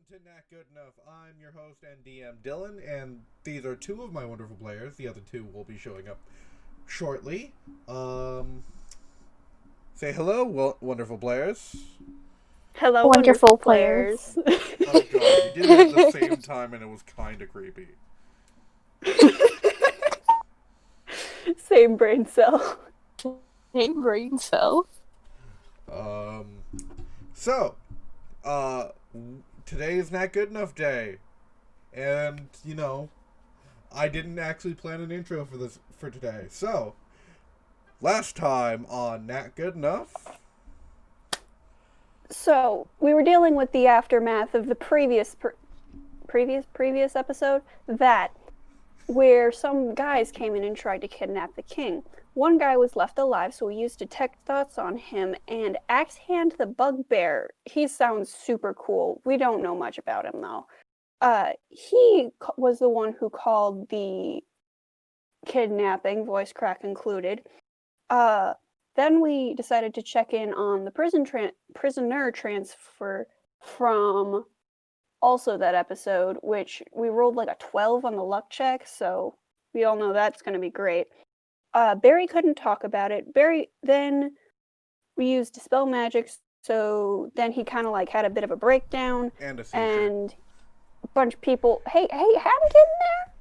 to Not Good Enough. I'm your host and DM Dylan, and these are two of my wonderful players. The other two will be showing up shortly. Say hello, wonderful players. Hello, Wonderful wonderful players. Oh god, you did it at the same time and it was kinda creepy. Same brain cell. Same brain cell. So, today is Not Good Enough Day. And, I didn't actually plan an intro for today. So, last time on Not Good Enough. So, we were dealing with the aftermath of the previous episode, where some guys came in and tried to kidnap the king. One guy was left alive, so we used detect thoughts on him, and Axe Hand the Bugbear, he sounds super cool. We don't know much about him, though. He was the one who called the kidnapping, voice crack included. Then we decided to check in on the prisoner transfer from also that episode, which we rolled like a 12 on the luck check, so we all know that's going to be great. Barry couldn't talk about it. Then we used Dispel Magic, so then he kind of like had a bit of a breakdown. And a seizure. And a bunch of people, hey, how did get in there?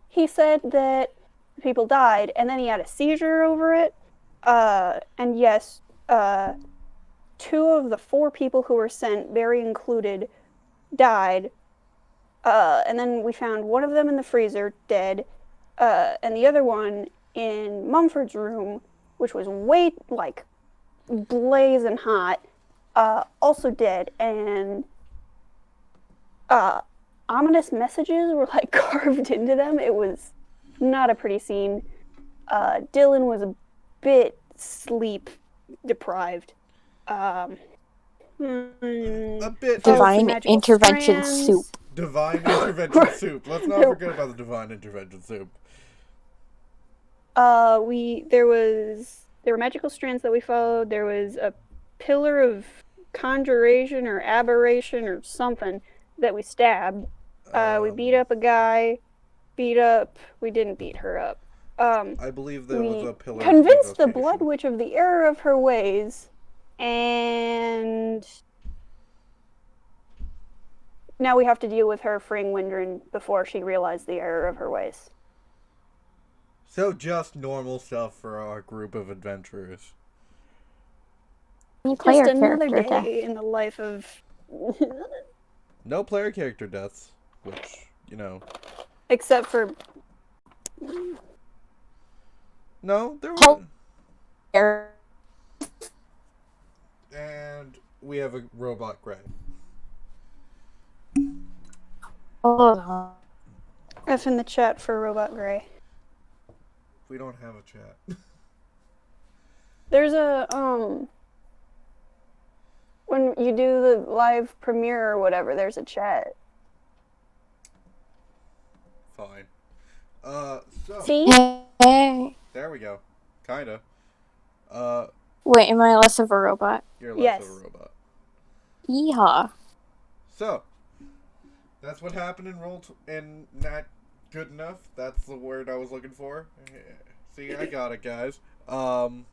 He said that people died, and then he had a seizure over it. And yes, 2 of the 4 people who were sent, Barry included, died. And then we found one of them in the freezer, dead, and the other one in Mumford's room, which was way, like, blazing hot, also dead, and ominous messages were, like, carved into them. It was not a pretty scene. Dylan was a bit sleep deprived. A bit. Divine intervention soup. Divine intervention soup. Let's not forget about the divine intervention soup. There were magical strands that we followed. There was a pillar of conjuration or aberration or something that we stabbed. We beat up a guy. We didn't beat her up. I believe there was a pillar. Convinced the Blood Witch of the error of her ways, and now we have to deal with her freeing Windrin before she realized the error of her ways. So just normal stuff for our group of adventurers. Just another day in the life of... No player character deaths, which, Except for... No, there wasn't. And we have a robot Gray. Oh. F in the chat for Robot Gray. We don't have a chat. There's a, when you do the live premiere or whatever, there's a chat. Fine. So... See? Hey. There we go. Kinda. Wait, am I less of a robot? You're less of a robot. Yeehaw. So, that's what happened in Not Good Enough. That's the word I was looking for. See, I got it, guys. And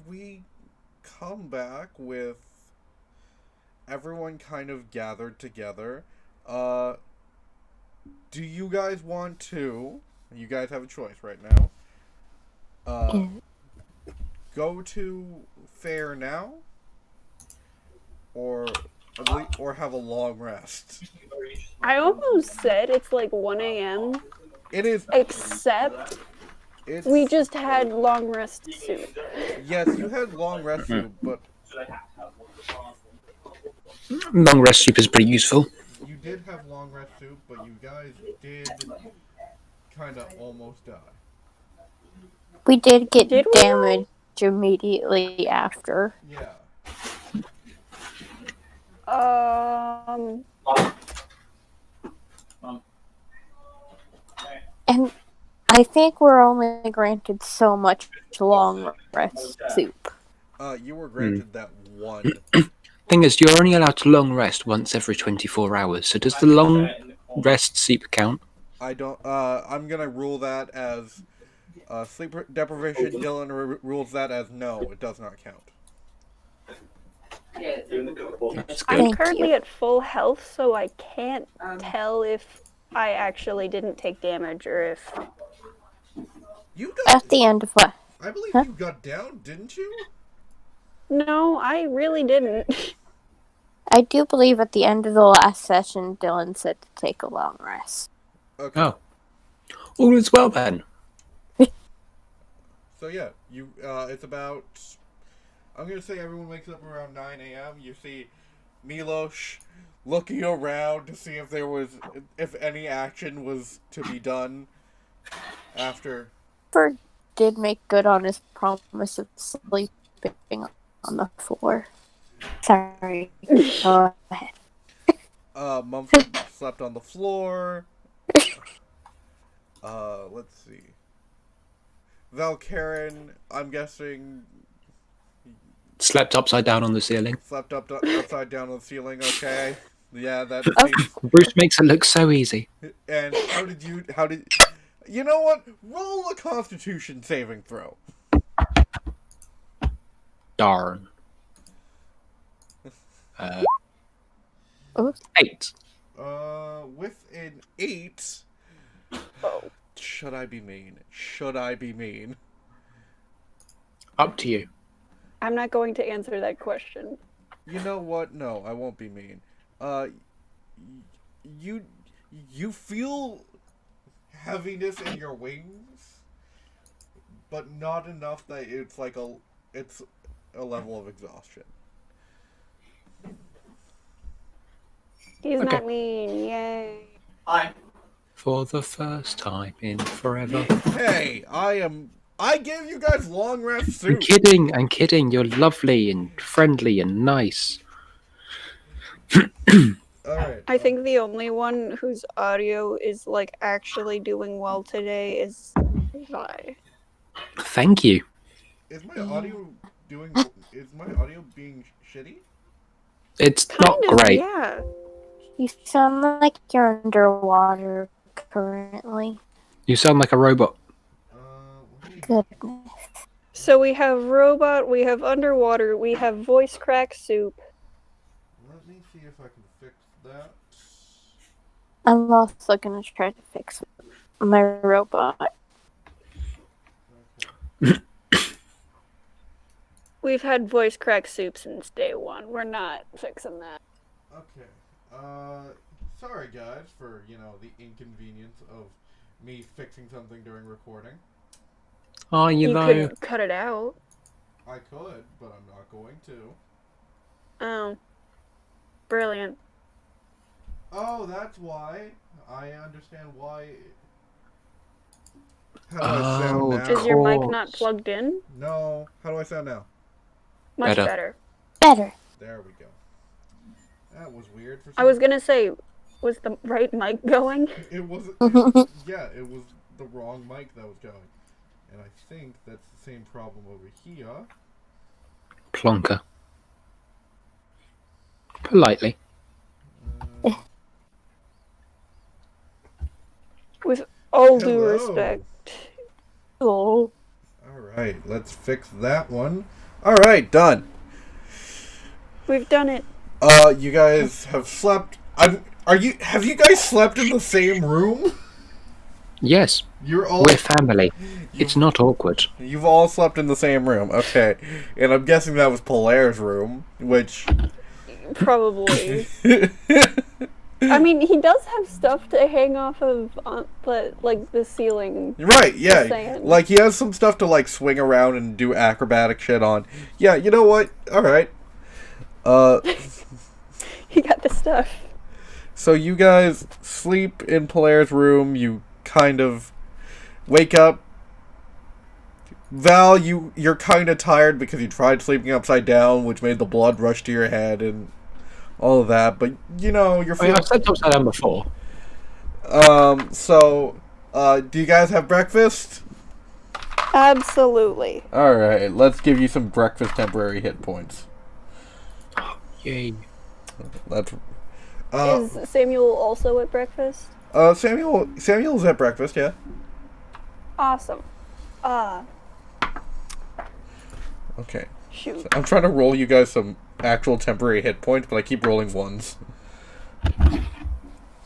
we come back with everyone kind of gathered together. Do you guys want to... You guys have a choice right now. Go to Faer now, or have a long rest. I almost said it's like 1 a.m. It is. Except we just had long rest soup. Yes, you had long rest soup, but long rest soup is pretty useful. You did have long rest soup, but you guys did kind of almost die. We did get damaged immediately after. Yeah. And I think we're only granted so much long rest soup. You were granted that one Thing is, you're only allowed to long rest once every 24 hours. So does the long rest sleep count? I don't. I'm gonna rule that as sleep deprivation. Dylan rules that as no. It does not count. That's I'm good. Thank currently you. at full health, so I can't tell if I actually didn't take damage or if. You got. At the end of what? I believe Huh? you got down, didn't you? No, I really didn't. I do believe at the end of the last session, Dylan said to take a long rest. Okay. Oh. All is well then. So yeah, you. It's about. I'm gonna say everyone wakes up around 9 a.m. You see Milos looking around to see if any action was to be done after. Berg did make good on his promise of sleeping on the floor. Sorry. Go ahead. Mumford slept on the floor. Let's see. Valkaren, I'm guessing, Slept upside down on the ceiling. slept upside down on the ceiling. Okay. Yeah, that Oh. seems. Bruce makes it look so easy. And how did you? You know what? Roll a Constitution saving throw. Darn. Oops. 8. With an 8. Oh. Should I be mean? Should I be mean? Up to you. I'm not going to answer that question. You know what? No, I won't be mean. You feel heaviness in your wings, but not enough that it's a level of exhaustion. He's Okay. not mean. Yay. For the first time in forever. Hey, I gave you guys long rest I'm suits. kidding, I'm kidding. You're lovely and friendly and nice. Alright. I think the only one whose audio is like actually doing well today is Vi. Thank you. Is my audio being shitty? It's not Kind of, great. yeah. You sound like you're underwater currently. You sound like a robot. Let me, Goodness. So we have robot, we have underwater, we have voice crack soup. let me see if I can fix that. I'm also gonna try to fix my robot. We've had voice crack soup since day one. We're not fixing that. Okay. Sorry guys for, the inconvenience of me fixing something during recording. Oh, you know. could cut it out. I could, but I'm not going to. Oh. Brilliant. Oh, that's why. I understand why. How do I sound Oh, now? Is your mic course. not plugged in? No. How do I sound now? Much Better. better. Better. There we go. That was weird for some I was gonna say, was the right mic going? It wasn't. Yeah, it was the wrong mic that was going. And I think that's the same problem over here. Plonker. Politely. With all due Hello. respect. Oh. Alright, let's fix that one. Alright, done. We've done it. You guys have slept. Have you guys slept in the same room? Yes, You're all. we're family. It's not awkward. You've all slept in the same room. Okay. And I'm guessing that was Polaire's room, which. Probably. I mean, he does have stuff to hang off of, but like the ceiling. Right, yeah. Just saying. Like, he has some stuff to, like, swing around and do acrobatic shit on. Yeah, you know what? Alright. He got the stuff. So you guys sleep in Polaire's room. You kind of wake up. Val, you're kind of tired because you tried sleeping upside down, which made the blood rush to your head and all of that. But, you're I mean, feeling... I've slept upside down before. Do you guys have breakfast? Absolutely. Alright, let's give you some breakfast temporary hit points. Yay. That's Is Samuel also at breakfast? Samuel's at breakfast, yeah. Awesome. Okay. Shoot. I'm trying to roll you guys some actual temporary hit points, but I keep rolling ones.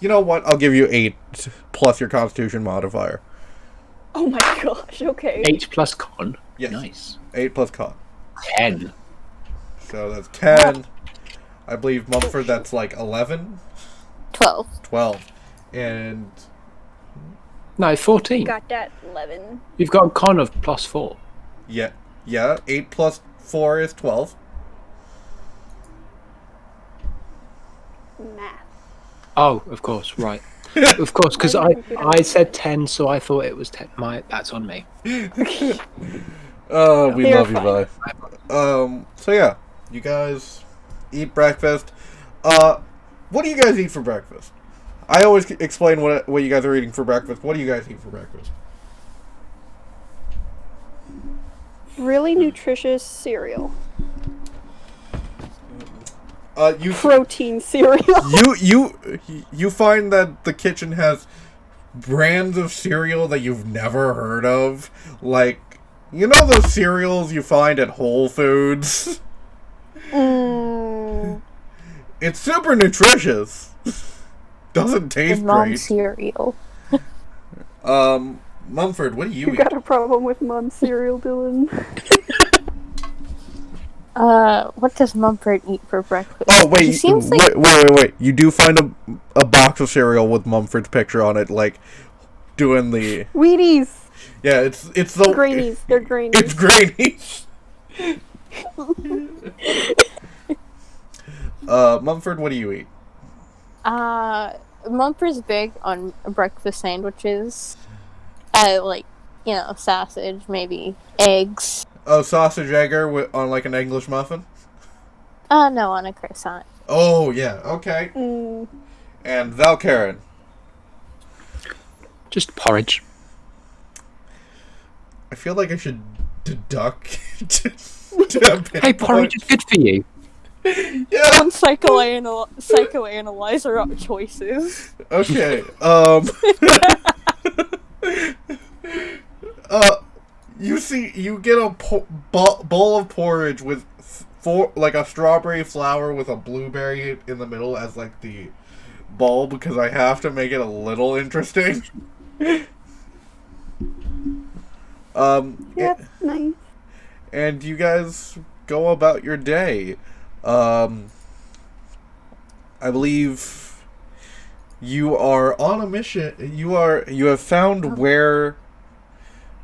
You know what? I'll give you 8 plus your Constitution modifier. Oh my gosh, okay. 8 plus con. Yes. Nice. 8 plus con. 10. So that's 10. I believe Mumford, that's like 11? 12. 12. And... No, 14. Got that 11. You've got a con of +4. Yeah. 8 plus 4 is 12. Math. Oh, of course, right. Of course, because I said 10, so I thought it was 10. That's on me. We You're love you, fine. bye. So yeah, you guys eat breakfast. What do you guys eat for breakfast? I always explain what you guys are eating for breakfast. What do you guys eat for breakfast? Really nutritious cereal. You Protein cereal. you find that the kitchen has brands of cereal that you've never heard of, like, you know those cereals you find at Whole Foods? It's super nutritious. Doesn't taste Mom great. cereal. Mumford, what do you You eat? got a problem with mom cereal, Dylan? What does Mumford eat for breakfast? Oh wait, He seems like wait! You do find a box of cereal with Mumford's picture on it, like doing the Wheaties. yeah. It's the Grainies. They're grainies. It's grainies. Mumford, what do you eat? Mumford's big on breakfast sandwiches. Like, sausage, maybe eggs. Oh, sausage egger on like an English muffin? No, on a croissant. Oh, yeah, okay. And Valkaren? Just porridge. I feel like I should deduct. Hey, porridge is good for you. Yeah. On psychoanalyze our choices. Okay. You get a bowl of porridge with like a strawberry flower with a blueberry in the middle as like the bowl, because I have to make it a little interesting. Yep, nice. And you guys go about your day. I believe you are on a mission. You have found where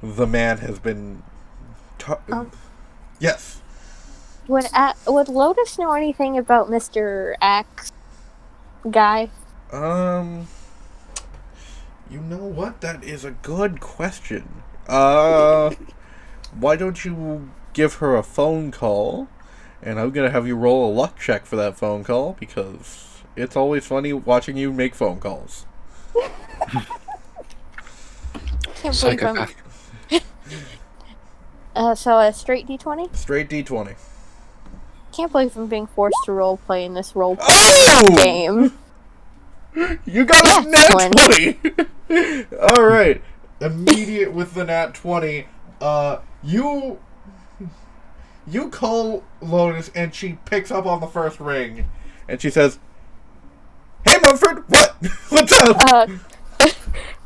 the man has been. Yes. Would Lotus know anything about Mr. Axe guy? You know what? That is a good question. Why don't you give her a phone call? And I'm gonna have you roll a luck check for that phone call, because it's always funny watching you make phone calls. Can't believe I'm... Psychopath. So a straight D20? Straight D20. Can't believe I'm being forced to roleplay in this role Oh! game. You got a nat 20! Alright. Immediate with the nat 20. You call Lotus, and she picks up on the first ring. And she says, "Hey, Mumford! What? What's up?"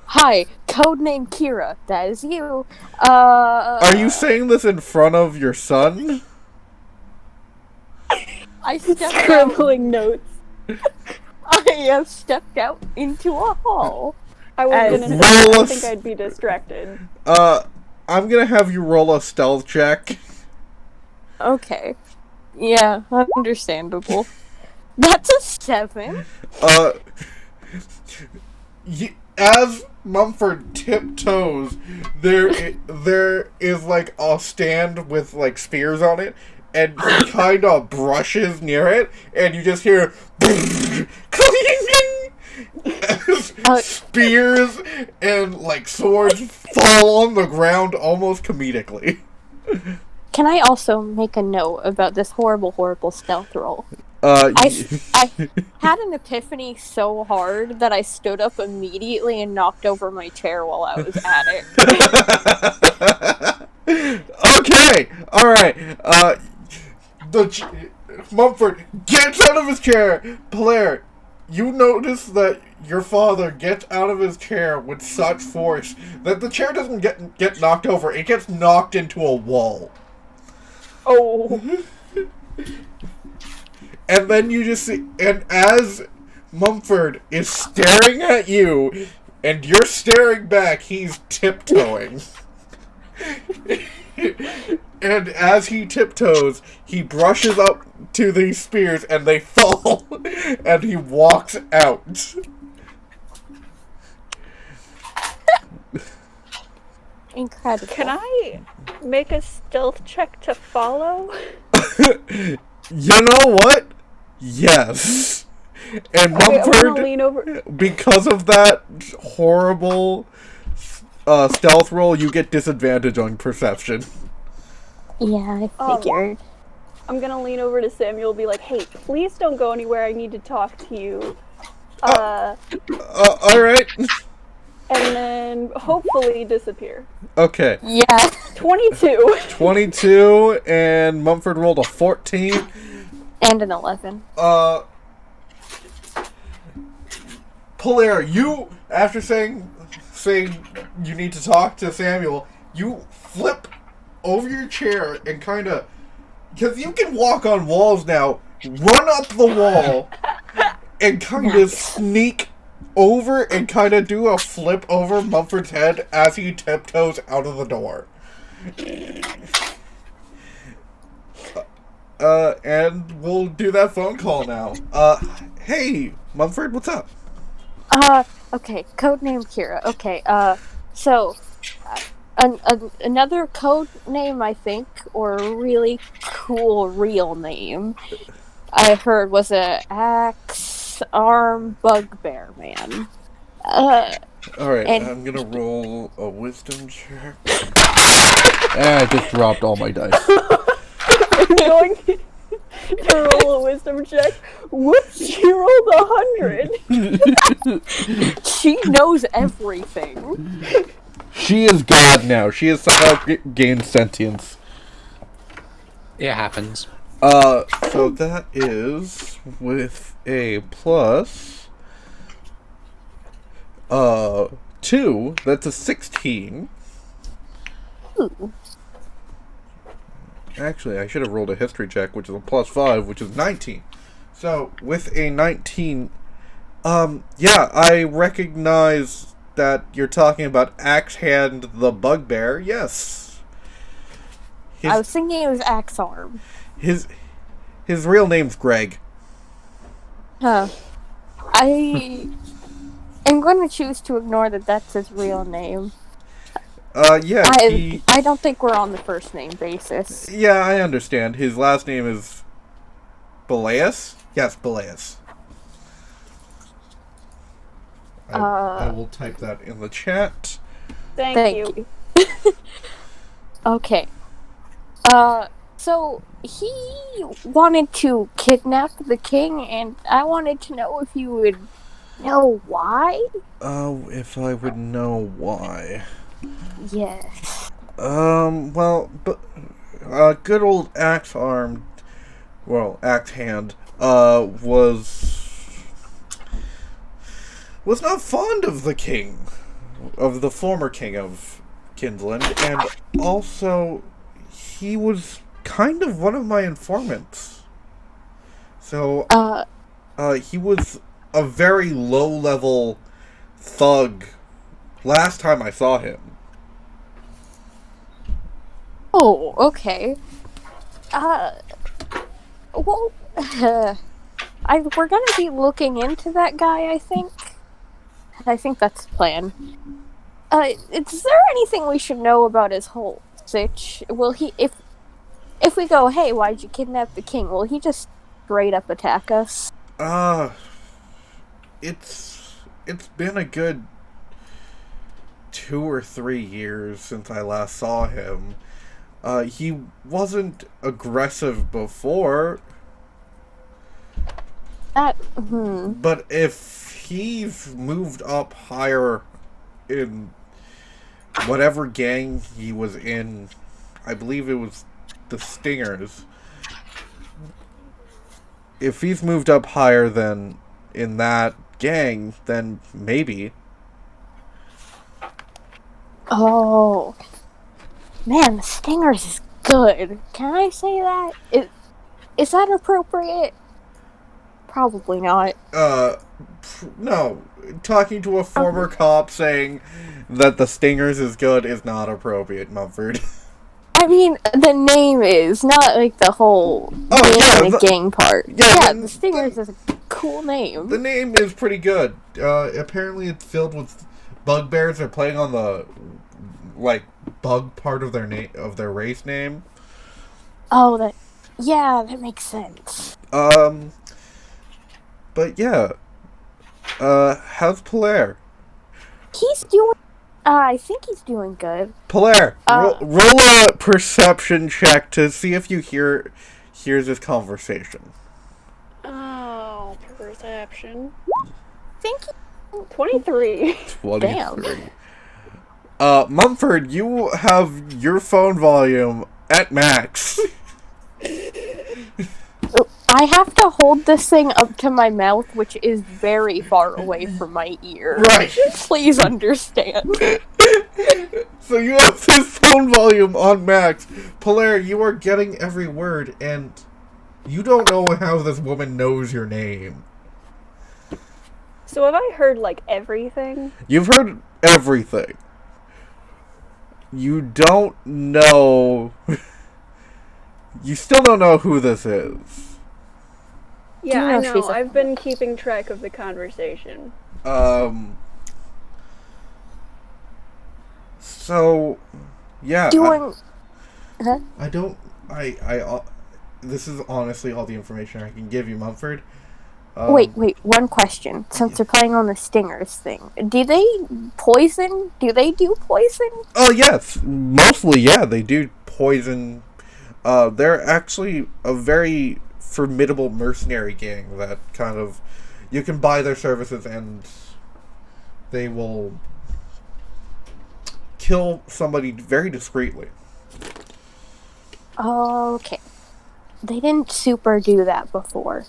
Hi, codename Kira. That is you. Are you saying this in front of your son? I stepped out. Scribbling notes. I have stepped out into a hall. I was gonna say, Roll I a think I'd be distracted. I'm gonna have you roll a stealth check. Okay. Yeah, understandable. That's a 7. As Mumford tiptoes, there is like a stand with like spears on it, and he kind of brushes near it, and you just hear spears and like swords fall on the ground almost comedically. Can I also make a note about this horrible, horrible stealth roll? I had an epiphany so hard that I stood up immediately and knocked over my chair while I was at it. Okay, all right. Mumford gets out of his chair. Blair, you notice that your father gets out of his chair with such force that the chair doesn't get knocked over. It gets knocked into a wall. Oh. And then you just see, and as Mumford is staring at you, and you're staring back, he's tiptoeing. And as he tiptoes, he brushes up to these spears, and they fall, and he walks out. Incredible. Can I make a stealth check to follow? You know what? Yes. And Okay, I'm gonna Mumford, lean over. because of that horrible stealth roll, you get disadvantage on perception. Yeah, I figured. I'm gonna lean over to Samuel and be like, hey, please don't go anywhere. I need to talk to you. Alright. And then hopefully disappear. Okay. Yeah. 22. 22, and Mumford rolled a 14. And an 11. Polaire, you, after saying you need to talk to Samuel, you flip over your chair and kind of, because you can walk on walls now, run up the wall and kind of sneak over and kind of do a flip over Mumford's head as he tiptoes out of the door. And we'll do that phone call now. Hey, Mumford, what's up? Okay, codename Kira. Okay, so, another code name, I think, or a really cool real name, I heard was a axe arm bugbear man. Alright, and- I'm gonna roll a wisdom check. I just dropped all my dice. I'm going to roll a wisdom check. Whoops, she rolled 100. She knows everything. She is God now. She has somehow gained sentience. It happens. So that is with a plus 2, that's a 16. Ooh. Actually, I should have rolled a history check, which is a plus 5, which is 19. So, with a 19, yeah, I recognize that you're talking about Axe Hand the Bugbear. Yes. I was thinking it was axe arm. His real name's Greg. Huh. I am going to choose to ignore that that's his real name. Yeah, I don't think we're on the first name basis. Yeah, I understand. His last name is Belaeus? Yes, Belaeus. I will type that in the chat. Thank you. Okay. So he wanted to kidnap the king, and I wanted to know if you would know why? If I would know why. Yes. Well, but, good old Axe Hand, was not fond of the king, of the former king of Kinsland, and also, he was kind of one of my informants. So, he was a very low-level thug last time I saw him. Oh, okay. Well, we're gonna be looking into that guy, I think. I think that's the plan. Is there anything we should know about his whole sitch? Will he, if we go, hey, why'd you kidnap the king? Will he just straight up attack us? It's been a good 2 or 3 years since I last saw him. He wasn't aggressive before. But if he's moved up higher in whatever gang he was in, I believe it was the Stingers. If he's moved up higher than in that gang, then maybe. Oh. Man, the Stingers is good. Can I say that? Is that appropriate? Probably not. No. Talking to a former cop saying that the Stingers is good is not appropriate, Mumford. I mean, the name is, not like the whole the gang part. Yeah, the Stingers is a cool name. The name is pretty good. Apparently it's filled with bugbears. They're playing on the, bug part of their race name. Oh, that makes sense. But yeah. How's Faer? He's doing... I think he's doing good. Faer, roll a perception check to see if you hear this conversation. Oh, perception. Thank you. 23. 23. Mumford, you have your phone volume at max. I have to hold this thing up to my mouth, which is very far away from my ear. Right. Please understand. So you have his phone volume on max. Faer, you are getting every word, and you don't know how this woman knows your name. So have I heard, everything? You've heard everything. You don't know... You still don't know who this is. Yeah, I know. I've been keeping track of the conversation. So, yeah. This is honestly all the information I can give you, Mumford. Wait, one question. Since they're playing on the Stingers thing, do they poison? Do they do poison? Oh, yes. Mostly, yeah, they do poison. They're actually a very formidable mercenary gang that kind of... You can buy their services and they will kill somebody very discreetly. Okay. They didn't super do that before.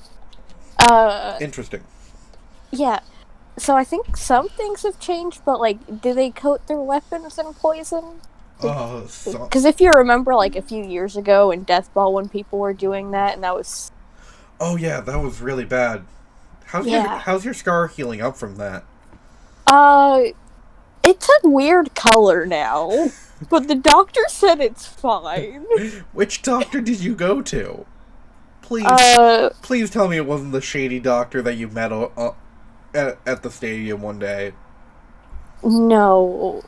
Interesting. Yeah. So I think some things have changed, but, do they coat their weapons in poison? Because if you remember, a few years ago in Death Ball when people were doing that, and that was... Oh, yeah, that was really bad. How's your scar healing up from that? It's a weird color now, but the doctor said it's fine. Which doctor did you go to? Please tell me it wasn't the shady doctor that you met at the stadium one day. No.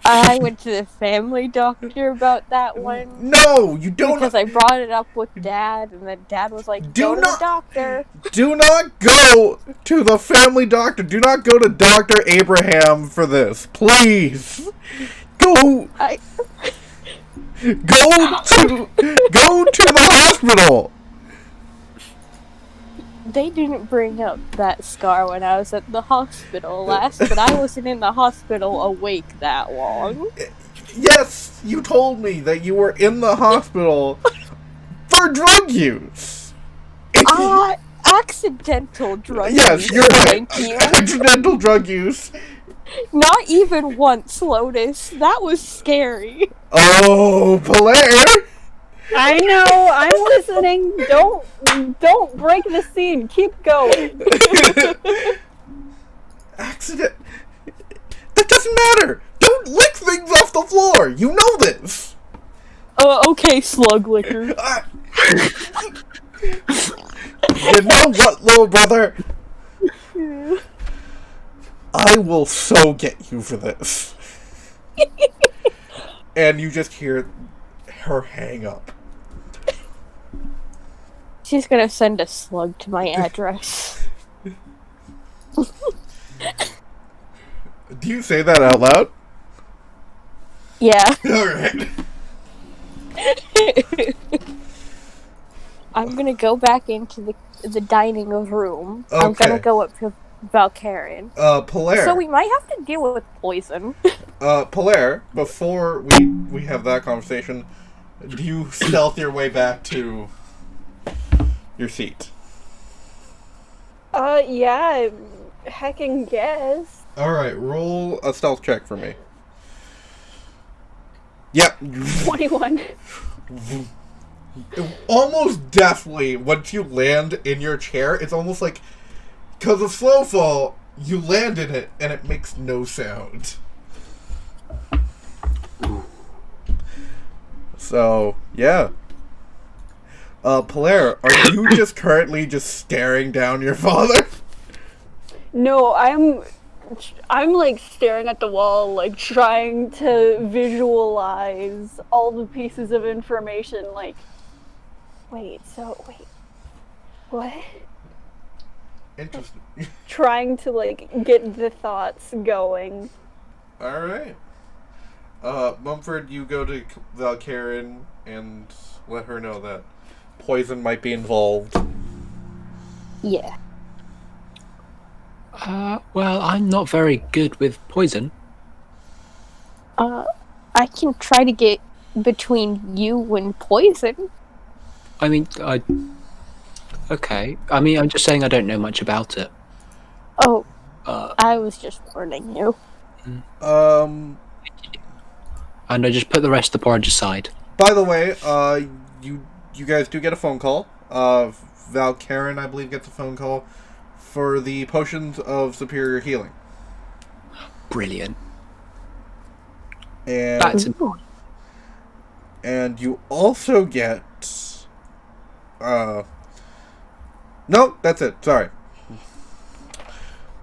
I went to the family doctor about that one. No, you don't. Because I brought it up with Dad, and then Dad was like, go to the doctor. Do not go to the family doctor. Do not go to Dr. Abraham for this. Please. Go to the hospital. They didn't bring up that scar when I was at the hospital last, but I wasn't in the hospital awake that long. Yes, you told me that you were in the hospital for drug use. Accidental drug use. Yes, you're right. Thank you. Accidental drug use. Not even once, Lotus. That was scary. Oh, Faer! I know, I'm listening. Don't break the scene. Keep going. Accident. That doesn't matter. Don't lick things off the floor. You know this. Okay, slug licker. You know what, little brother? I will so get you for this. And you just hear her hang up. She's gonna send a slug to my address. Do you say that out loud? Yeah. Alright. I'm gonna go back into the dining room. Okay. I'm gonna go up to Valkyrian. Polaire. So we might have to deal with poison. Polaire, before we have that conversation, do you stealth your way back to your seat? Yeah, heckin' guess. Alright, roll a stealth check for me. Yep. 21. Almost definitely, once you land in your chair, it's almost like, because of slow fall, you land in it and it makes no sound. So, yeah. Polaire, are you just currently just staring down your father? No, I'm like staring at the wall, like trying to visualize all the pieces of information, like, wait, what? Interesting. Trying to, like, get the thoughts going. Alright. Mumford, you go to Valkyrian and let her know that poison might be involved. Yeah. Well, I'm not very good with poison. I can try to get between you and poison. I mean, okay. I mean, I'm just saying I don't know much about it. Oh, I was just warning you. And I just put the rest of the porridge aside. By the way, you guys do get a phone call. Valkyrian, I believe, gets a phone call for the potions of superior healing. Brilliant. And That's important. And you also get no, that's it. Sorry.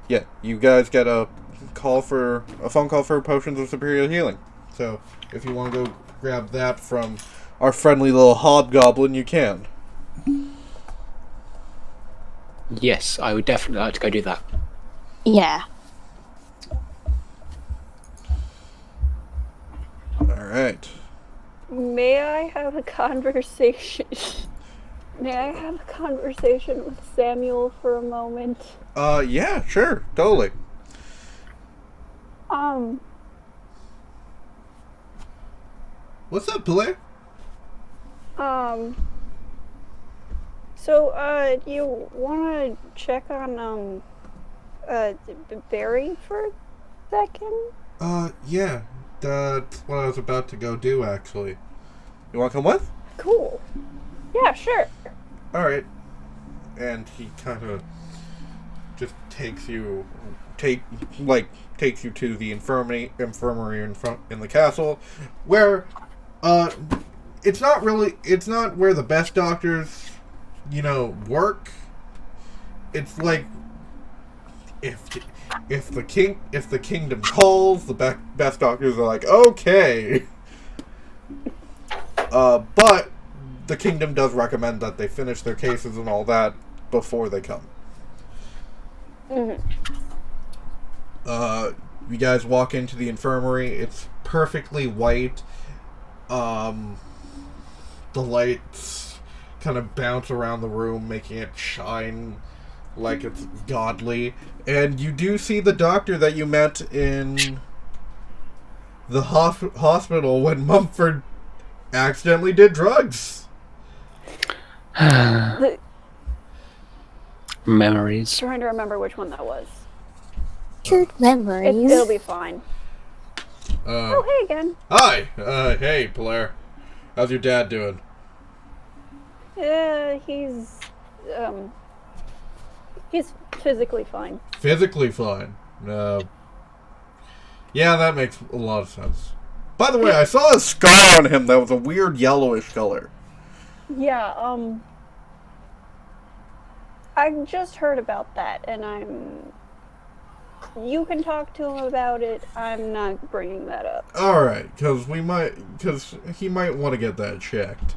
Yeah, you guys get a phone call for potions of superior healing. So, if you want to go grab that from our friendly little hobgoblin, you can. Yes, I would definitely like to go do that. Yeah. Alright. May I have a conversation? May I have a conversation with Samuel for a moment? Yeah, sure, totally. What's up, Blair? So, you wanna check on, Barry for a second? Yeah. That's what I was about to go do, actually. You want to come with? Cool. Yeah, sure. Alright. And he kind of just takes you to the infirmary in the castle, where, it's not where the best doctors, work. It's like, if the kingdom calls, the best doctors are like, okay. But the kingdom does recommend that they finish their cases and all that before they come. Mm-hmm. You guys walk into the infirmary. It's perfectly white. The lights kind of bounce around the room, making it shine like it's godly. And you do see the doctor that you met in the hospital when Mumford accidentally did drugs. Memories. Trying to remember which one that was. Good memories. It'll be fine. Oh, hey again. Hi. Hey, Polaire. How's your dad doing? He's physically fine. Physically fine. Yeah, that makes a lot of sense. By the way, I saw a scar on him that was a weird yellowish color. Yeah, I just heard about that, and you can talk to him about it. I'm not bringing that up. Alright, because he might want to get that checked.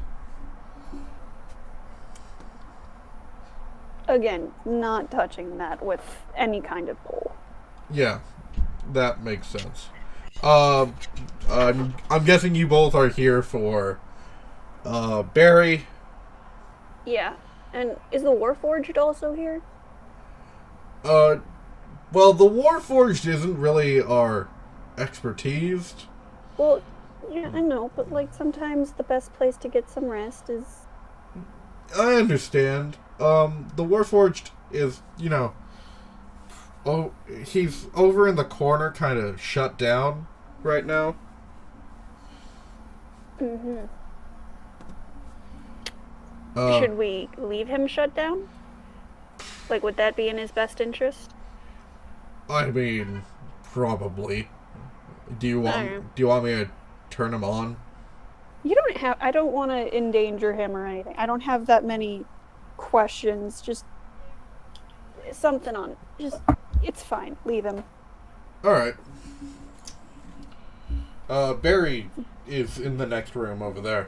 Again, not touching that with any kind of pole. Yeah, that makes sense. I'm guessing you both are here for, Barry. Yeah. And is the Warforged also here? Well, the Warforged isn't really our expertise. Well, yeah, I know, but like sometimes the best place to get some rest is. I understand. The Warforged is, oh, he's over in the corner, kind of shut down right now. Mm-hmm. Uh, Should we leave him shut down? Like, would that be in his best interest? I mean, probably. Do you I don't know. want me to turn him on? You don't have. I don't want to endanger him or anything. I don't have that many questions. Just something on. Just it's fine. Leave him. All right. Barry is in the next room over there.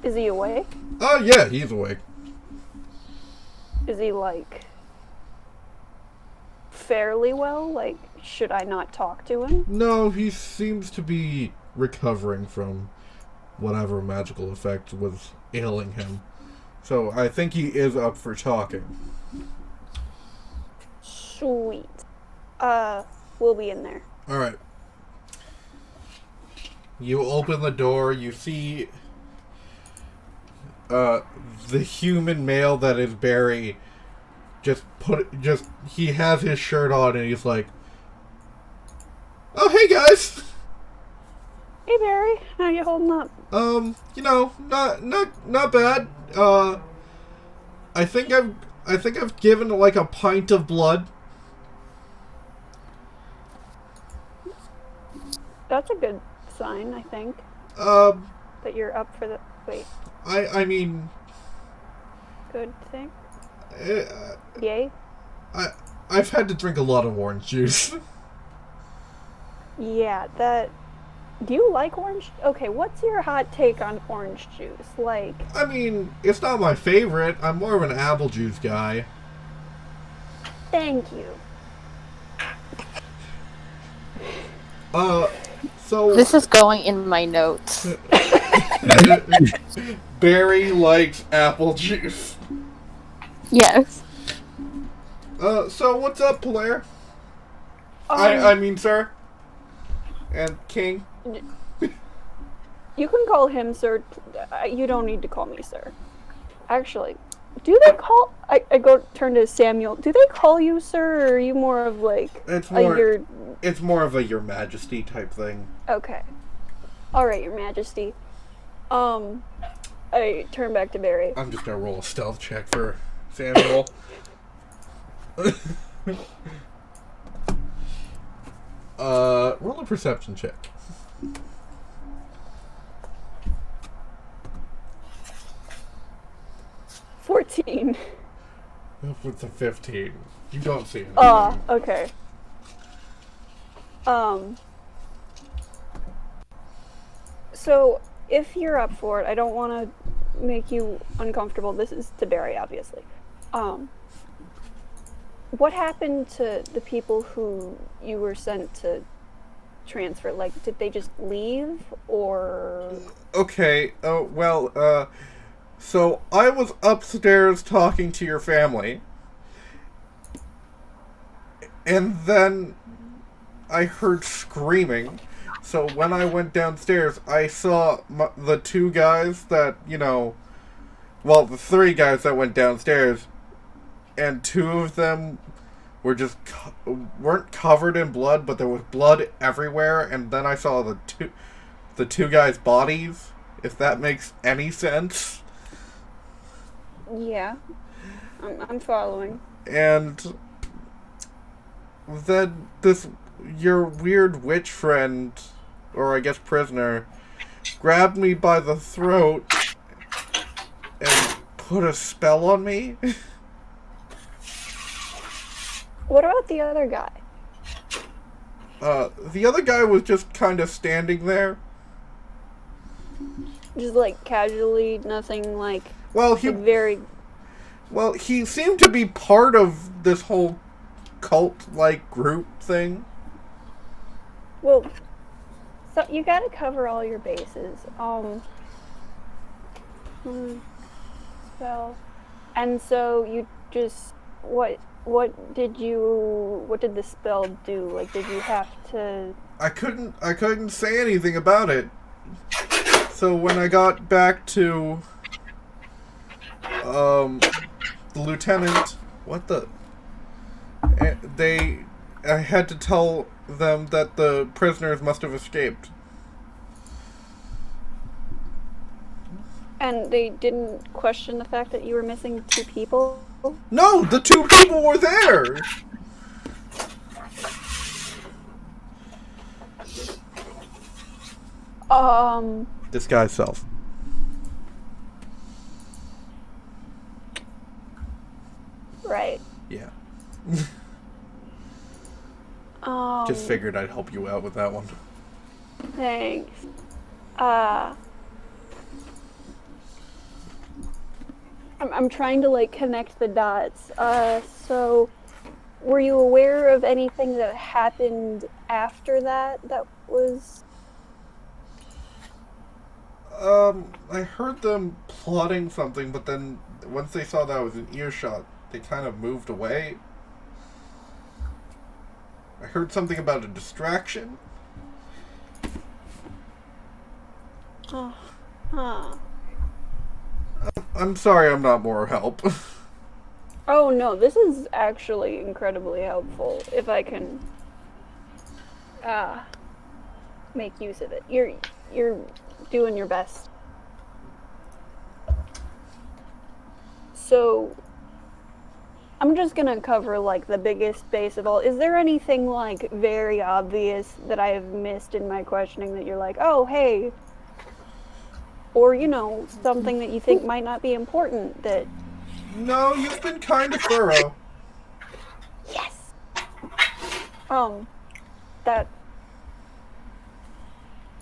Is he awake? Oh yeah, he's awake. Is he like fairly well? Like, should I not talk to him? No, he seems to be recovering from whatever magical effect was ailing him. So I think he is up for talking. Sweet. We'll be in there. All right. You open the door. You see the human male that is Barry. He has his shirt on and he's like, "Oh, hey guys. Hey Barry, how you holding up? Not bad. I think I've given like a pint of blood." That's a good sign, I think. That you're up for the. Wait. I mean, Good thing. uh, Yay. I've had to drink a lot of orange juice. Yeah, that. Do you like orange? Okay, what's your hot take on orange juice? Like. I mean, it's not my favorite. I'm more of an apple juice guy. Thank you. So This is going in my notes. Barry likes apple juice. Yes. So what's up, Blair? I mean, sir. And King. You can call him sir. You don't need to call me sir. Actually, do they call? I turn to Samuel. Do they call you sir, or are you more of like It's more of a Your Majesty type thing. Okay. All right, Your Majesty. I turn back to Barry. I'm just gonna roll a stealth check for Samuel. Roll a perception check. 14. With the 15, you don't see anything. Okay. So if you're up for it, I don't want to make you uncomfortable. This is to Barry, obviously. What happened to the people who you were sent to transfer? Like, did they just leave, or? Okay. So I was upstairs talking to your family, and then I heard screaming. So when I went downstairs, I saw the two guys that, the three guys that went downstairs, and two of them were just weren't covered in blood, but there was blood everywhere. And then I saw the two guys' bodies. If that makes any sense. Yeah, I'm following. And then your weird witch friend, or I guess prisoner, grabbed me by the throat and put a spell on me. What about the other guy? The other guy was just kind of standing there. Just like casually, nothing like. Well, he seemed to be part of this whole cult-like group thing. Well, so you gotta cover all your bases. spell. And so you just what did the spell do? Like, did you have to? I couldn't say anything about it. So when I got back to the lieutenant, I had to tell them that the prisoners must have escaped. And they didn't question the fact that you were missing 2 people? No, the 2 people were there. Disguise self. Right. Yeah. Um, Just figured I'd help you out with that one. Thanks. I'm trying to, like, connect the dots. So, were you aware of anything that happened after that was... I heard them plotting something, but then once they saw that I was in earshot, they kind of moved away. I heard something about a distraction. I'm sorry I'm not more help. Oh no, this is actually incredibly helpful if I can make use of it. You're doing your best. So I'm just gonna cover like the biggest base of all. Is there anything like very obvious that I have missed in my questioning that you're like, oh hey, or you know, something that you think might not be important that... No, you've been kind of thorough. Yes. That...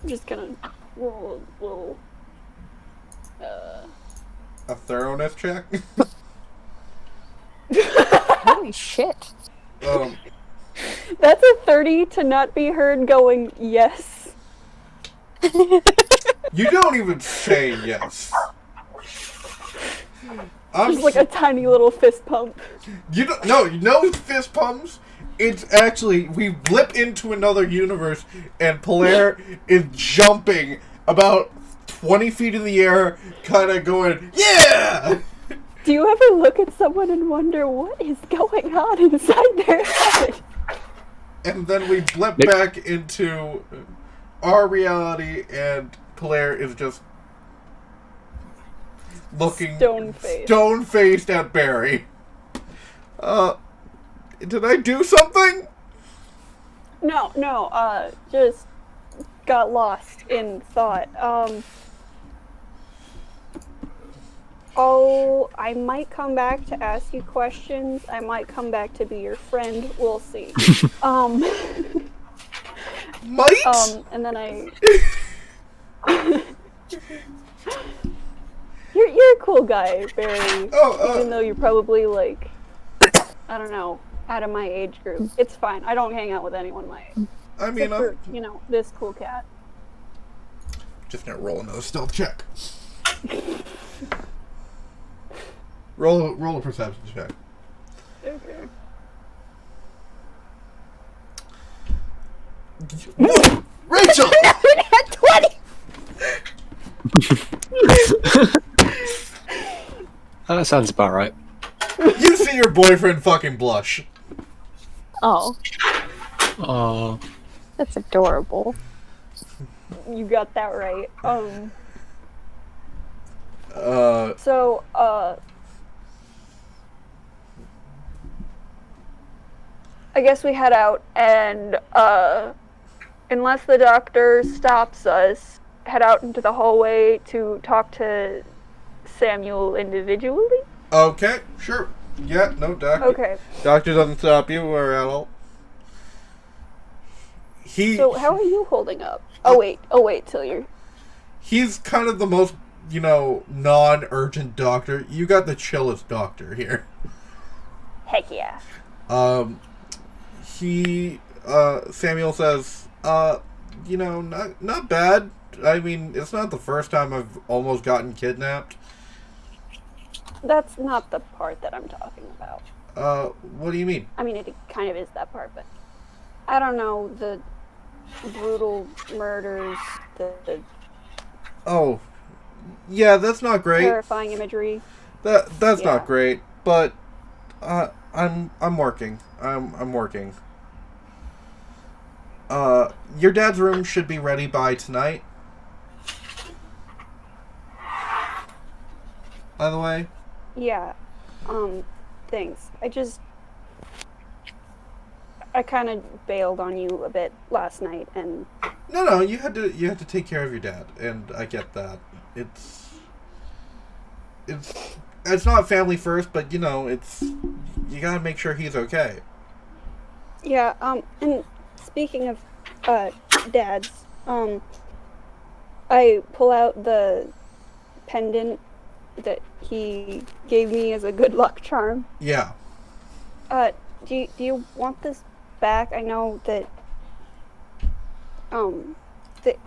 I'm just gonna roll a little... A thoroughness check? Holy shit. That's a 30 to not be heard going, yes. You don't even say yes. Just like a tiny little fist pump. You don't. No, you know fist pumps. It's actually we blip into another universe, and Faer is jumping about 20 feet in the air, kind of going, yeah. Do you ever look at someone and wonder what is going on inside their head? And then we blip back into our reality, and Faer is just looking stone-faced at Barry. Did I do something? No, just got lost in thought. I might come back to ask you questions. I might come back to be your friend. We'll see. Might? And then You're a cool guy, Barry. Even though you're probably like, I don't know, out of my age group. It's fine. I don't hang out with anyone my age. I mean, for, you know, this cool cat. Just gonna roll another stealth check. Roll a perception check. Okay. Rachel! At 20! That sounds about right. You see your boyfriend fucking blush. Oh. Oh. That's adorable. You got that right. I guess we head out and, unless the doctor stops us, head out into the hallway to talk to Samuel individually? Okay, sure. Yeah, no, doctor. Okay. Doctor doesn't stop you or at all. So how are you holding up? Oh wait till you're... He's kind of the most, non-urgent doctor. You got the chillest doctor here. Heck yeah. Samuel says, not bad. I mean, it's not the first time I've almost gotten kidnapped. That's not the part that I'm talking about. What do you mean? I mean, it kind of is that part, but I don't know, the brutal murders, the Oh, yeah, that's not great. terrifying imagery. That's Yeah. not great, but I'm working. I'm working. Your dad's room should be ready by tonight. By the way. Yeah. Thanks. I kind of bailed on you a bit last night, and No, you had to take care of your dad, and I get that. It's not family first, but you gotta make sure he's okay. yeah. And speaking of dads, I pull out the pendant that he gave me as a good luck charm. Yeah. Do you want this back? I know that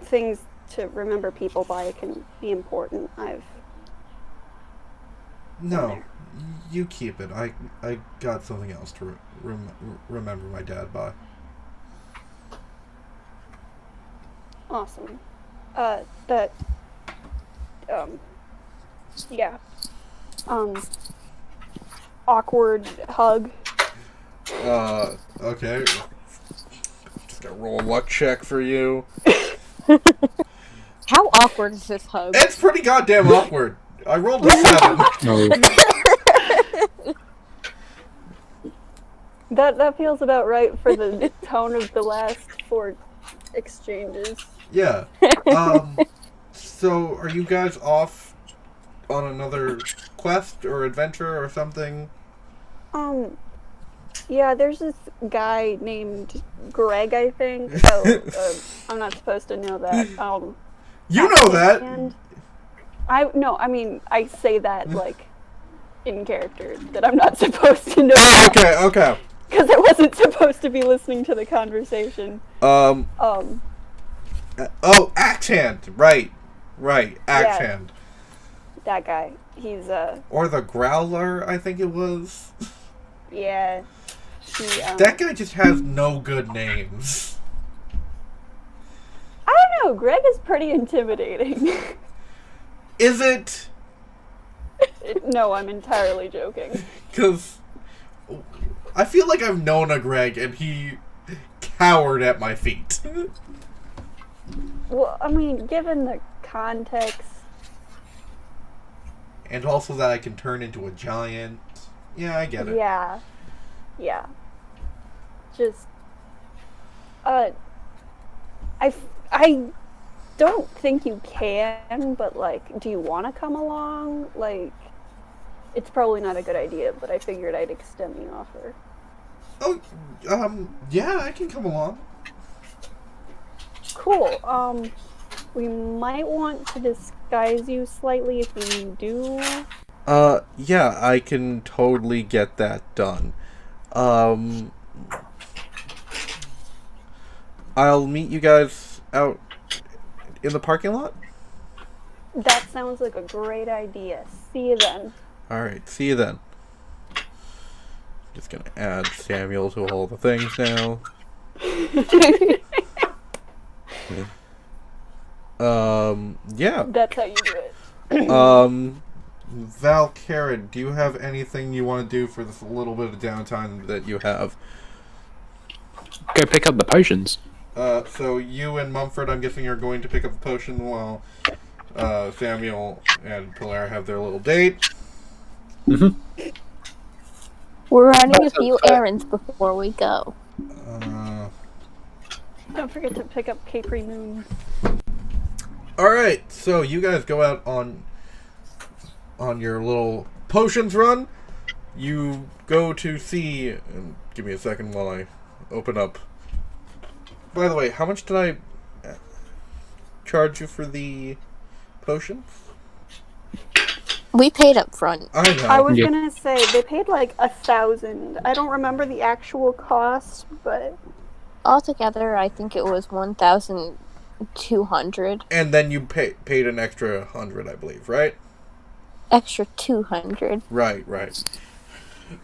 things to remember people by can be important. No, you keep it. I got something else to remember my dad by. Awesome. Yeah. Awkward hug. Okay. Just gotta roll a luck check for you. How awkward is this hug? It's pretty goddamn awkward. I rolled a 7. No. That feels about right for the tone of the last 4 exchanges. Yeah. So are you guys off on another quest or adventure or something? Yeah, there's this guy named Greg, I think. Oh, I'm not supposed to know that. You know that. And I say that like in character that I'm not supposed to know. Oh, okay. Because I wasn't supposed to be listening to the conversation. Oh, Axe Hand. Right. Axe Yeah. Hand. That guy. He's Or the Growler, I think it was. yeah. He That guy just has no good names. I don't know, Greg is pretty intimidating. Is it? No, I'm entirely joking. Because I feel like I've known a Greg and he cowered at my feet. Well, I mean, given the context. And also that I can turn into a giant. Yeah, I get it. Yeah. Just, I don't think you can, but like, do you want to come along? Like, it's probably not a good idea, but I figured I'd extend the offer. Oh, yeah, I can come along. Cool. We might want to disguise you slightly if we do. Yeah, I can totally get that done. I'll meet you guys out in the parking lot. That sounds like a great idea. See you then. Alright, see you then. Just gonna add Samuel to all the things now. Yeah. That's how you do it. Val Karen, do you have anything you want to do for this little bit of downtime that you have? Go pick up the potions. So you and Mumford, I'm guessing, are going to pick up the potion while Samuel and Pilar have their little date. Mm-hmm. We're running a few errands before we go. Don't forget to pick up Capri Moon. Alright, so you guys go out on your little potions run. You go to see, and give me a second while I open up. By the way, how much did I charge you for the potions? We paid up front. I know. I was gonna say they paid like 1,000. I don't remember the actual cost, but Altogether, I think it was 1,200. And then you paid an extra 100, I believe, right? extra 200. Right.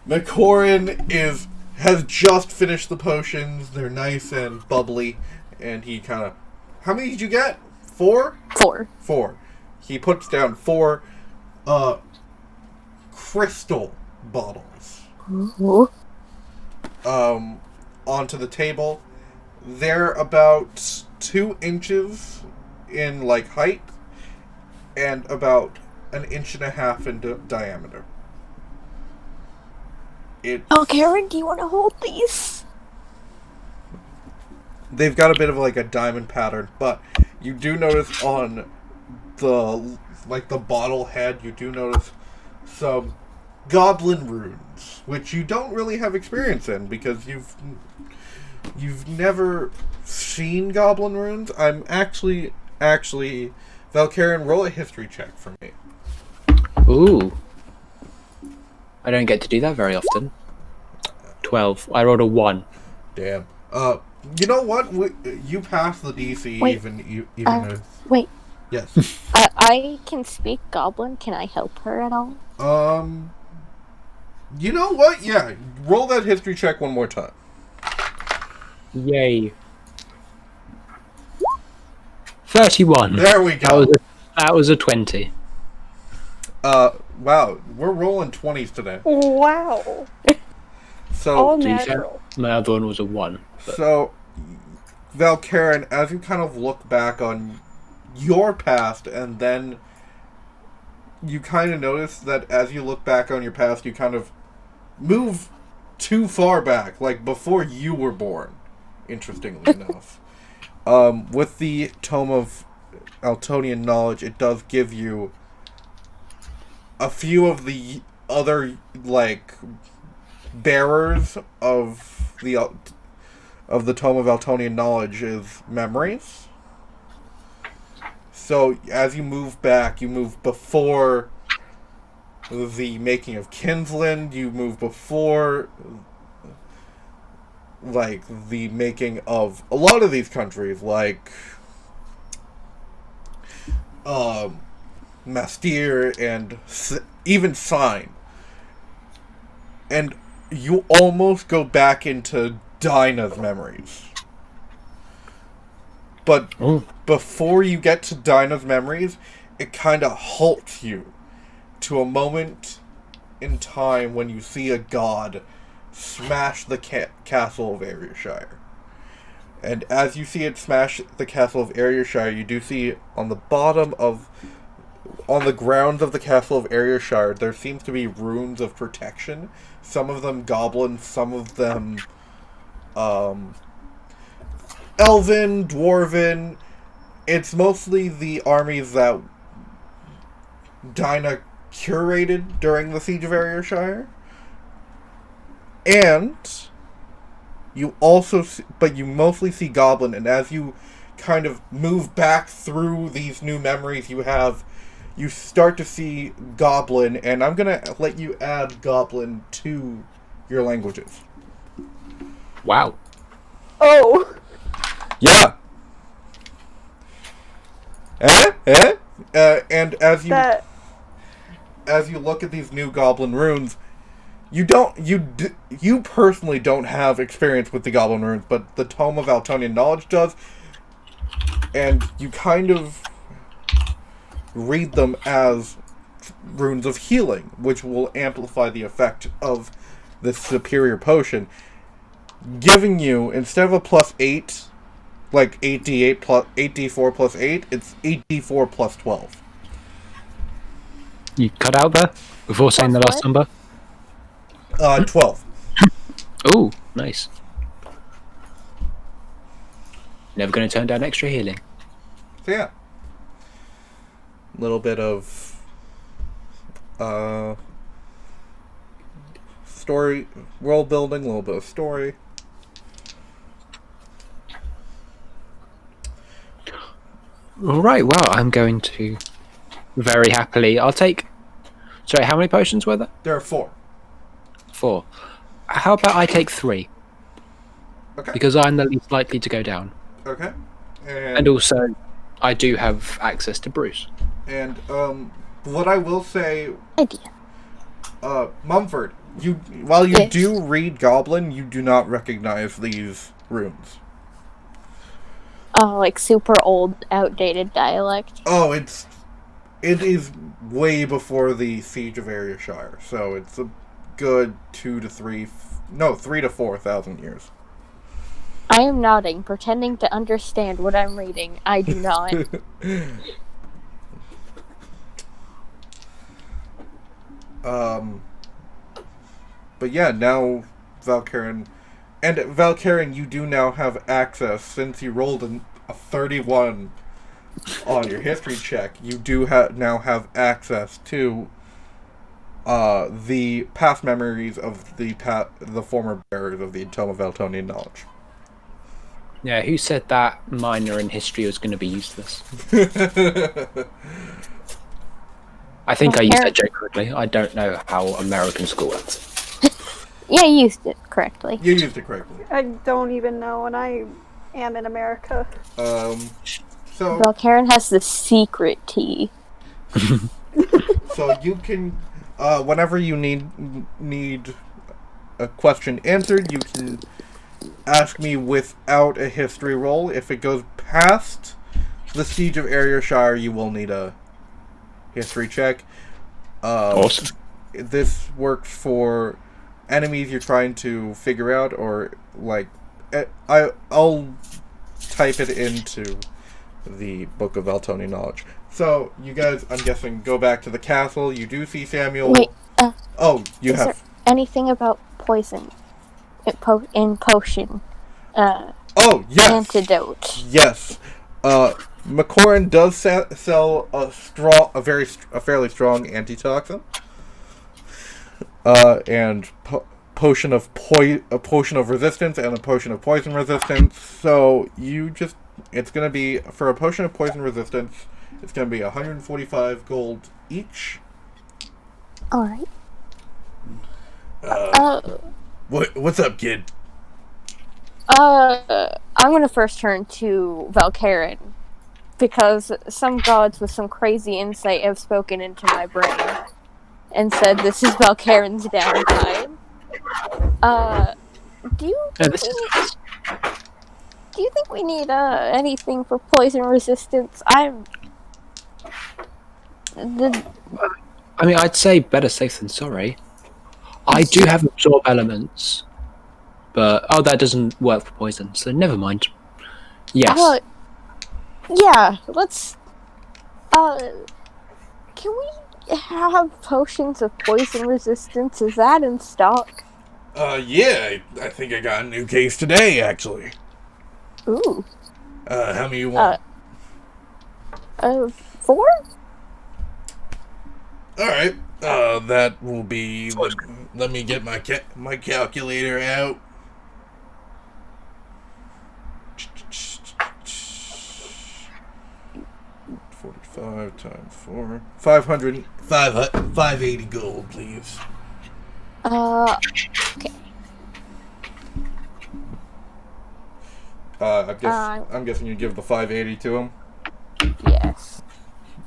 McCorin has just finished the potions. They're nice and bubbly, and he kind of... How many did you get? 4? 4. 4. He puts down 4 crystal bottles Ooh. onto the table. They're about 2 inches in height and about 1.5 inches in diameter. Oh, Karen, do you want to hold these? They've got a bit of a diamond pattern, but you do notice on the bottle head, you do notice some goblin runes, which you don't really have experience in because you've never seen goblin runes. I'm actually Valkyrian, roll a history check for me. Ooh. I don't get to do that very often. 12. I rolled a 1. Damn. You know what? You passed the DC. Wait. even Wait. Yes. I can speak Goblin. Can I help her at all? You know what? Yeah. Roll that history check one more time. Yay. 31. There we go. That was a 20. Wow. We're rolling 20s today. Wow. So All natural. My other one was a 1. But... So, Valkyrian, as you kind of look back on your past, and then you kind of notice that as you look back on your past, you kind of move too far back, before you were born, interestingly enough. With the Tome of Altonian Knowledge, it does give you a few of the other, bearers of the Tome of Altonian Knowledge is memories. So, as you move back, you move before the making of Kinsland, you move before, the making of a lot of these countries, Mastir and even Sign. And you almost go back into Dinah's memories. But before you get to Dinah's memories, it kind of halts you to a moment in time when you see a god smash the castle of Ayrshire. And as you see it smash the castle of Ayrshire, you do see on the grounds of the castle of Ayrshire, there seems to be runes of protection. Some of them goblin, some of them elven, dwarven. It's mostly the armies that Dinah curated during the siege of Ayrshire. And you also but you mostly see goblin, and as you kind of move back through these new memories you start to see goblin, and I'm gonna let you add goblin to your languages. Wow. Oh. Yeah. And as you look at these new goblin runes, you personally don't have experience with the goblin runes, but the Tome of Altonian Knowledge does, and you kind of read them as runes of healing, which will amplify the effect of this superior potion, giving you, instead of a +8, 8d8 plus 8d4 plus 8, it's 8d4 plus 12. You cut out there before saying the last number? 12. Ooh, nice. Never going to turn down extra healing. So yeah. Little bit of story, world building, a little bit of story. Alright, well, I'm going to very happily... I'll take... Sorry, how many potions were there? There are 4. 4. How about I take 3? Okay. Because I'm the least likely to go down. Okay. And also, I do have access to Bruce. And what I will say, Idea. Mumford, while you Yes. do read Goblin, you do not recognize these runes. Oh, like super old, outdated dialect. Oh, it is way before the Siege of Ayrshire, so it's a good 3 to 4,000 years. I am nodding, pretending to understand what I'm reading. I do not. But yeah, now Valkyrin, you do now have access, since you rolled a 31 on your history check. You do now have access to the past memories of the former bearers of the Tome of Eltonian knowledge. Yeah, who said that minor in history was going to be useless? I think I used that joke correctly. I don't know how American school works. Yeah, you used it correctly. You used it correctly. I don't even know, and I am in America. So Valkyrin has the secret tea. So you can, whenever you need a question answered, you can ask me without a history roll. If it goes past the Siege of Ayrshire, you will need a history check. Awesome. This works for enemies you're trying to figure out, or like, I'll type it into the Book of Eltonian Knowledge. So you guys, I'm guessing, go back to the castle. You do see Samuel. Wait, you is have there anything about poison in potion? yes. Antidote. Yes. McCoran does sell a fairly strong antitoxin. And potion of resistance and a potion of poison resistance. So it's gonna be, for a potion of poison resistance, it's gonna be 145 gold each. All right. What's up, kid? I'm gonna first turn to Valkyrin, because some gods with some crazy insight have spoken into my brain and said this is Valkyrin's downtime. Do you think we need anything for poison resistance? I mean, I'd say better safe than sorry. I do have absorb elements, but that doesn't work for poison, so never mind. Yes. Yeah, let's. Can we have potions of poison resistance? Is that in stock? Yeah, I think I got a new case today, actually. Ooh. How many you want? 4? Alright, that will be, let me get my calculator out. 45 times 4. 580 gold, please. Okay. I'm guessing you give the 580 to him? Yes.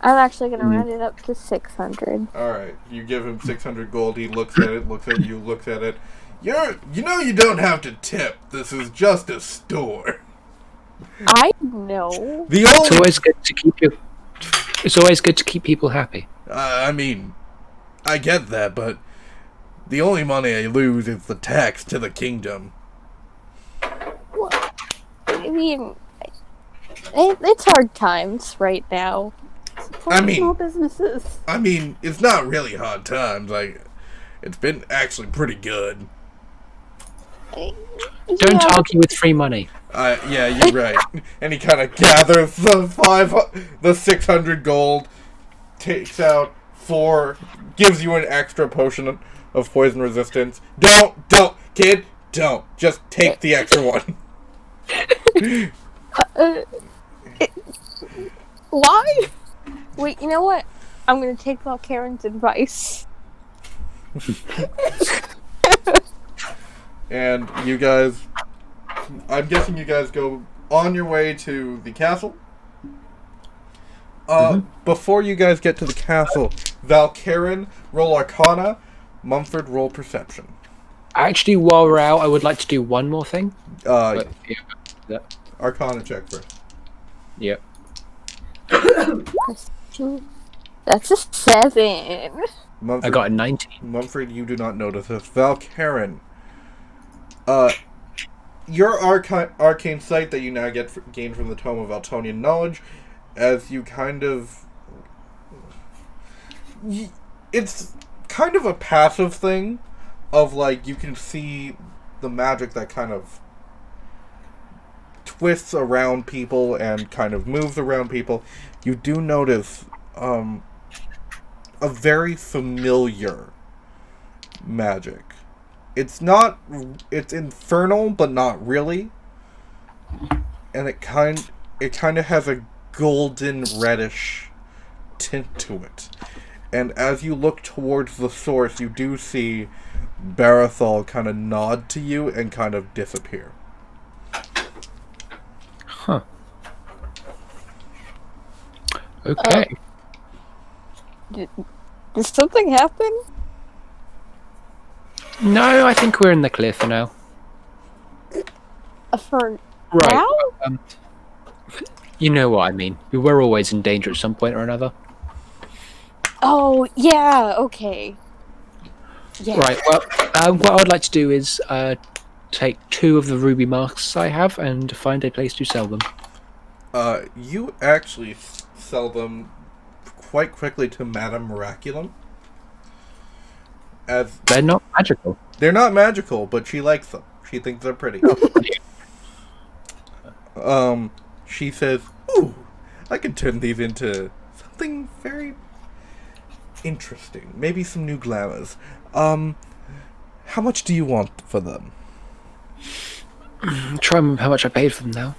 I'm actually gonna round it up to 600. Alright, you give him 600 gold, he looks at it, looks at you, looks at it. You don't have to tip. This is just a store. I know. It's always good to keep It's always good to keep people happy. I mean, I get that, but the only money I lose is the tax to the kingdom. Well, I mean, it's hard times right now. Small businesses. I mean, it's not really hard times. Like, it's been actually pretty good. Don't argue with free money. Yeah, you're right. And he kind of gathers the 600 gold, takes out 4, gives you an extra potion of poison resistance. Don't, kid, don't. Just take the extra one. Why? Wait, you know what? I'm gonna take Valkyrin's advice. And you guys, I'm guessing you guys go on your way to the castle. Before you guys get to the castle, Valkyrin, roll Arcana. Mumford, roll Perception. Actually, while we're out, I would like to do one more thing. But, yeah. Arcana check first. Yep. That's a 7. Mumford, I got a 19. Mumford, you do not notice this. Valkyrin, your arcane sight that you now gain from the Tome of Altonian Knowledge, as you kind of... It's kind of a passive thing of, like, you can see the magic that kind of twists around people and kind of moves around people. You do notice a very familiar magic. It's infernal, but not really. And it kind of has a golden reddish tint to it. And as you look towards the source, you do see Barathol kind of nod to you and kind of disappear. Huh. Okay. Did something happen? No, I think we're in the clear for now. For Right. now? You know what I mean. We were always in danger at some point or another. Oh, yeah, okay. Yeah. Right, well, what I'd like to do is take 2 of the ruby masks I have and find a place to sell them. You actually sell them quite quickly to Madame Miraculum. As They're not magical. they're not magical, but she likes them. She thinks they're pretty. She says, "Ooh, I can turn these into something very interesting. Maybe some new glamours. How much do you want for them?" Try and remember how much I paid for them now.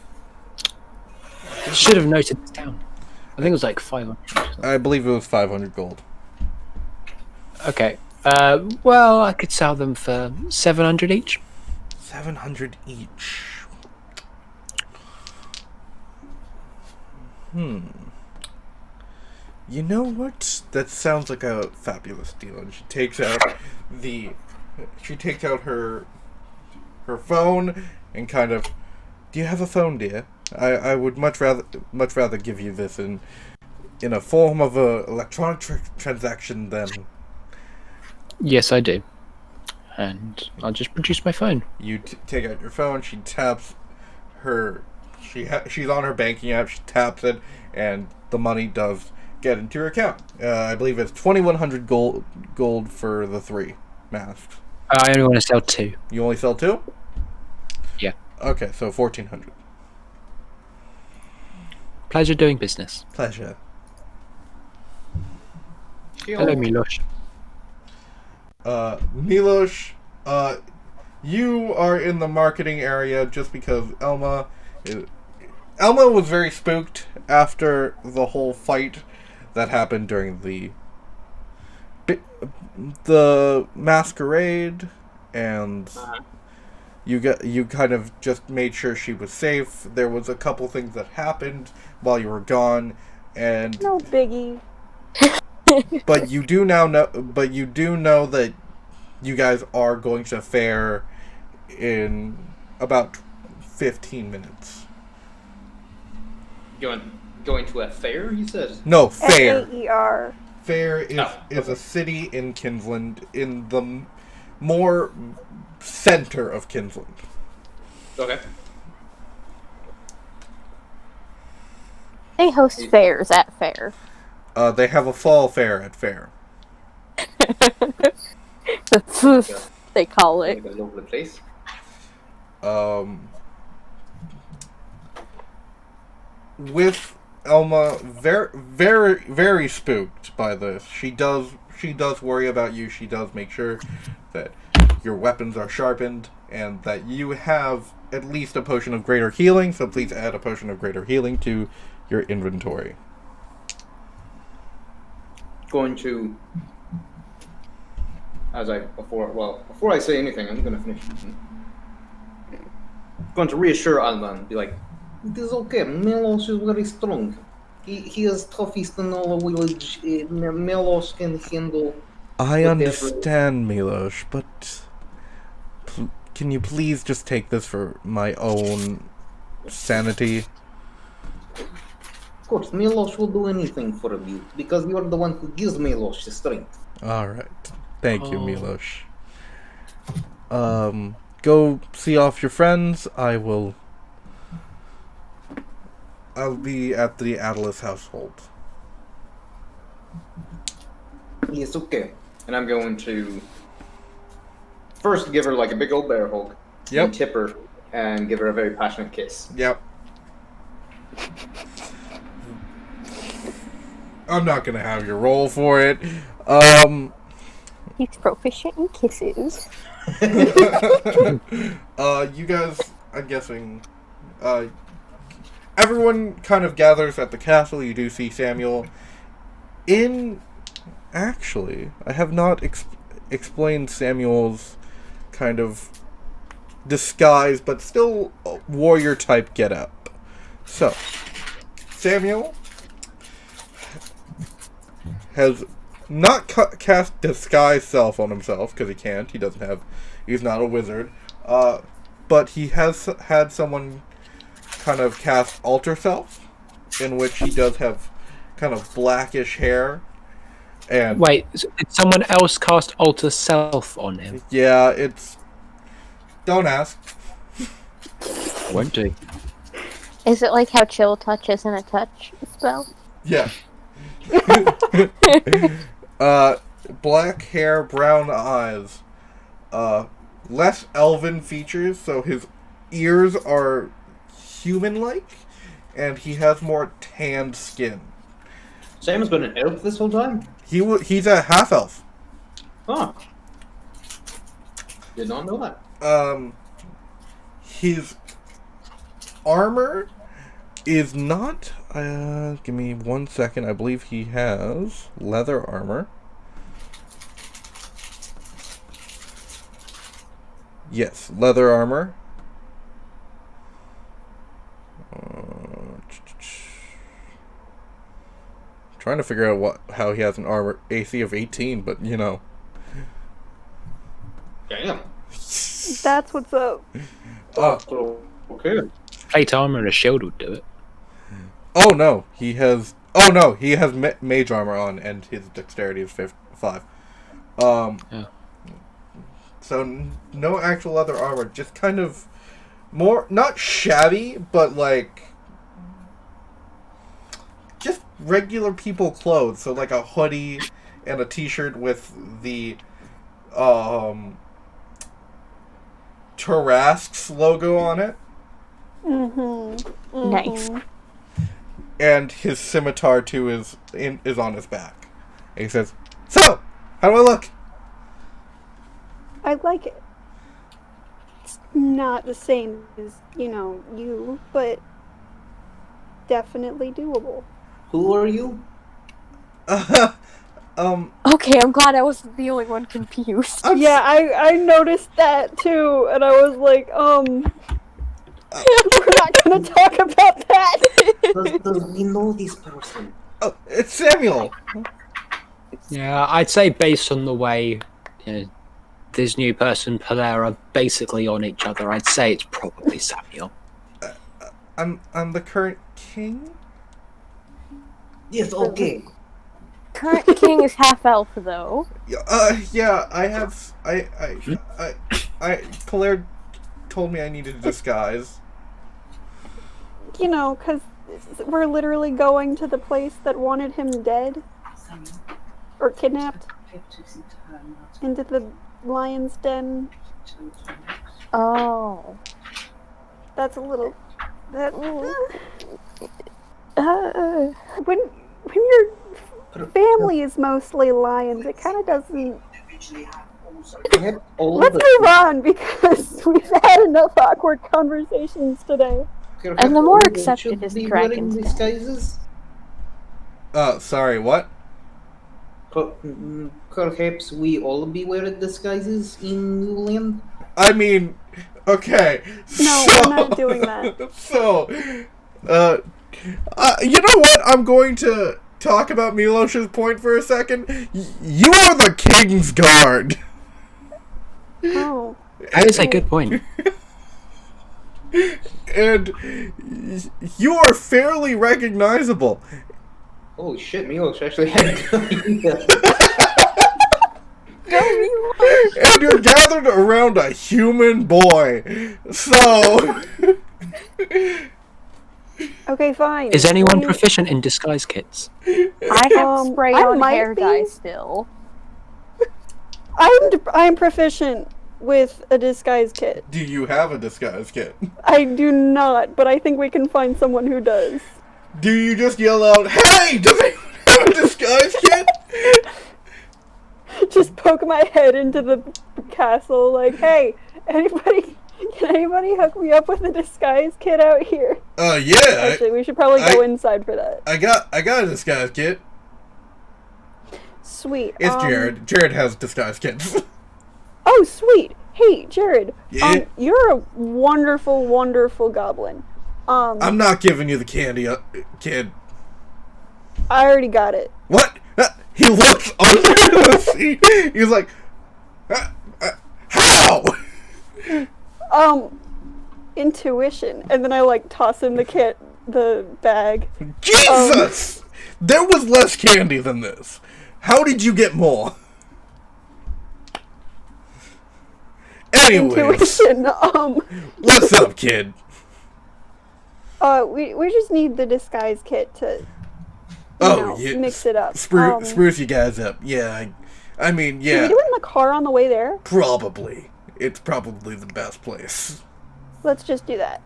Should have noted this down. I think it was like 500. I believe it was 500 gold. Okay. Well, I could sell them for 700 each. 700 each. You know what? That sounds like a fabulous deal. And she takes out her phone and kind of, "Do you have a phone, dear? I would much rather give you this in a form of a electronic transaction than..." Yes, I do. And I'll just produce my phone. You take out your phone. She taps her. She's on her banking app. She taps it, and the money does get into your account. I believe it's 2,100 gold for the 3 masks. I only want to sell 2. You only sell 2? Yeah. Okay, so 1,400. Pleasure doing business. Pleasure. Hello, Milosh. Milosh, you are in the marketing area just because Elma was very spooked after the whole fight that happened during the masquerade, and you kind of just made sure she was safe. There was a couple things that happened while you were gone, and No biggie. But you do know that you guys are going to Faer in about 15 minutes. Going to a fair, you said? No, Faer. Faer. Faer is a city in Kinsland, in the more center of Kinsland. Okay. They host fairs at Fair. They have a fall fair at Fair. That's what they call it. Maybe a local place. With Elma very, very, very spooked by this. She does worry about you. She does make sure that your weapons are sharpened and that you have at least a potion of greater healing. So please add a potion of greater healing to your inventory. Going to, before I say anything, I'm going to finish. Going to reassure Alma and be like, "It is okay. Milos is very strong. He is toughest in all the village. Melos can handle. I Whatever. understand, Milos, but can you please just take this for my own sanity? Of course, Melos will do anything for you because you're the one who gives Melos the strength. Alright. Thank you, Oh. Milos. Go see off your friends. I'll be at the Atlas household. Yes, okay. And I'm going to first give her like a big old bear hug. Yep. And tip her and give her a very passionate kiss. Yep. I'm not gonna have you roll for it. He's proficient in kisses. You guys, I'm guessing, everyone kind of gathers at the castle. You do see Samuel. Actually, I have not explained Samuel's kind of disguise, but still warrior type getup. So, Samuel has not cast disguise self on himself because he can't. He's not a wizard. But he has had someone kind of cast alter self, in which he does have kind of blackish hair. And Wait, did someone else cast alter self on him? yeah, don't ask. Won't do. Is it like how chill touch isn't a touch spell? Yeah. Black hair, brown eyes. Less elven features, so his ears are human-like, and he has more tanned skin. Sam's been an elf this whole time? He's a half-elf. Huh. Did not know that. His armor is not... give me 1 second. I believe he has leather armor. Yes, leather armor. Trying to figure out how he has an armor AC of 18, but you know. Damn. That's what's up. So, okay. Plate armor and a shield would do it. Oh no, he has mage armor on, and his dexterity is 5. Yeah. So no actual leather armor, just kind of more not shabby, but like just regular people clothes. So like a hoodie and a t-shirt with the Tarrasque's logo on it. Mm-hmm. Nice. And his scimitar too is on his back. And he says, "So, how do I look?" I like it. It's not the same as, you, but definitely doable. Who are you? Okay, I'm glad I wasn't the only one confused. Yeah, I noticed that too, and I was like, we're not gonna talk about that. Does we know this person? Oh, it's Samuel. Yeah, I'd say based on the way this new person, Faer, are basically on each other, I'd say it's probably Samuel. I'm the current king. Yes, okay. Current king is half elf though. Yeah, I have. Faer told me I needed a disguise. Because we're literally going to the place that wanted him dead. Or kidnapped. Into the lion's den. Oh. That's a little... When your family is mostly lions, it kind of doesn't... Let's move on, because we've had enough awkward conversations today. And the more accepted Should is be dragons. wearing disguises? Sorry, what? Perhaps we all be wearing disguises in New Land? I mean, okay. No, so, we're not doing that. So, You know what? I'm going to talk about Milos's point for a second. You are the king's guard. Oh. That is a good point. And you are fairly recognizable. Holy shit, Milos actually had And you're gathered around a human boy. So... Okay, fine. Is anyone We- proficient in disguise kits? I have spray I on might hair be. dye still. I'm proficient with a disguise kit. Do you have a disguise kit? I do not, but I think we can find someone who does. Do you just yell out, "Hey, does anyone have a disguise kit?" Just poke my head into the castle, like, hey, can anybody hook me up with a disguise kit out here? Yeah. Actually, we should probably go inside for that. I got a disguise kit. Sweet. It's Jared. Jared has disguise kits. Oh, sweet. Hey, Jared. Yeah? You're a wonderful, wonderful goblin. I'm not giving you the candy, kid. I already got it. What? He looks under the seat. He's like, how? Intuition. And then I, like, toss him the bag. Jesus! There was less candy than this. How did you get more? Anyways, Intuition. what's up, kid? We just need the disguise kit to, mix it up. Spruce you guys up. Yeah, I mean, Should yeah, we do it in the car on the way there? probably. It's probably the best place. Let's just do that.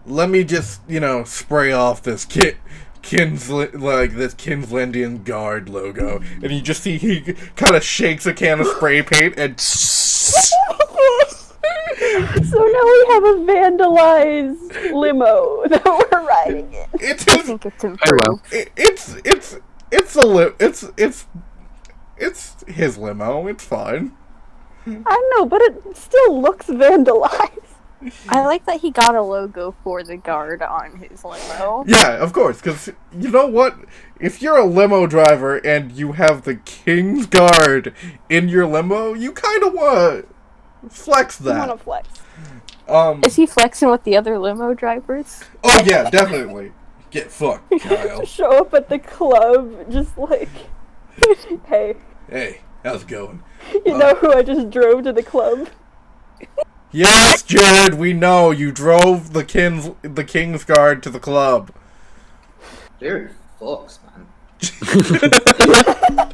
Let me just, spray off this this Kinslandian guard logo. And you just see he kind of shakes a can of spray paint and... So now we have a vandalized limo that we're riding in. It's I his, think it's Oh improved. well. it's his limo. It's fine. I know, but it still looks vandalized. I like that he got a logo for the guard on his limo. Yeah, of course, because you know what? If you're a limo driver and you have the King's Guard in your limo, you kind of want to flex I want that. to flex. Is he flexing with the other limo drivers? Oh yeah, definitely. Get fucked, Kyle. Show up at the club, just like, hey, Hey, how's it going? you know who I just drove to the club? Yes, Jared, we know you drove the King's Guard to the club. Jared fucks, man.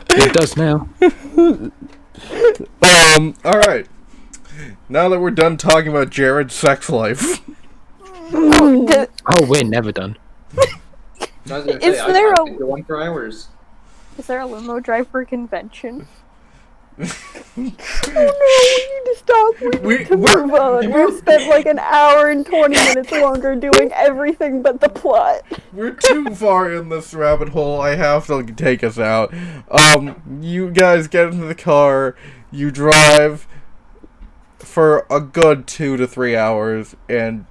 It does now. Alright. Now that we're done talking about Jared's sex life. Oh, Oh, we're never done. I was gonna Is say, there I a- could go on for hours. is there a limo driver convention? Oh no, we need to stop. We need to we're- move on. We've spent like an hour and 20 minutes longer doing everything but the plot. We're too far in this rabbit hole. I have to take us out. You guys get into the car. You drive for a good 2 to 3 hours, and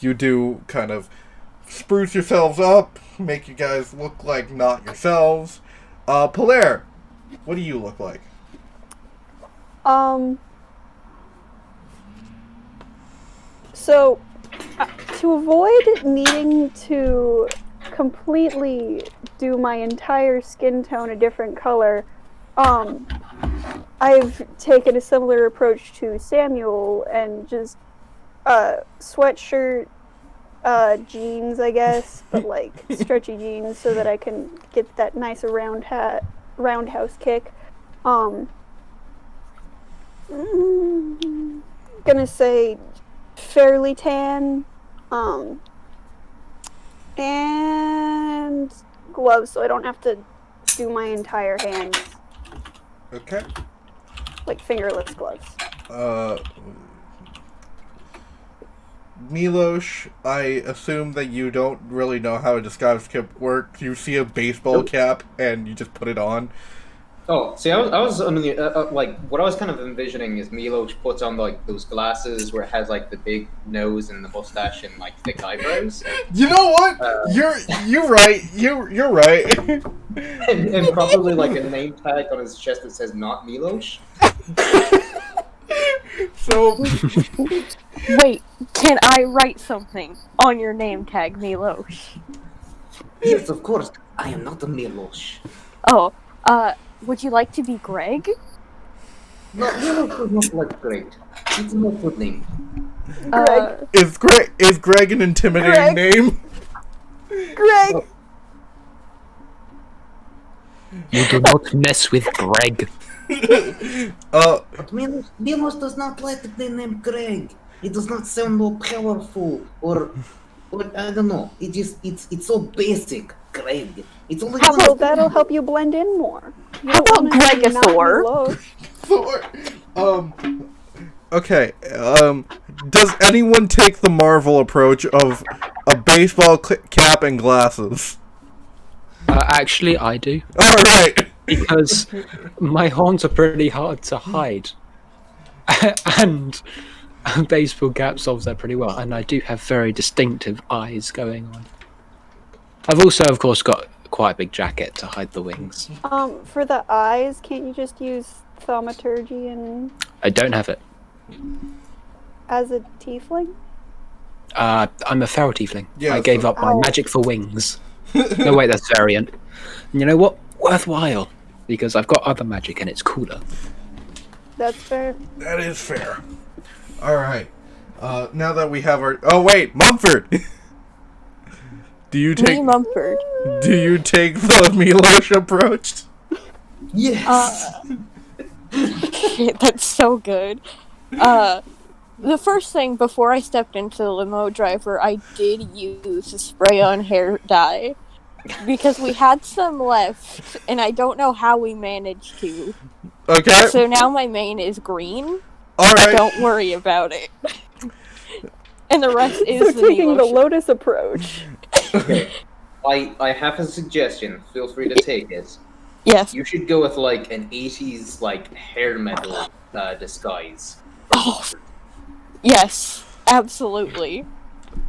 you do kind of spruce yourselves up, make you guys look like not yourselves. Polaire, what do you look like? So, to avoid needing to completely do my entire skin tone a different color, I've taken a similar approach to Samuel and just sweatshirt, jeans, I guess, but like stretchy jeans so that I can get that nice roundhouse kick. Gonna say fairly tan, and gloves so I don't have to do my entire hands, Okay. like fingerless gloves. Milosh, I assume that you don't really know how a disguise cap works. You see a baseball cap and you just put it on. Oh, see, I mean, like, what I was kind of envisioning is Milos puts on, like, those glasses where it has, like, the big nose and the mustache and, like, thick eyebrows. You know what? You're right. You're right. And probably, like, a name tag on his chest that says not Milos. So Wait, can I write something on your name tag, Milos? Yes, of course. I am not a Milos. Oh, would you like to be Greg? No, Milos is not like great. It's not a good name. Greg. is Greg an intimidating name? Greg. You do not mess with Greg. But Milos does not like the name Greg. It does not sound more powerful or I don't know. It's so basic, Greg. It's only one. Well, that'll help you blend in more. How about Gregosaur? Okay. Does anyone take the Marvel approach of a baseball cap and glasses? Actually, I do. All right. Because my horns are pretty hard to hide. And a baseball cap solves that pretty well. And I do have very distinctive eyes going on. I've also, of course, got quite a big jacket to hide the wings. For the eyes, can't you just use thaumaturgy and I don't have it. as a tiefling? I'm a feral tiefling. Yeah, I gave so- up my Oh. magic for wings. No, wait, that's variant. And you know what? Worthwhile. Because I've got other magic and it's cooler. That's fair. That is fair. All right. Now that we have our... Oh, wait. Mumford! Do you Me, take... Mumford. Do you take the Milosh approach? Yes. Shit, that's so good. The first thing before I stepped into the limo driver, I did use a spray-on hair dye. Because we had some left, and I don't know how we managed to. Okay. So now my mane is green. All right. Don't worry about it. And the rest is So the taking the Milosh. lotus approach. Okay. I have a suggestion. Feel free to take it. Yes. You should go with like an 80s like hair metal disguise. Oh, yes, absolutely.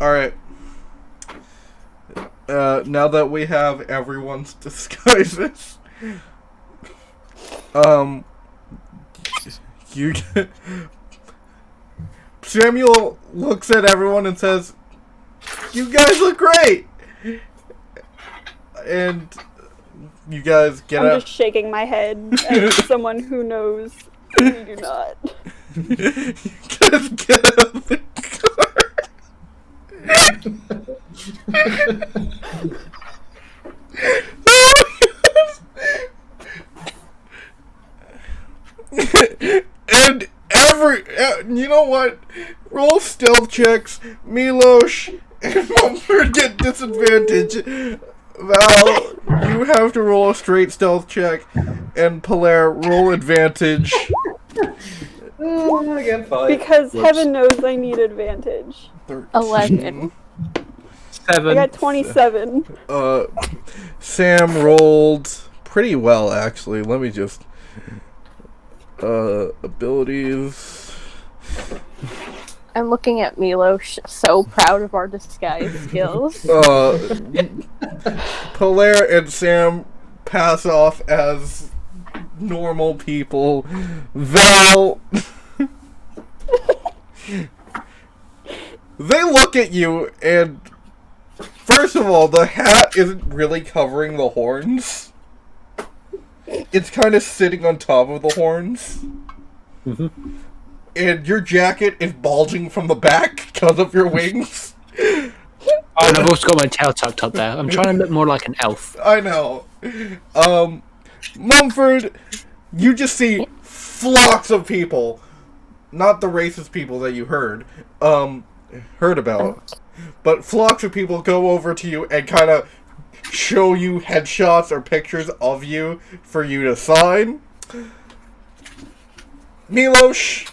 All right. Now that we have everyone's disguises, you Samuel looks at everyone and says, "You guys look great," and you guys get I'm up. just shaking my head as someone who knows we do not. You guys get out of the car. And you know what? Roll stealth checks. Milosh and Mumford get disadvantage. Val, you have to roll a straight stealth check, and Polaire, roll advantage. Oh, I got 5. Because Whoops. heaven knows I need advantage. 11. 7. I got 27. Sam rolled pretty well, actually. Let me just... abilities... I'm looking at Milosh, so proud of our disguise skills. Polaire and Sam pass off as normal people. Val... They look at you, and... First of all, the hat isn't really covering the horns. It's kind of sitting on top of the horns. Mm-hmm. And your jacket is bulging from the back because of your wings. Oh, and I've also got my tail tucked up there. I'm trying to look more like an elf. I know. Mumford, you just see flocks of people. Not the racist people that you heard about. But flocks of people go over to you and kind of show you headshots or pictures of you for you to sign. Milosh,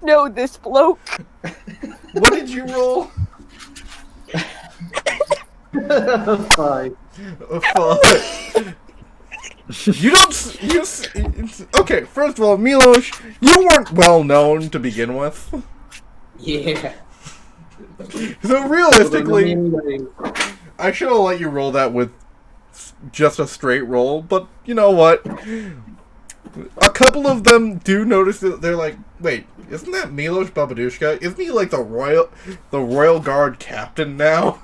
No, this bloke. what did you roll? 5. A 5. You don't. Okay, first of all, Milos, you weren't well known to begin with. Yeah. So realistically, Anyway, I should have let you roll that with just a straight roll, but you know what? A couple of them do notice that they're like, wait, isn't that Milos Babadushka? Isn't he like the Royal Guard captain now?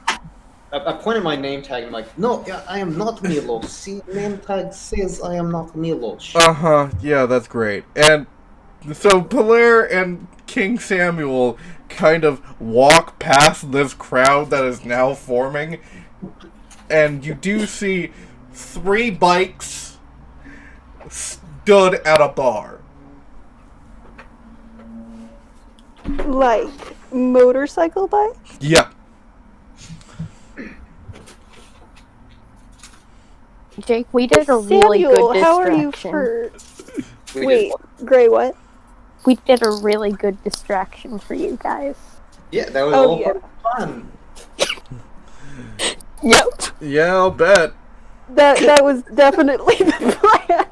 I pointed my name tag and I'm like, no, I am not Milos. See, name tag says I am not Milos. Yeah, that's great. And so Polaire and King Samuel kind of walk past this crowd that is now forming, and you do see 3 bikes stood at a bar. Like motorcycle bike? Yeah. Jake, we did a really Samuel, good how are you distraction. for... We Wait, did- Gray, what? We did a really good distraction for you guys. Yeah, that was Oh, all yeah. fun. Yep. Yeah, I'll bet. That was definitely the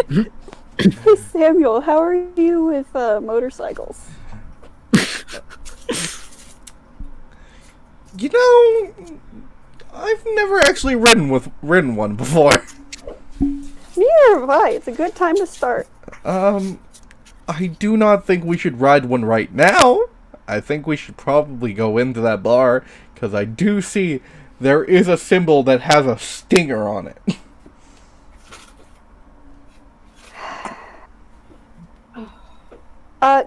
plan. Hey Samuel, how are you with motorcycles? You know, I've never actually ridden one before. Neither have I. It's a good time to start. I do not think we should ride one right now. I think we should probably go into that bar, because I do see there is a symbol that has a stinger on it.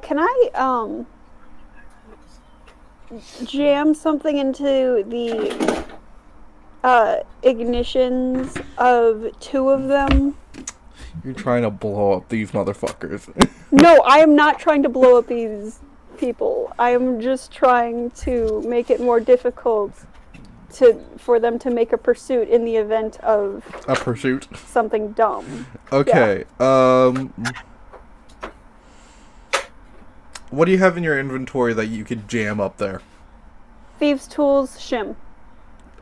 Can I, jam something into the, ignitions of 2 of them? You're trying to blow up these motherfuckers. No, I am not trying to blow up these people. I am just trying to make it more difficult for them to make a pursuit in the event of A pursuit. something dumb. Okay, what do you have in your inventory that you could jam up there? Thieves' tools, shim.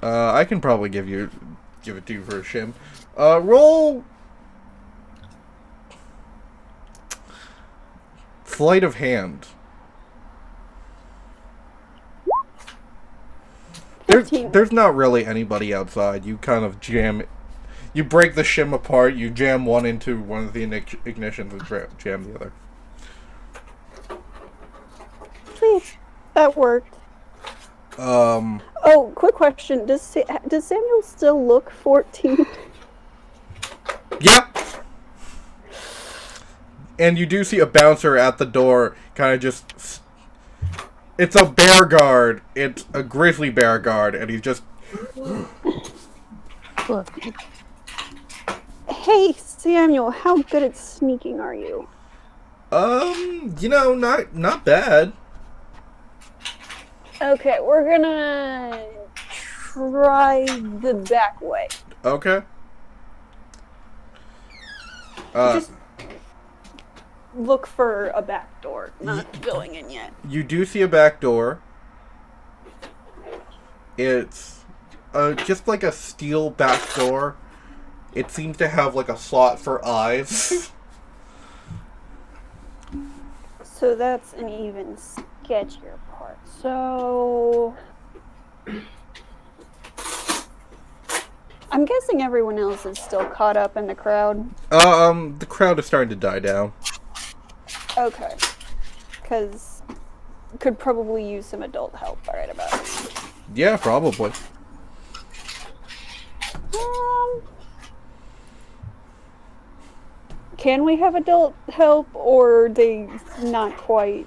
I can probably give it to you for a shim. Roll sleight of hand. 15. There's not really anybody outside. You kind of you break the shim apart, you jam one into one of the ignitions and jam the other. See, that worked. Oh, quick question. Does Samuel still look 14? Yep. And you do see a bouncer at the door, kind of just... It's a bear guard. It's a grizzly bear guard, and he's just... Look, Hey, Samuel, how good at sneaking are you? You know, not bad. Okay, we're gonna try the back way. Okay. Just look for a back door, not going in yet. You do see a back door. It's just like a steel back door. It seems to have like a slot for eyes. So that's an even sketchier part. So I'm guessing everyone else is still caught up in the crowd. The crowd is starting to die down. Okay. Because could probably use some adult help right about now. Yeah, probably. Can we have adult help, or they not quite?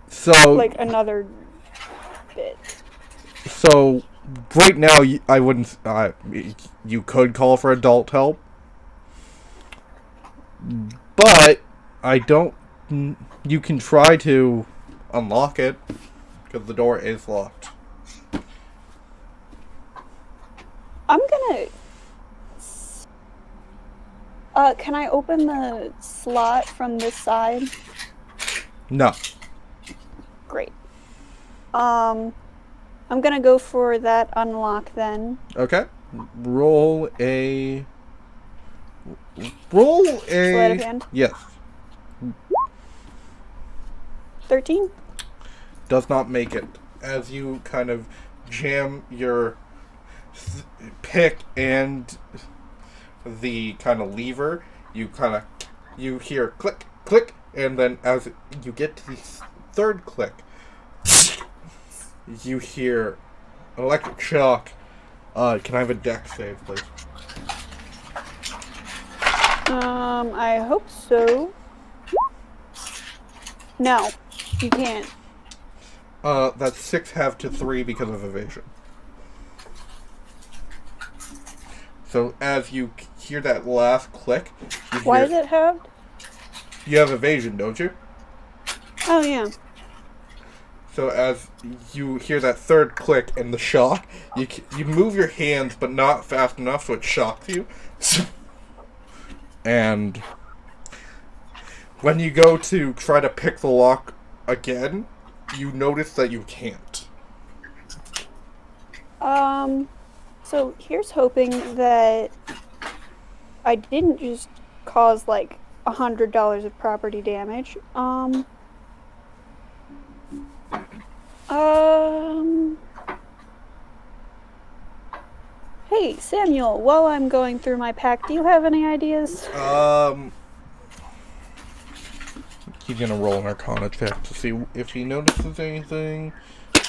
So Like another bit. So right now, I wouldn't. You could call for adult help, but I don't. You can try to unlock it because the door is locked. I'm gonna. Can I open the slot from this side? No. Great. I'm gonna go for that unlock then. Okay. Roll a. Sleight of hand. Yes. 13. Does not make it. As you kind of jam your pick and the kind of lever, you hear click, click, and then as you get to the third click, you hear electric shock. Can I have a dex save, please? I hope so. No, you can't. That's 6 half to 3 because of evasion. So as you hear that last click, Why is it halved? You have evasion, don't you? Oh yeah. So as you hear that third click and the shock, you move your hands, but not fast enough, so it shocks you. And when you go to try to pick the lock again, you notice that you can't. So here's hoping that I didn't just cause like $100 of property damage. Hey, Samuel, while I'm going through my pack, do you have any ideas? He's gonna roll an Arcana check to see if he notices anything.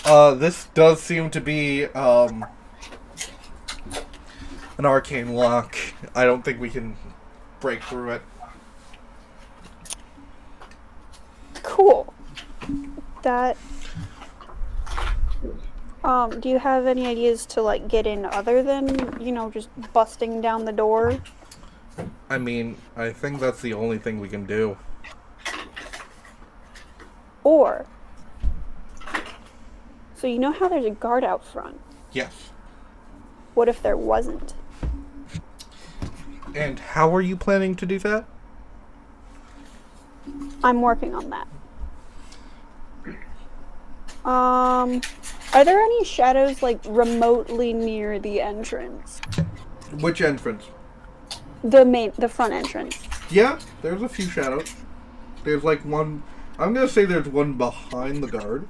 This does seem to be, an arcane lock. I don't think we can break through it. Cool. That... do you have any ideas to, like, get in other than, you know, just busting down the door? I mean, I think that's the only thing we can do. Or... So you know how there's a guard out front? Yes. What if there wasn't? And how are you planning to do that? I'm working on that. Are there any shadows, like, remotely near the entrance? Which entrance? The front entrance. Yeah, there's a few shadows. There's like one... I'm gonna say there's one behind the guard.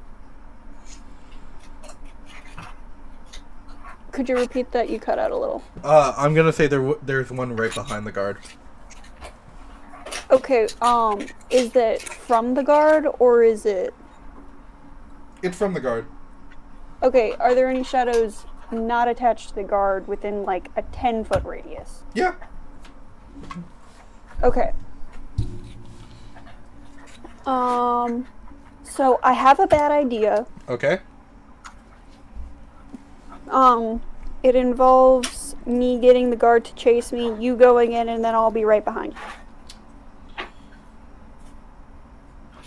Could you repeat that? You cut out a little. I'm gonna say there's one right behind the guard. Okay, is it from the guard, or is it... It's from the guard. Okay, are there any shadows not attached to the guard within, like, a 10-foot radius? Yeah. Okay. So I have a bad idea. Okay. It involves me getting the guard to chase me, you going in, and then I'll be right behind you.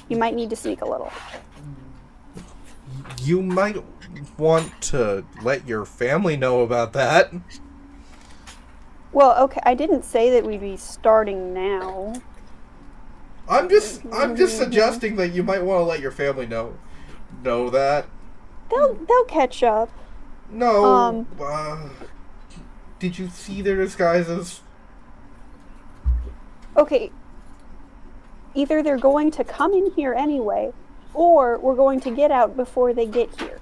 You might need to sneak a little. You might want to let your family know about that. Well, okay, I didn't say that we'd be starting now. I'm just suggesting that you might want to let your family know that. They'll catch up. No. Did you see their disguises? Okay. Either they're going to come in here anyway, or we're going to get out before they get here.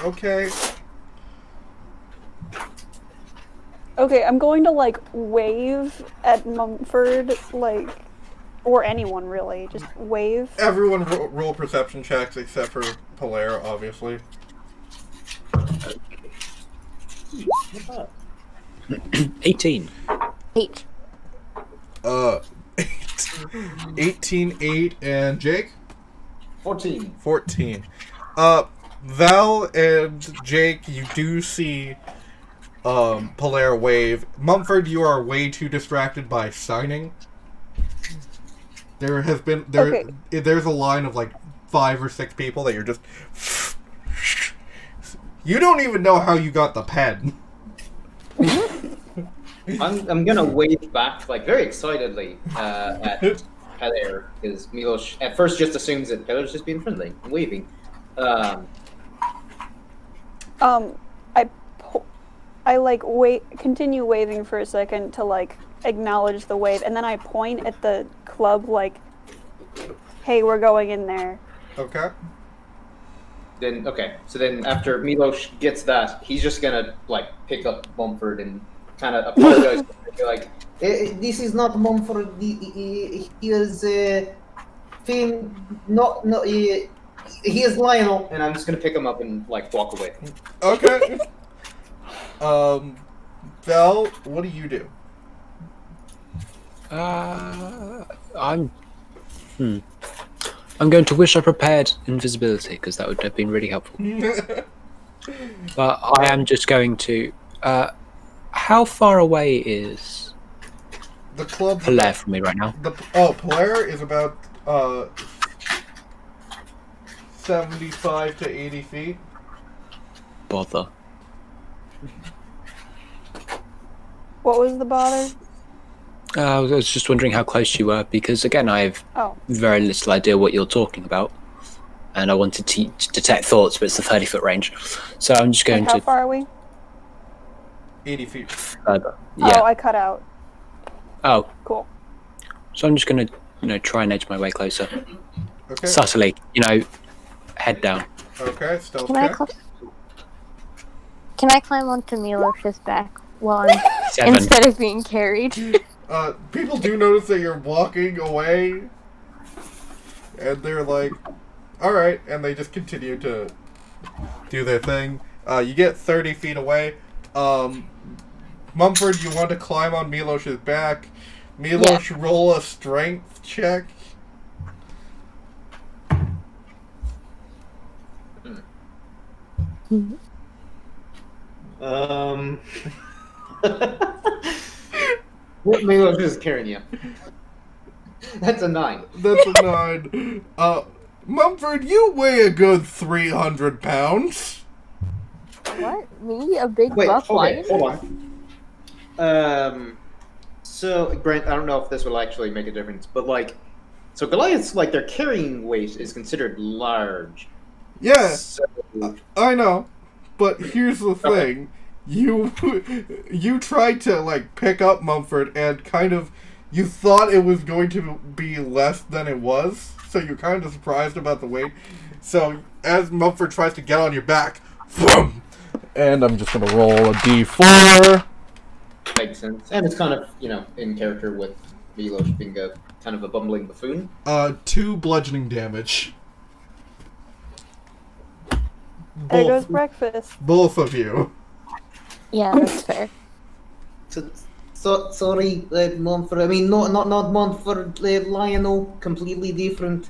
Okay. Okay, I'm going to, like, wave at Mumford, like, or anyone, really. Just wave. Everyone roll perception checks except for Faer, obviously. 18. 8. 18, 8, and Jake? 14. 14. Val and Jake, you do see Faer wave. Mumford, you are way too distracted by signing. There's a line of like 5 or 6 people that you're just... You don't even know how you got the pen. I'm gonna wave back, like, very excitedly at Faer, because Milos at first just assumes that Faer's just being friendly and waving. I continue waving for a second to like acknowledge the wave, and then I point at the club like, "Hey, we're going in there." Okay. So then after Milos gets that, he's just gonna like pick up Mumford and kind of apologize. Be like, This is not Mumford. He is thing. He is Lionel. and I'm just gonna pick him up and like walk away. Okay. Val, what do you do? I'm going to wish I prepared invisibility because that would have been really helpful. But I am just going to. How far away is The club. Faer from me right now? Faer is about 75 to 80 feet. Bother. What was the bother? I was just wondering how close you were because again I have very little idea what you're talking about, and I wanted to detect thoughts, but it's the 30-foot range, so I'm just going How far are we? 80 feet. further. Yeah. Oh, I cut out. Oh, Cool. so I'm just going to try and edge my way closer, Okay. subtly, head down. Okay, stealth Can I check. Can I climb onto Milos's back while I'm 7. instead of being carried? People do notice that you're walking away, and they're like, alright, and they just continue to do their thing. You get 30 feet away. Mumford, you want to climb on Milos's back. Milos, roll a strength check. What Milos is carrying you? That's a 9. That's a 9. Mumford, you weigh a good 300 pounds. What? Me? A big Wait, buff lion? hold on. So Grant, I don't know if this will actually make a difference, but like, so Goliath's like their carrying weight is considered large. Yeah, So, I know. But here's the thing. You tried to like pick up Mumford and kind of you thought it was going to be less than it was, so you're kind of surprised about the weight. So as Mumford tries to get on your back, boom, and I'm just gonna roll a d4. makes sense, and it's kind of in character with Milos being a kind of a bumbling buffoon. 2 bludgeoning damage. There goes breakfast. Both of you. Yeah, that's fair. So sorry, Mumford. I mean, not Mumford. Lionel, completely different.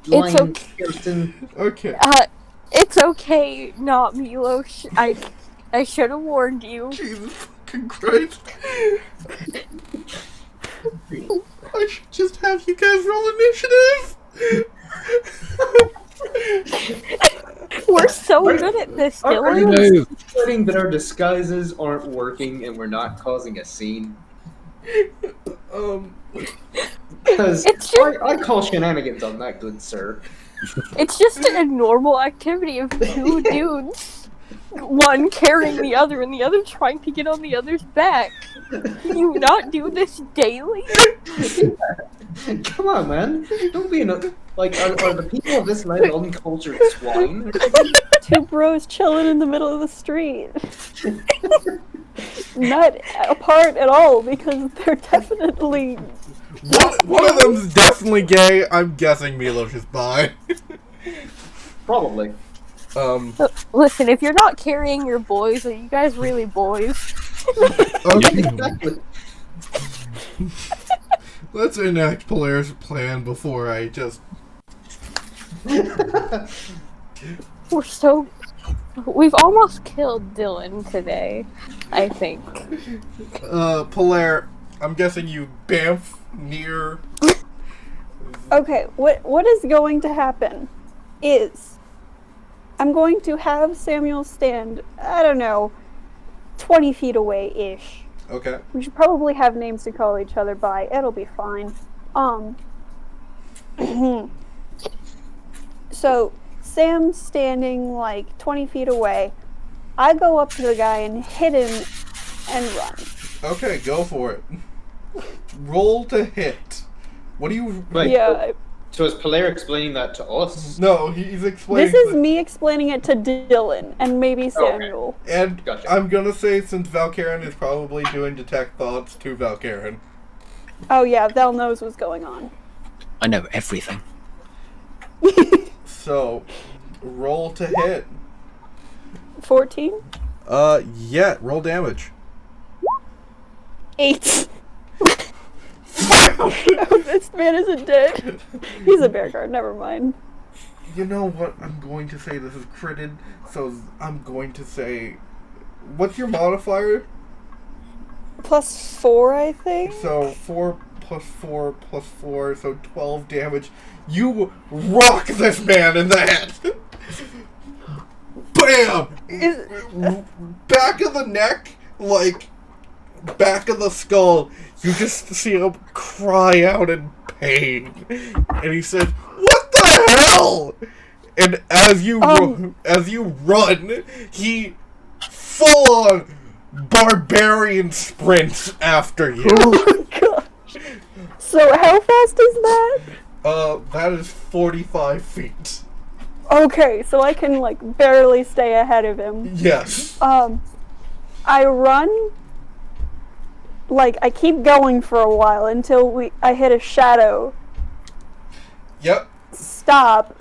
It's Lion okay. person. Okay. It's okay, not Milos. I should have warned you. Jesus fucking Christ. I should just have you guys roll initiative. We're so good at this, Are Dylan. you saying that our disguises aren't working and we're not causing a scene? Because It's just- I call shenanigans on that, good sir. It's just a normal activity of 2 dudes. One carrying the other and the other trying to get on the other's back. Can you not do this daily? Come on, man. Don't be like, are the people of this land uncultured swine? 2 bros chilling in the middle of the street. Not apart at all because they're definitely. One of them's definitely gay. I'm guessing Milos is bi. Probably. Listen, if you're not carrying your boys, are you guys really boys? Okay. Exactly. Let's enact Polaris' plan before I just. We've almost killed Dylan today, I think. Polaire, I'm guessing you bamf near. Okay, what is going to happen is I'm going to have Samuel stand, I don't know, 20 feet away-ish. Okay. We should probably have names to call each other by. It'll be fine. So Sam's standing like 20 feet away, I go up to the guy and hit him and run. Okay, go for it. Roll to hit. What do you... Wait, Yeah. So is Polaire explaining that to us? No, he's explaining... This is me explaining it to Dylan and maybe Samuel. And Gotcha. I'm gonna say, since Valkaren is probably doing detect thoughts to Valkaren. Oh yeah, Val knows what's going on. I know everything. So, roll to hit. 14? Yeah, roll damage. 8. This man isn't dead. He's a bear guard, never mind. You know what? I'm going to say this is critted, so I'm going to say... What's your modifier? +4, I think? So, 4 plus 4 plus 4, so 12 damage. You rock this man in the head! Bam! Back of the neck, like, back of the skull, you just see him cry out in pain. And he said, "What the hell?" And as you run, he full on barbarian sprints after you. Oh my gosh. So how fast is that? That is 45 feet. Okay, so I can like barely stay ahead of him. Yes. I run, like I keep going for a while until I hit a shadow. Yep. Stop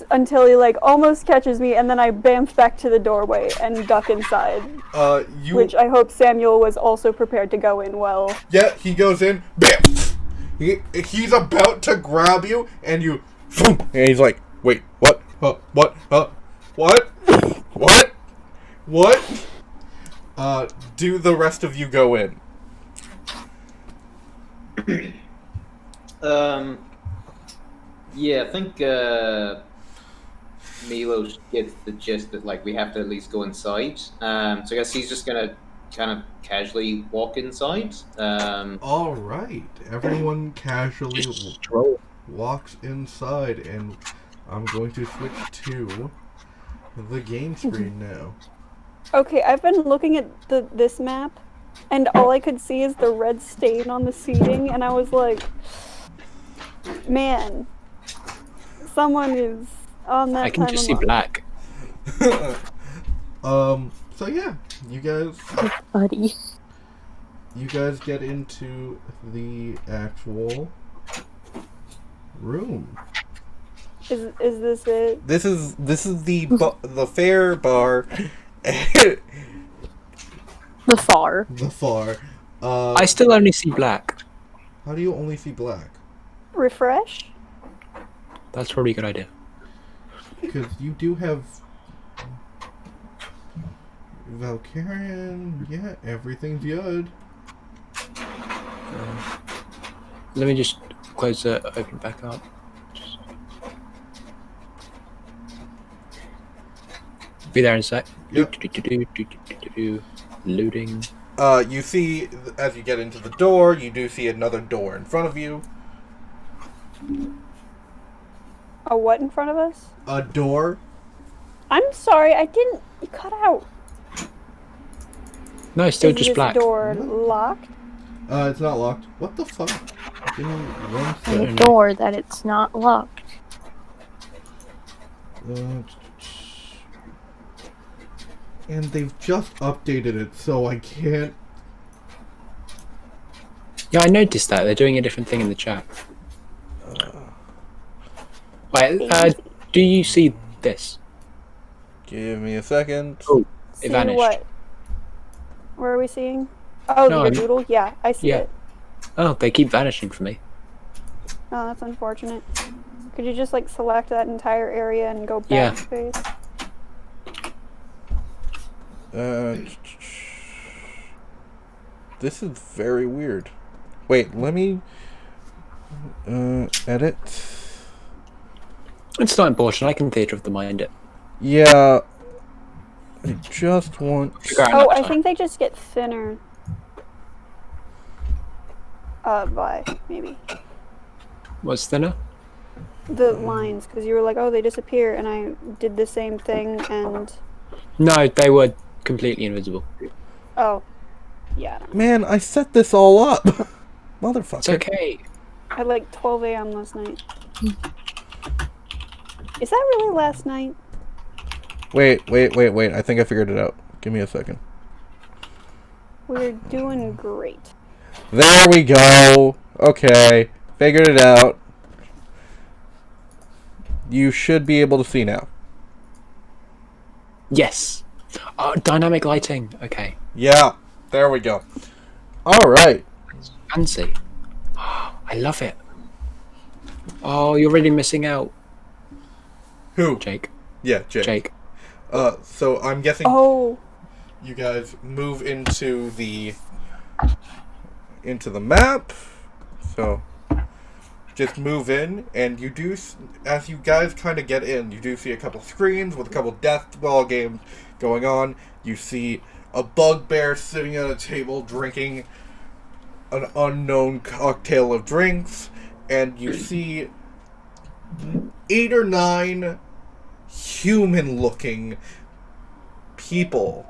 until he like almost catches me, and then I bamf back to the doorway and duck inside. Which I hope Samuel was also prepared to go in well. Yeah, he goes in, bam! He's about to grab you, and you, boom, and he's like, "Wait, what? What? Do the rest of you go in?" Yeah, I think Milos gets the gist that like we have to at least go inside. So I guess he's just gonna kind of casually walk inside. All right, everyone casually walks inside, and I'm going to switch to the game screen now. Okay, I've been looking at this map, and all I could see is the red stain on the seating, and I was like, man, someone is on that. I can just see black. So yeah, you guys Buddy. get into the actual room. Is this it? This is the Faer bar. The Faer. The Faer. I still only see black. How do you only see black? Refresh? That's probably a good idea. Because you do have Valkaren. Yeah, everything's good. Let me just close it, open it back up. Be there in a sec. Yep. Loading. You see, as you get into the door, you do see another door in front of you. A what in front of us? A door. I'm sorry, I didn't. You cut out. No, it's still Is just this black. door locked? It's not locked. What the fuck? Give me 1 The second. door that it's not locked. And they've just updated it, so I can't. Yeah, I noticed that. They're doing a different thing in the chat. Wait, do you see this? Give me a second. Oh, See it vanished. what? Where are we seeing? Oh, No, the I'm- doodle? Yeah, I see Yeah. it. Oh, they keep vanishing for me. Oh, that's unfortunate. Could you just like select that entire area and go Yeah. backspace? This is very weird. Wait, let me edit. It's not important. I can theatre of the mind it. Yeah, I just want. Figure out Oh, another I time. think they just get thinner. By maybe What's thinner? the lines, because you were like, oh, they disappear, and I did the same thing, and No, they were completely invisible. Oh. Yeah. Man, I set this all up. Motherfucker. It's okay. At like 12 a.m. last night. Is that really last night? Wait. I think I figured it out. Give me a second. We're doing great. There we go. Okay. Figured it out. You should be able to see now. Yes. Dynamic lighting. Okay. Yeah. There we go. Alright. Fancy. I love it. Oh, you're really missing out, Who? Jake. Yeah, Jake. Jake. So I'm guessing Oh. you guys move into the map. So just move in, and you do, as you guys kind of get in, you do see a couple screens with a couple death ball games going on. You see a bugbear sitting at a table drinking an unknown cocktail of drinks, and you see 8 or 9 human-looking people.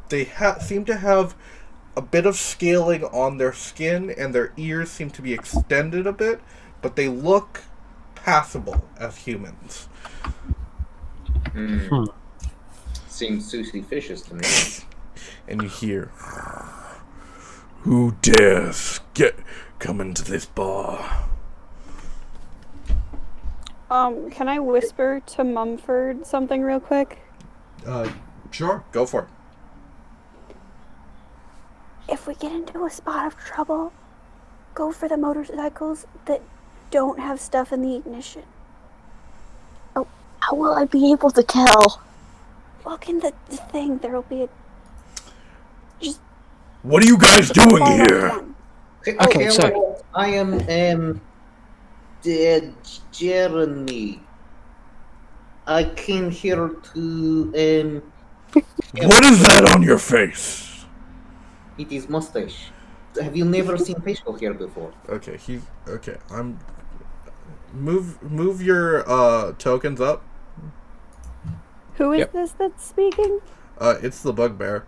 They seem to have a bit of scaling on their skin, and their ears seem to be extended a bit, but they look passable as humans. Seems Susie Fishes to me. And you hear, "Who dares come into this bar?" Can I whisper to Mumford something real quick? Sure, go for it. If we get into a spot of trouble, go for the motorcycles that don't have stuff in the ignition. Oh, how will I be able to tell? Look in the thing, there'll be a... What are you guys doing Follow here? one. Okay, so- well, I am Jeremy. I came here to What is that on your face? It is mustache. Have you never seen facial hair before? Okay, I'm move your tokens up. Who is Yep. this that's speaking? It's the bugbear.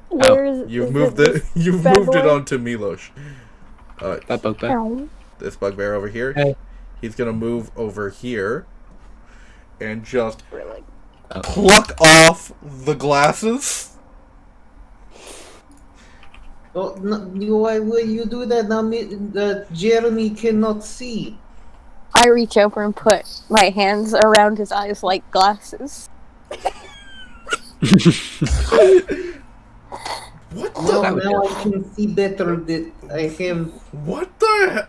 Where is You've is moved this it. You've bad moved it boy? onto Milosh. That bugbear. Oh, This bugbear over here. Hey. He's gonna move over here, and just Really? pluck off the glasses. Oh, no, why will you do that? Now, Jeremy cannot see. I reach over and put my hands around his eyes like glasses. What the? Now, That would now I can see better that I have. What the?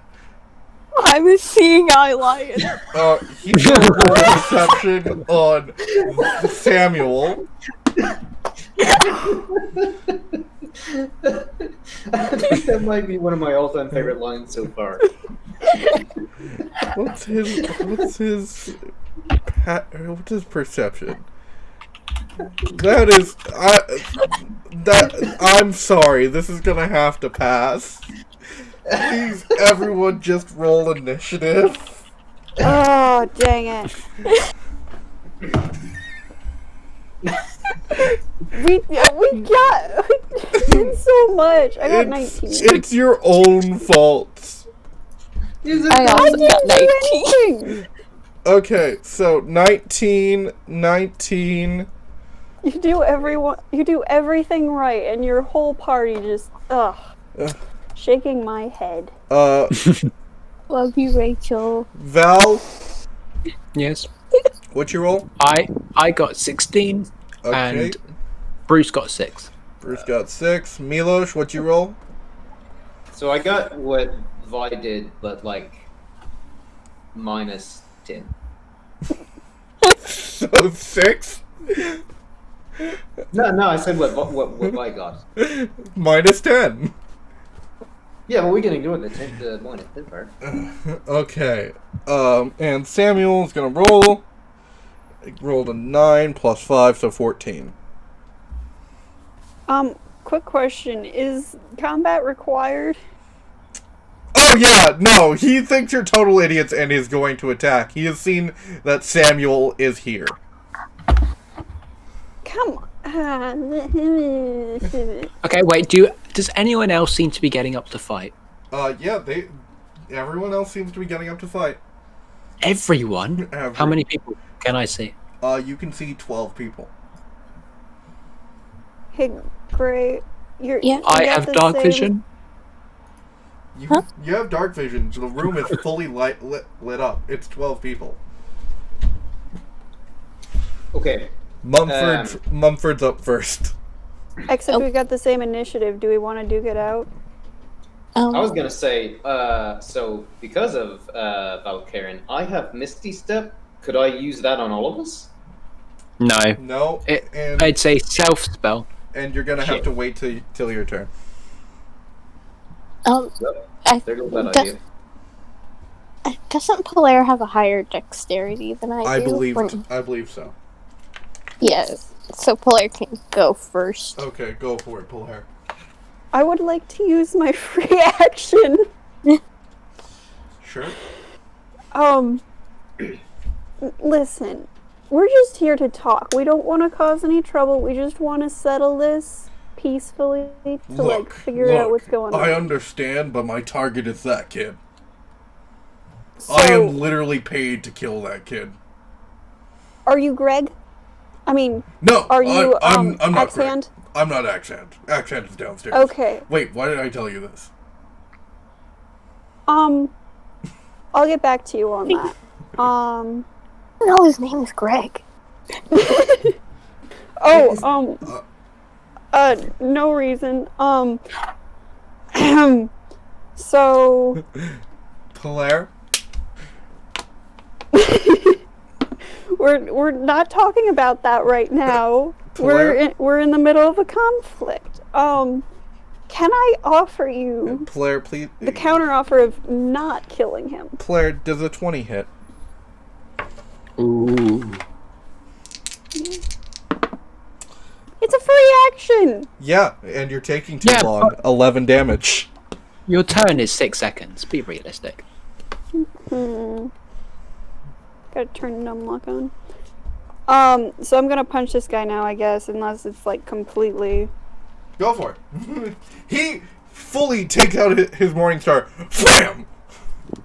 I'm a seeing eye lion. He's gonna roll perception on Samuel. I think that might be one of my all-time favorite lines so far. What's his perception? That is, I'm sorry, this is gonna have to pass. Please, everyone just roll initiative. Oh, dang it. we did so much. I got 19. It's your own fault. Is it I not- also got 19. Anything. Okay, so 19. You do everything right, and your whole party just shaking my head. Love you, Rachel. Val, Yes. what's your roll? I got 16, Okay, and Bruce got 6. Bruce got 6. Milosh, what's your roll? So I got what Vi did, but like minus 10. So 6 No, I said what Vi got. minus 10. Yeah, but we can ignore the minus 10 part. Okay, and Samuel's gonna roll. He rolled a 9 plus 5, so 14. Quick question: is combat required? Oh yeah, no, he thinks you're total idiots and is going to attack. He has seen that Samuel is here. Come Okay, wait. Does anyone else seem to be getting up to fight? Yeah, everyone else seems to be getting up to fight. Everyone? How many people can I see? You can see 12 people. Hey, Gray, Yeah. you I got have the dark same- vision. You have dark vision. So the room is fully lit up. It's 12 people. Okay. Mumford's up first. Except we got the same initiative. Do we want to duke it out? I was gonna say, so because of Valkyrian, I have Misty Step. Could I use that on all of us? No. No, It's a self spell. and you're gonna have to wait till your turn. There goes that idea. Doesn't Polaire have a higher dexterity than I do? I believe so. Yeah, so Polaire can go first. Okay, go for it, pull hair. I would like to use my free action. Sure. Listen, we're just here to talk. We don't want to cause any trouble. We just want to settle this peacefully to figure out what's going on. I understand, but my target is that kid. So, I am literally paid to kill that kid. Are you Greg? I mean, No, are you I'm not Greg. Axand? I'm not Axand. Axand is downstairs. Okay. Wait, why did I tell you this? I'll get back to you on that. No, his name is Greg. No reason. So Polaire? we're not talking about that right now. We're in the middle of a conflict. Can I offer you Polaire, please. the counter offer of not killing him? Polaire, does a 20 hit? Ooh. It's a free action. Yeah, and you're taking too long. 11 damage. Your turn is 6 seconds. Be realistic. Gotta turn numlock on. So I'm gonna punch this guy now, I guess, unless it's like completely. Go for it. He fully takes out his Morning Star. Slam!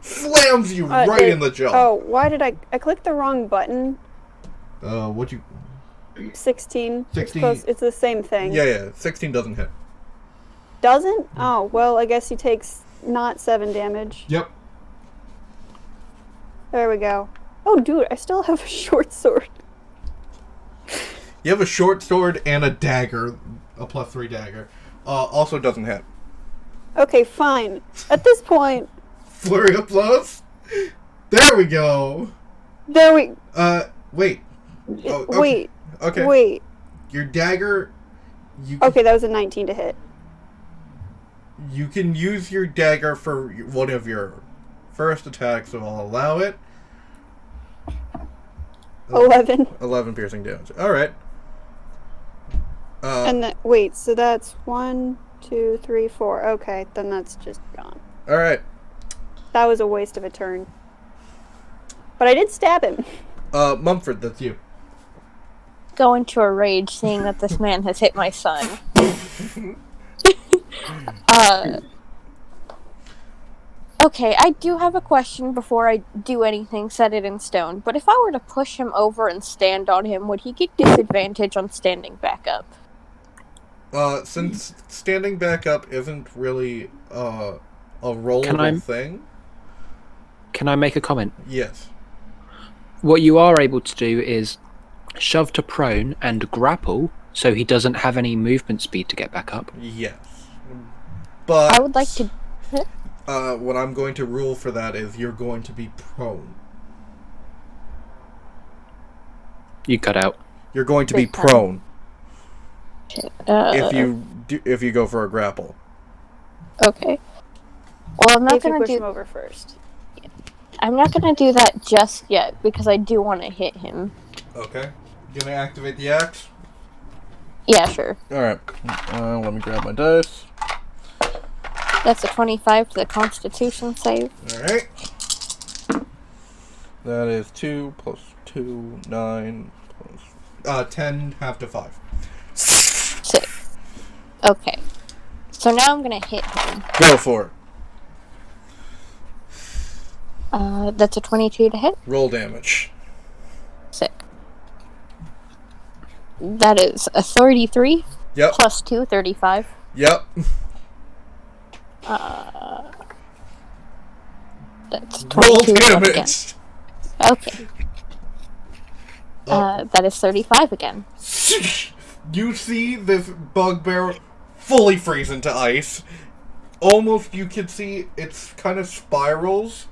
Slams you right in the jaw. Oh, why did I clicked the wrong button? What'd you... 16. 16. It's the same thing. Yeah, 16 doesn't hit. Doesn't? Oh, well, I guess he takes not 7 damage. Yep. There we go. Oh, dude, I still have a short sword. You have a short sword and a dagger, a +3 dagger. Also doesn't hit. Okay, fine. At this point... Flurry of blows? There we go! Wait. Oh, okay. Wait. Okay. Wait. Your dagger... Okay, that was a 19 to hit. You can use your dagger for one of your first attacks, so I'll allow it. 11. 11 piercing damage. Alright. And then, wait, so that's 1, 2, 3, 4. Okay, then that's just gone. Alright. That was a waste of a turn. But I did stab him. Mumford, that's you. Go into a rage seeing that this man has hit my son. Okay, I do have a question before I do anything set it in stone, but if I were to push him over and stand on him, would he get disadvantage on standing back up? Since standing back up isn't really, a rollable thing. Can I make a comment? Yes. What you are able to do is shove to prone and grapple, so he doesn't have any movement speed to get back up. Yes. But... I would like to... what I'm going to rule for that is you're going to be prone. You cut out. You're going to be prone. If you go for a grapple. Okay. Well, I'm not If you going to push do... him over first. I'm not going to do that just yet, because I do want to hit him. Okay. Gonna activate the axe? Yeah, sure. Alright. Let me grab my dice. That's a 25 to the Constitution save. Alright. That is 2 plus 2, 9 plus... 10, half to 5. So now I'm gonna hit him. Go for it. That's a 22 to hit. Roll damage. Sick. That is a 33. Yep. Plus 2, 35. Yep. That's Roll 22 again. damage. Okay. That is 35 again. You see this bugbear fully freeze into ice. Almost, you can see it's kind of spirals,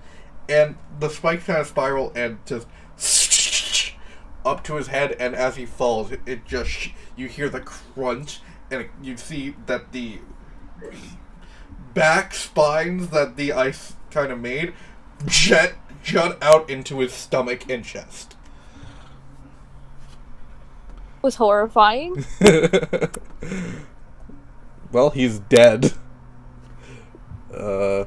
and the spikes kind of spiral and just up to his head, and as he falls, it just, you hear the crunch, and you see that the back spines that the ice kind of made jut out into his stomach and chest. Was horrifying. Well, he's dead. I'm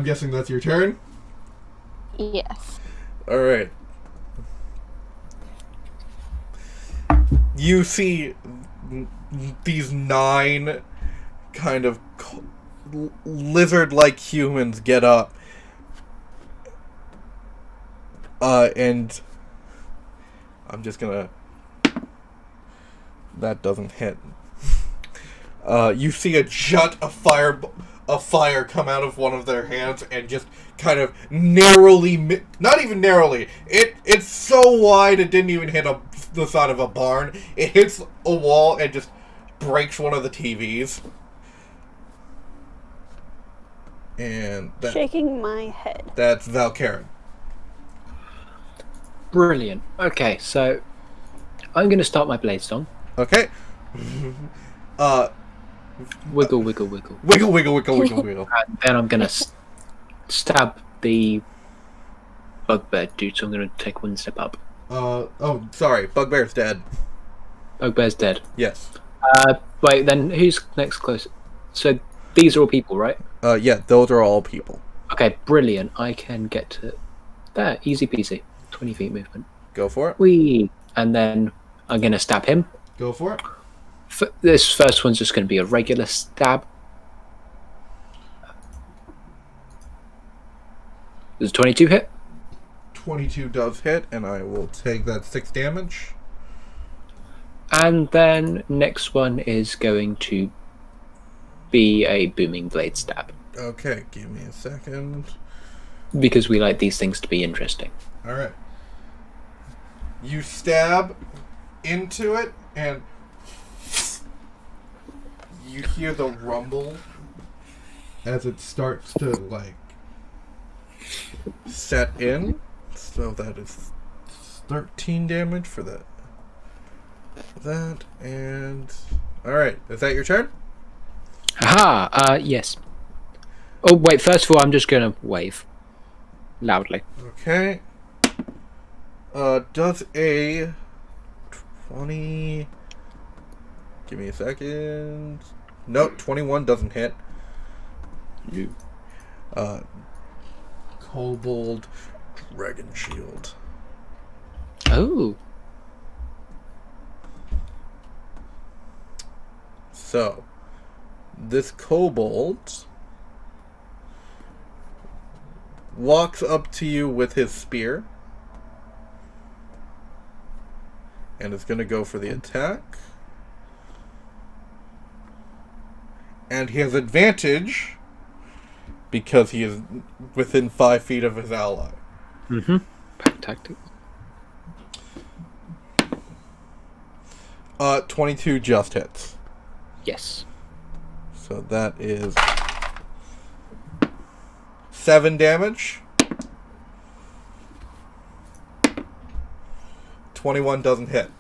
guessing that's your turn? Yes. Alright. You see these 9 kind of lizard-like humans get up. And I'm just gonna... That doesn't hit. You see a jut of fire come out of one of their hands and just kind of narrowly, not even narrowly, it's so wide it didn't even hit the side of a barn. It hits a wall and just breaks one of the TVs. And Shaking my head. that's Valkaren. Brilliant. Okay, so I'm going to start my blade song. Okay. Wiggle, wiggle, wiggle. Wiggle, wiggle, wiggle, wiggle, wiggle. And then I'm going to stab the bugbear dude, so I'm going to take one step up. Oh, sorry. Bugbear's dead. Bugbear's dead. Yes. Wait, then who's next close? So these are all people, right? Yeah, those are all people. Okay, brilliant. I can get to there. Easy peasy. 20 feet movement. Go for it. Whee! And then I'm going to stab him. Go for it. This first one's just going to be a regular stab. Does 22 hit? 22 does hit, and I will take that 6 damage. And then next one is going to be a booming blade stab. Okay, give me a second. Because we like these things to be interesting. Alright. You stab into it, and you hear the rumble as it starts to, like, set in. So that is 13 damage for that. And... Alright, is that your turn? Aha! Yes. Oh, wait, first of all, I'm just going to wave. Loudly. Okay. Does a 20... Give me a second. Nope, 21 doesn't hit. You. Kobold Dragon Shield. Oh. So, this kobold walks up to you with his spear and is going to go for the attack. And he has advantage because he is within 5 feet of his ally. Mm-hmm. Pack tactic. 22 just hits. Yes. So that is 7 damage. 21 doesn't hit.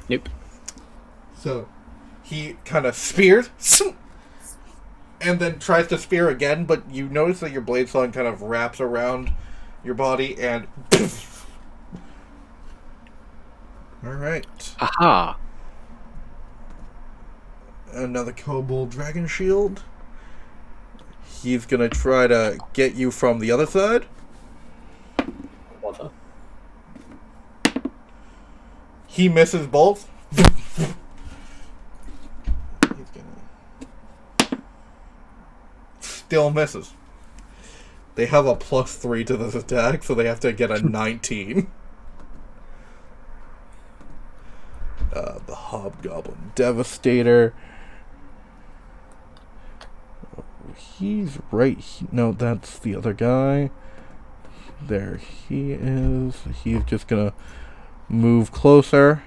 Nope. So he kind of spears and then tries to spear again, but you notice that your blade song kind of wraps around your body and alright. Aha. Another kobold dragon shield. He's gonna try to get you from the other side. Bother. He misses both. still misses. They have a +3 to this attack, so they have to get a 19. The Hobgoblin Devastator. He's right. No, that's the other guy. There he is. He's just gonna move closer.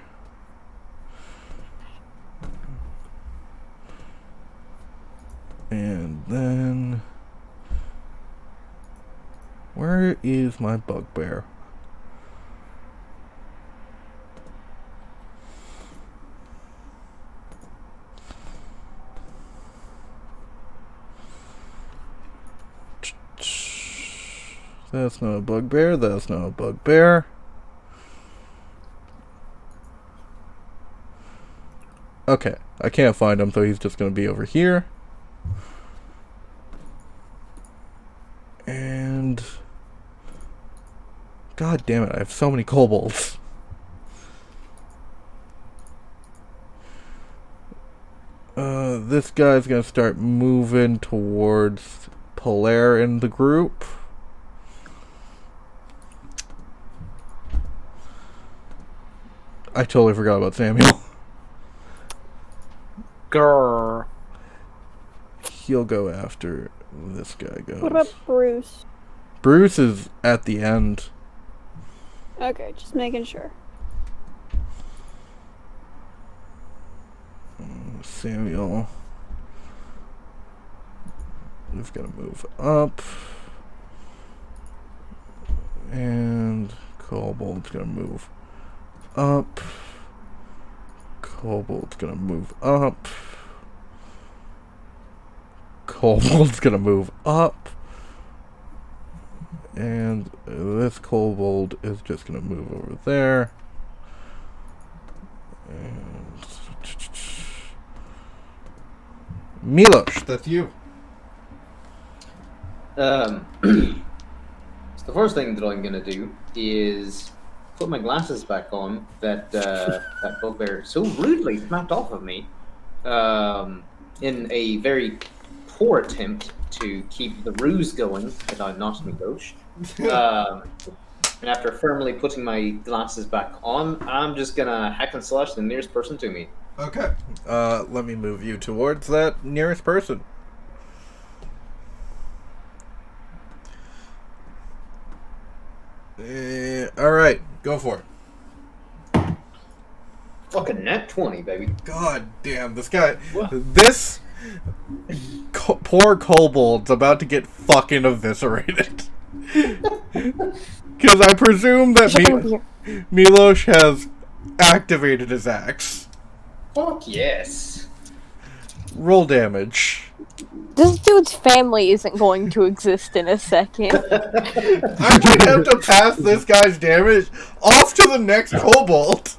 And then... where is my bugbear? That's not a bugbear. That's not a bugbear. Okay, I can't find him, so he's just going to be over here. And... God damn it, I have so many kobolds. This guy's going to start moving towards Faer in the group. I totally forgot about Samuel. Grrr. He'll go after this guy goes. What about Bruce? Bruce is at the end. Okay, just making sure. Samuel is gonna move up. And Kobold's gonna move up. Kobold's gonna move up. Kobold's gonna move up. And this kobold is just gonna move over there. And Milos, that's you. So the first thing that I'm gonna do is put my glasses back on that that bugbear so rudely snapped off of me, in a very poor attempt to keep the ruse going that I'm not Milos. And after firmly putting my glasses back on, I'm just gonna hack and slash the nearest person to me. Okay. Let me move you towards that nearest person. Alright, go for it. Fucking nat 20, baby. God damn, this guy... What? This... poor kobold's about to get fucking eviscerated. Because I presume that Milos has activated his axe. Fuck yes. Roll damage. This dude's family isn't going to exist in a second. I might have to pass this guy's damage off to the next kobold.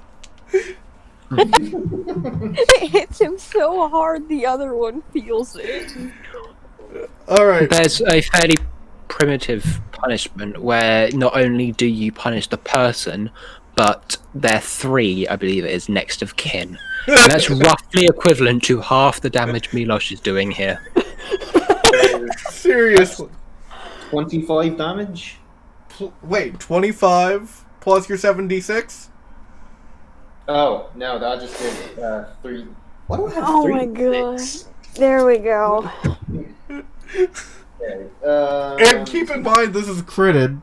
It hits him so hard the other one feels it. Alright. There's a fairly primitive punishment where not only do you punish the person, but their 3, I believe it is, next of kin. And that's roughly equivalent to half the damage Milos is doing here. Seriously. 25 damage? Wait, 25 plus your 7d6? Oh, no, that just did 3. Why do I have Oh 3? my god. There we go. Okay, And keep in mind, this is critted.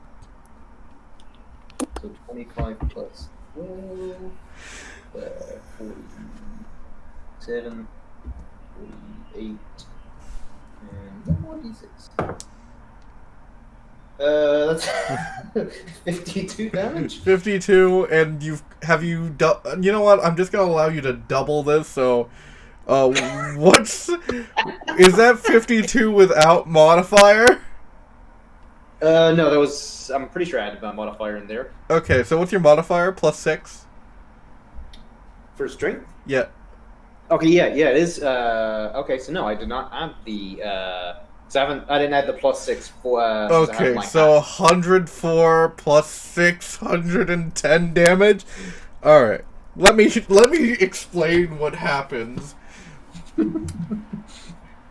So 25 plus 12, 47, 48, and 1 more d6. That's 52 damage. 52, and you know what? I'm just gonna allow you to double this. So, is that 52 without modifier? No, that was. I'm pretty sure I had a modifier in there. Okay, so what's your modifier? +6. For strength? Yeah. Okay, yeah, it is. Okay, so no, I did not add the. So I didn't add the +6 for. Okay, so 104 plus 610 damage. All right, let me explain what happens.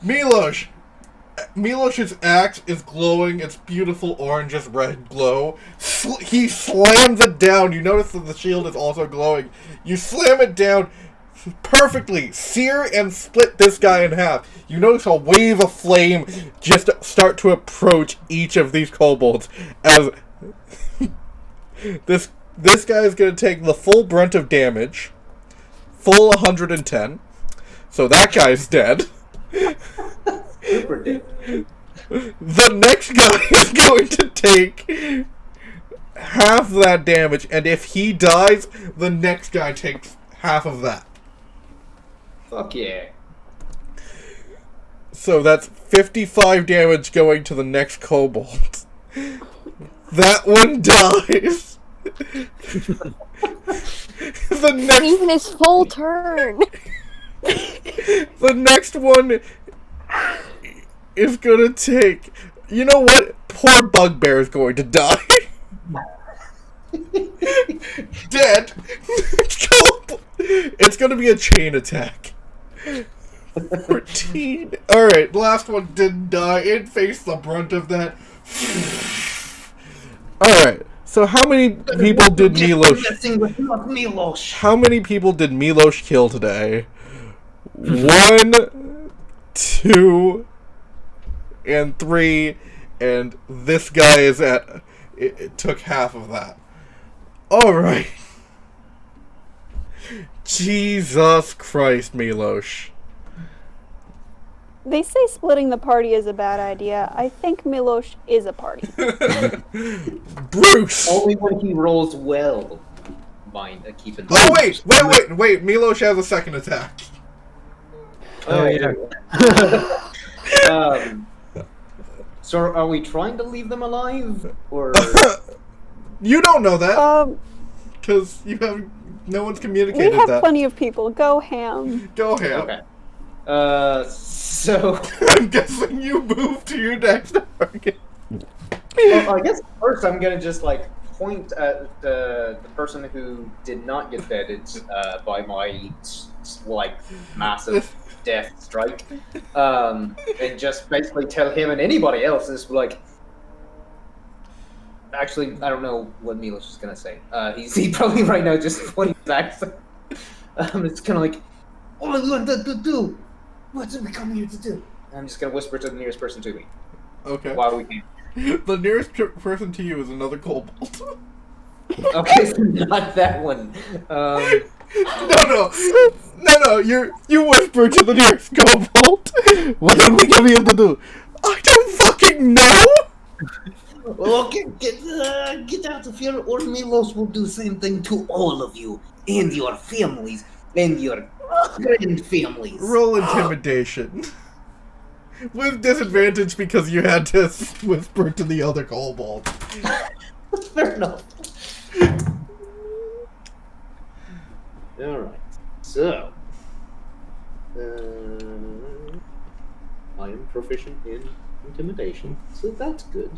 Milos, Milosh's axe is glowing its beautiful orangish red glow. He slams it down. You notice that the shield is also glowing. You slam it down perfectly. Sear and split this guy in half. You notice a wave of flame just start to approach each of these kobolds as this guy is going to take the full brunt of damage. Full 110. So that guy's dead. Super dead. The next guy is going to take half that damage, and if he dies, the next guy takes half of that. Fuck yeah. So that's 55 damage going to the next kobold. That one dies. The next, Even his full turn. the next one is gonna take. You know what? Poor Bugbear is going to die. Dead. It's gonna be a chain attack. 14. Alright, last one didn't die. It faced the brunt of that. Alright, so how many people did Milosh... How many people did Milosh kill today? 1, 2, and 3, and this guy is at... It took half of that. Alright. Jesus Christ, Milosh. They say splitting the party is a bad idea. I think Milosh is a party. Bruce! Only when he rolls well. Mind, keep in mind. Oh, wait! Milosh has a second attack. Oh, yeah. So are we trying to leave them alive? Or... You don't know that. Because you haven't... No one's communicated We have that. plenty of people. Go ham. Go ham. Okay. So... I'm guessing you move to your next target. Well, I guess first I'm gonna just, like, point at the person who did not get deaded by my, like, massive death strike. And just basically tell him and anybody else is, like... Actually, I don't know what Milos is gonna say. He's probably right now just pointing his axe. It's kind of like, all I want to do. What did we come here to do? I'm just gonna whisper to the nearest person to me. Okay. While we can. The nearest person to you is another kobold. Okay, so not that one. No. You whisper to the nearest kobold. What did we come here to do? I don't fucking know. Okay, get out of here, or Milos will do the same thing to all of you, and your families, and your grandfamilies. Roll intimidation. With disadvantage because you had to whisper to the other kobold. Fair enough. Alright, so... I am proficient in intimidation, so that's good.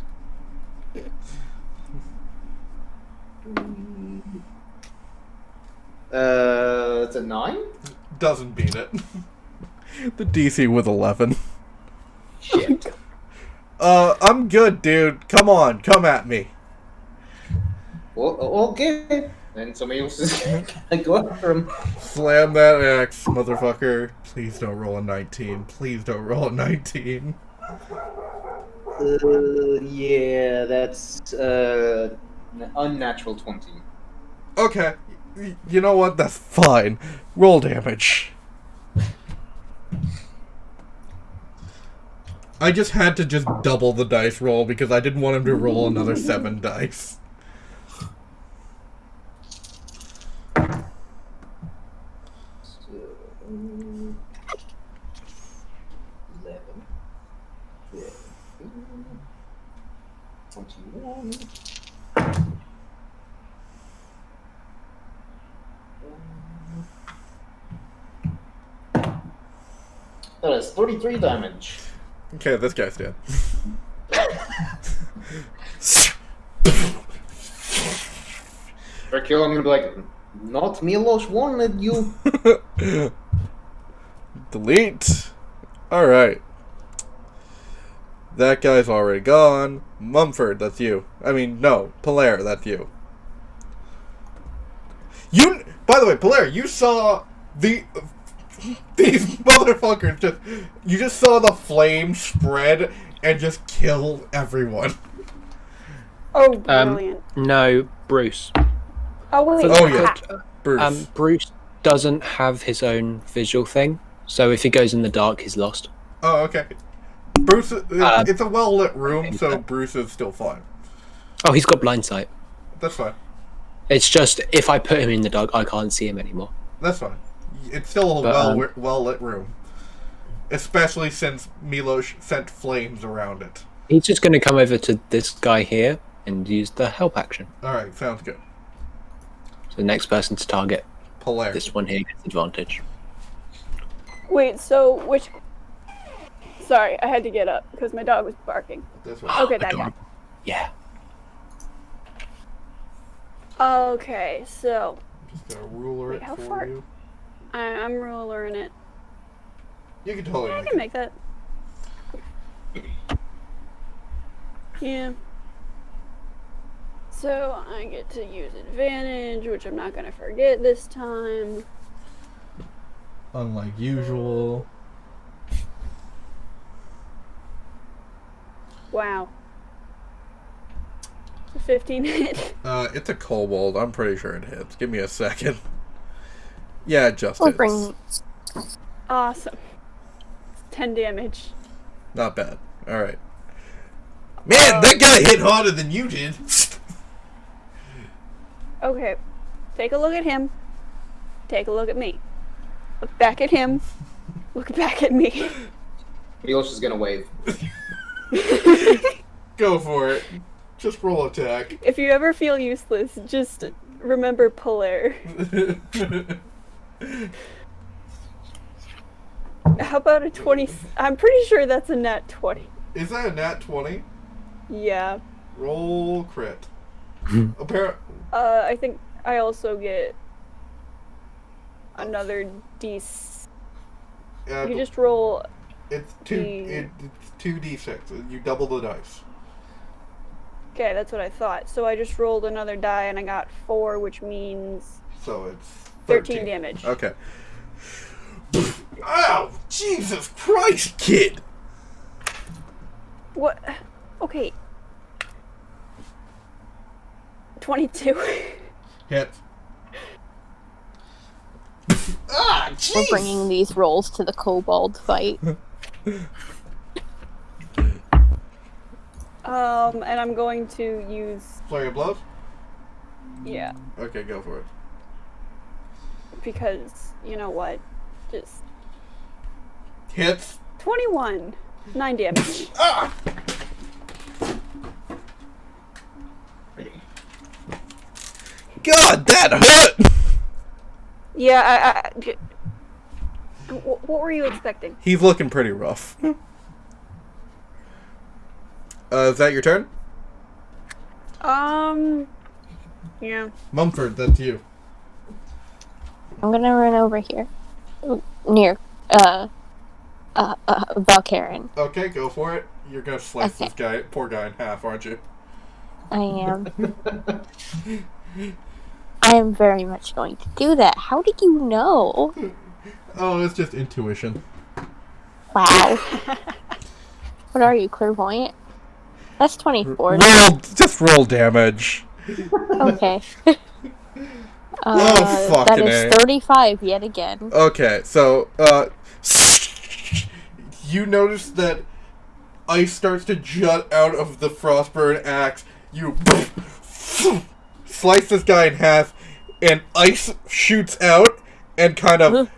It's a 9? Doesn't beat it. The DC with 11. Shit. I'm good, dude. Come on, come at me. Well, okay. Then somebody else is gonna go after him. Slam that axe, motherfucker. Please don't roll a 19. Please don't roll a 19. Yeah, that's an unnatural 20. Okay. You know what? That's fine. Roll damage. I just had to just double the dice roll because I didn't want him to roll another 7 dice. So, 11, 21. That is 33 damage. Okay, this guy's dead. For kill, I'm gonna be like, not Milos wanted you. Delete. Alright. That guy's already gone. Mumford, that's you. I mean, no, Faer, that's you. By the way, Faer, you saw these motherfuckers you just saw the flame spread and just kill everyone. Oh, brilliant. No, Bruce. Oh, wait. Oh, yeah. Bruce. Bruce doesn't have his own visual thing, so if he goes in the dark, he's lost. Oh, okay. Bruce, it's a well-lit room, so Bruce is still fine. Oh, he's got blind sight. That's fine. It's just, if I put him in the dark, I can't see him anymore. That's fine. It's still a well-lit room. Especially since Milos sent flames around it. He's just going to come over to this guy here and use the help action. Alright, sounds good. So the next person to target Faer. this one here gets advantage. Wait, so which... Sorry, I had to get up because my dog was barking. This one. Okay, that guy. Yeah. Okay, so... Just gonna ruler Wait, it how for far- you. I'm rulering it. You can totally I can make that. Yeah. So I get to use advantage, which I'm not gonna forget this time. Unlike usual. Wow. 15 hit. It's a kobold. I'm pretty sure it hits. Give me a second. Yeah, it just We'll hits. bring. Awesome. 10 damage. Not bad. Alright. Man, that guy hit harder than you did. Okay. Take a look at him. Take a look at me. Look back at him. Look back at me. Milos is gonna wave. Go for it. Just roll attack. If you ever feel useless, just remember Faer. How about a 20? I'm pretty sure that's a nat 20. Is that a nat 20? Yeah. Roll crit. I think I also get another D. You just roll. It's 2d6. You double the dice. Okay, that's what I thought. So I just rolled another die and I got 4, which means So it's 13 damage. Okay. Ow! Jesus Christ, kid! What? Okay. 22. Hits. Ah, jeez! We're bringing these rolls to the kobold fight. And I'm going to use. Flurry of blows? Yeah, Okay, go for it. because you know what? Just Hits. 21. 9 damage. Ah! God, that hurt! Yeah, what were you expecting? He's looking pretty rough. Is that your turn? Yeah. Mumford, that's you. I'm gonna run over here. Near, Valkaren. Okay, go for it. You're gonna slice Okay. this poor guy in half, aren't you? I am. I am very much going to do that. How did you know? Oh, it's just intuition. Wow. What are you, clairvoyant? That's 24. Just roll damage. Okay. Oh, that fucking is A. 35 yet again. Okay, so, you notice that ice starts to jut out of the frostburn axe. You slice this guy in half, and ice shoots out and kind of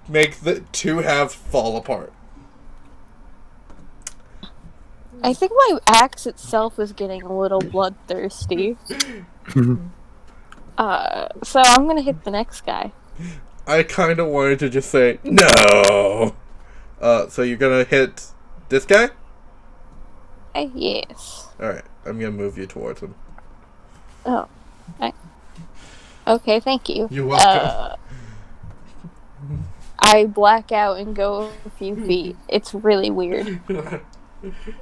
makes the two halves fall apart. I think my axe itself is getting a little bloodthirsty. So I'm gonna hit the next guy. I kind of wanted to just say, no! So you're gonna hit this guy? Yes. Alright, I'm gonna move you towards him. Oh. Okay, thank you. You're welcome. I black out and go a few feet. It's really weird.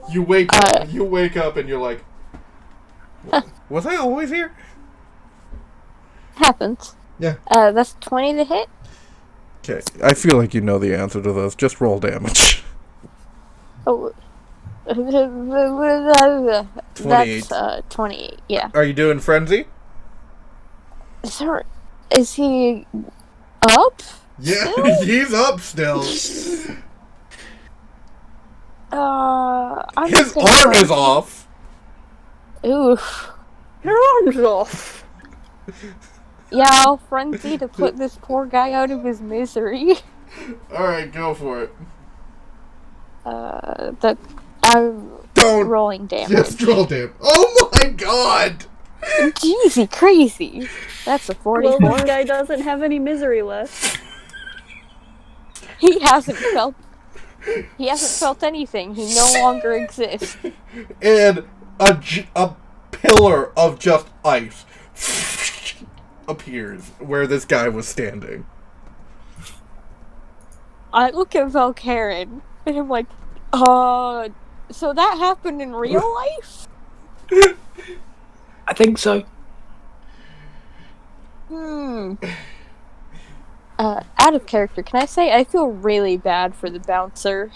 You wake up. You wake up and you're like, was I always here? Happens. Yeah. That's 20 to hit. Okay. I feel like you know the answer to this. Just roll damage. Oh. 28. That's 28. Yeah. Are you doing frenzy? Is he up? Yeah, Still? he's up still. I'm His just gonna arm is off. Oof. Your arm's off. Yeah, I'll frenzy to put this poor guy out of his misery. Alright, go for it. I'm Don't. rolling damage. Just roll damage. Oh my god! Jeezy crazy. That's a 44. Well, this guy doesn't have any misery left. He hasn't felt anything. He no longer exists. And a pillar of just ice appears where this guy was standing. I look at Valkaren and I'm like, so that happened in real life? I think so. Out of character, can I say I feel really bad for the bouncer?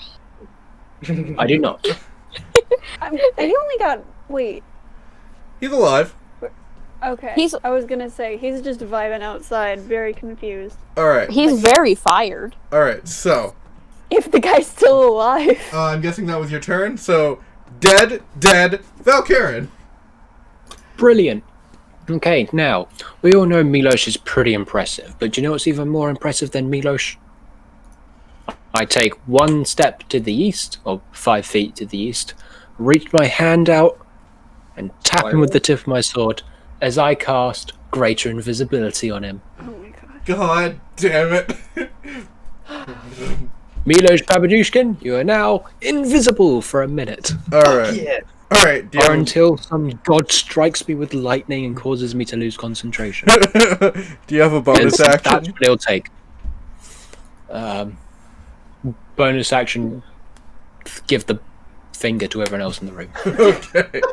I do not. He only got... Wait. He's alive. Okay. I was gonna say, he's just vibing outside, very confused. Alright. He's very fired. Alright, so. If the guy's still alive. I'm guessing that was your turn, so... Dead, Valkaren. Brilliant. Okay, now, we all know Milos is pretty impressive, but do you know what's even more impressive than Milos? I take 1 step to the east, or 5 feet to the east, reach my hand out, and tap him with the tip of my sword as I cast Greater Invisibility on him. Oh my god. God damn it. Milos Babadushkin, you are now invisible for a minute. Alright. Yeah. Alright, Or until some god strikes me with lightning and causes me to lose concentration. Do you have a bonus That's action? what it'll take. Bonus action, give the finger to everyone else in the room. Okay.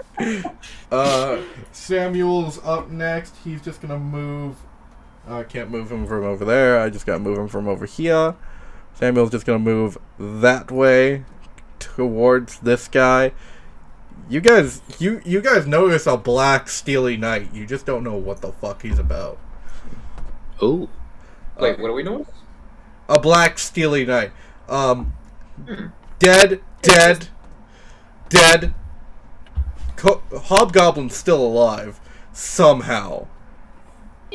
Samuel's up next. He's just gonna move. I can't move him from over there. I just gotta move him from over here. Samuel's just gonna move that way towards this guy. You guys notice a black steely knight. You just don't know what the fuck he's about. Ooh. Wait, what do we know? A black steely knight. Dead. Hobgoblin's still alive somehow.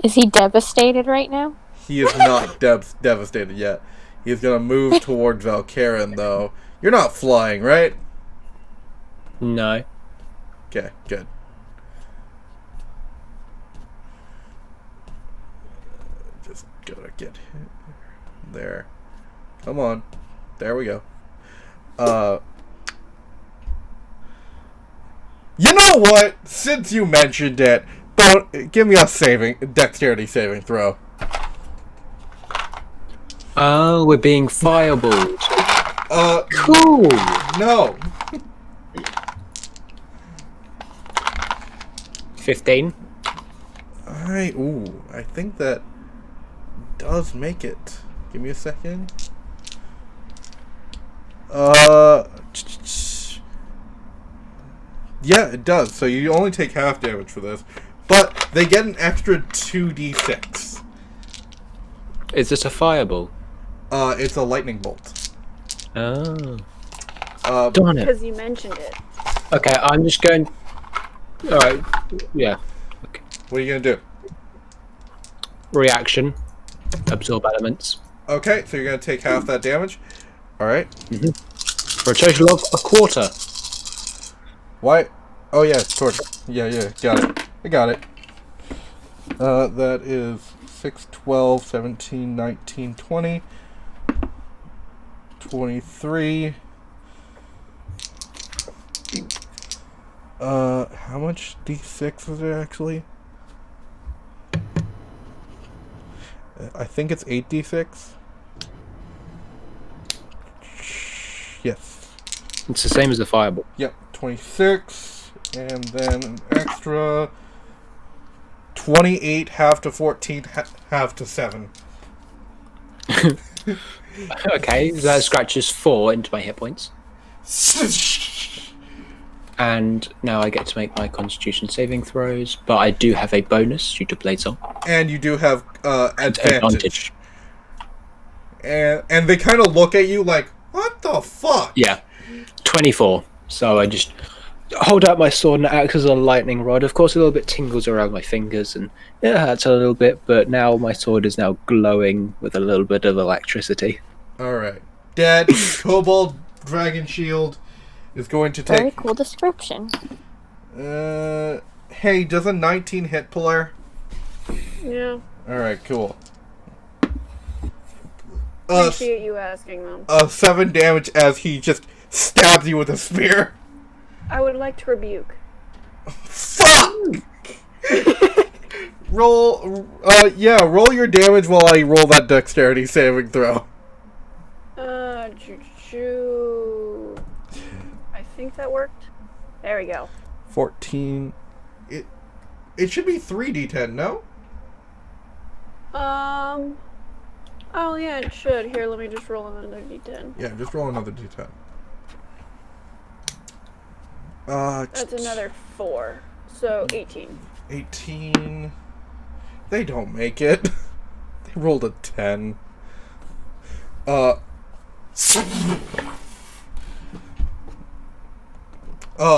Is he devastated right now? He is not devastated yet. He's gonna move towards Valkaren though. You're not flying, right? No. Okay, good. Just gotta get there. Come on. There we go. You know what? Since you mentioned it, give me a dexterity saving throw. Oh, we're being fireballed. Cool. No. 15. Alright, ooh, I think that does make it. Give me a second. Yeah, it does. So you only take half damage for this. But they get an extra 2d6. Is this a fireball? It's a lightning bolt. Oh. Darn Because you mentioned it. Okay, I'm just going... Alright, yeah. Okay. What are you gonna do? Reaction. Absorb elements. Okay, so you're gonna take half that damage. Alright. For a total of a quarter. Why? Oh yeah, quarter. Yeah, got it. I got it. That is 6, 12, 17, 19, 20, 23. How much d6 is it actually? I think it's 8d6. Yes. It's the same as the fireball. Yep, 26, and then an extra 28, half to 14, half to 7. Okay, that scratches 4 into my hit points. And now I get to make my Constitution saving throws, but I do have a bonus due to Blades-On. And you do have advantage. And they kind of look at you like, what the fuck? Yeah, 24. So I just hold out my sword and it acts as a lightning rod. Of course, a little bit tingles around my fingers and it hurts a little bit, but now my sword is now glowing with a little bit of electricity. Alright. Dead Kobold Dragon Shield is going to take... Very cool description. Hey, does a 19 hit Polaire? Yeah. Alright, cool. Appreciate you asking them. 7 damage as he just stabs you with a spear. I would like to rebuke. Fuck! roll your damage while I roll that dexterity saving throw. I think that worked. There we go. 14. It should be 3d10, no? Oh yeah, it should. Here, let me just roll another d10. Yeah, just roll another d10. That's another 4. So 18. 18. They don't make it. They rolled a 10.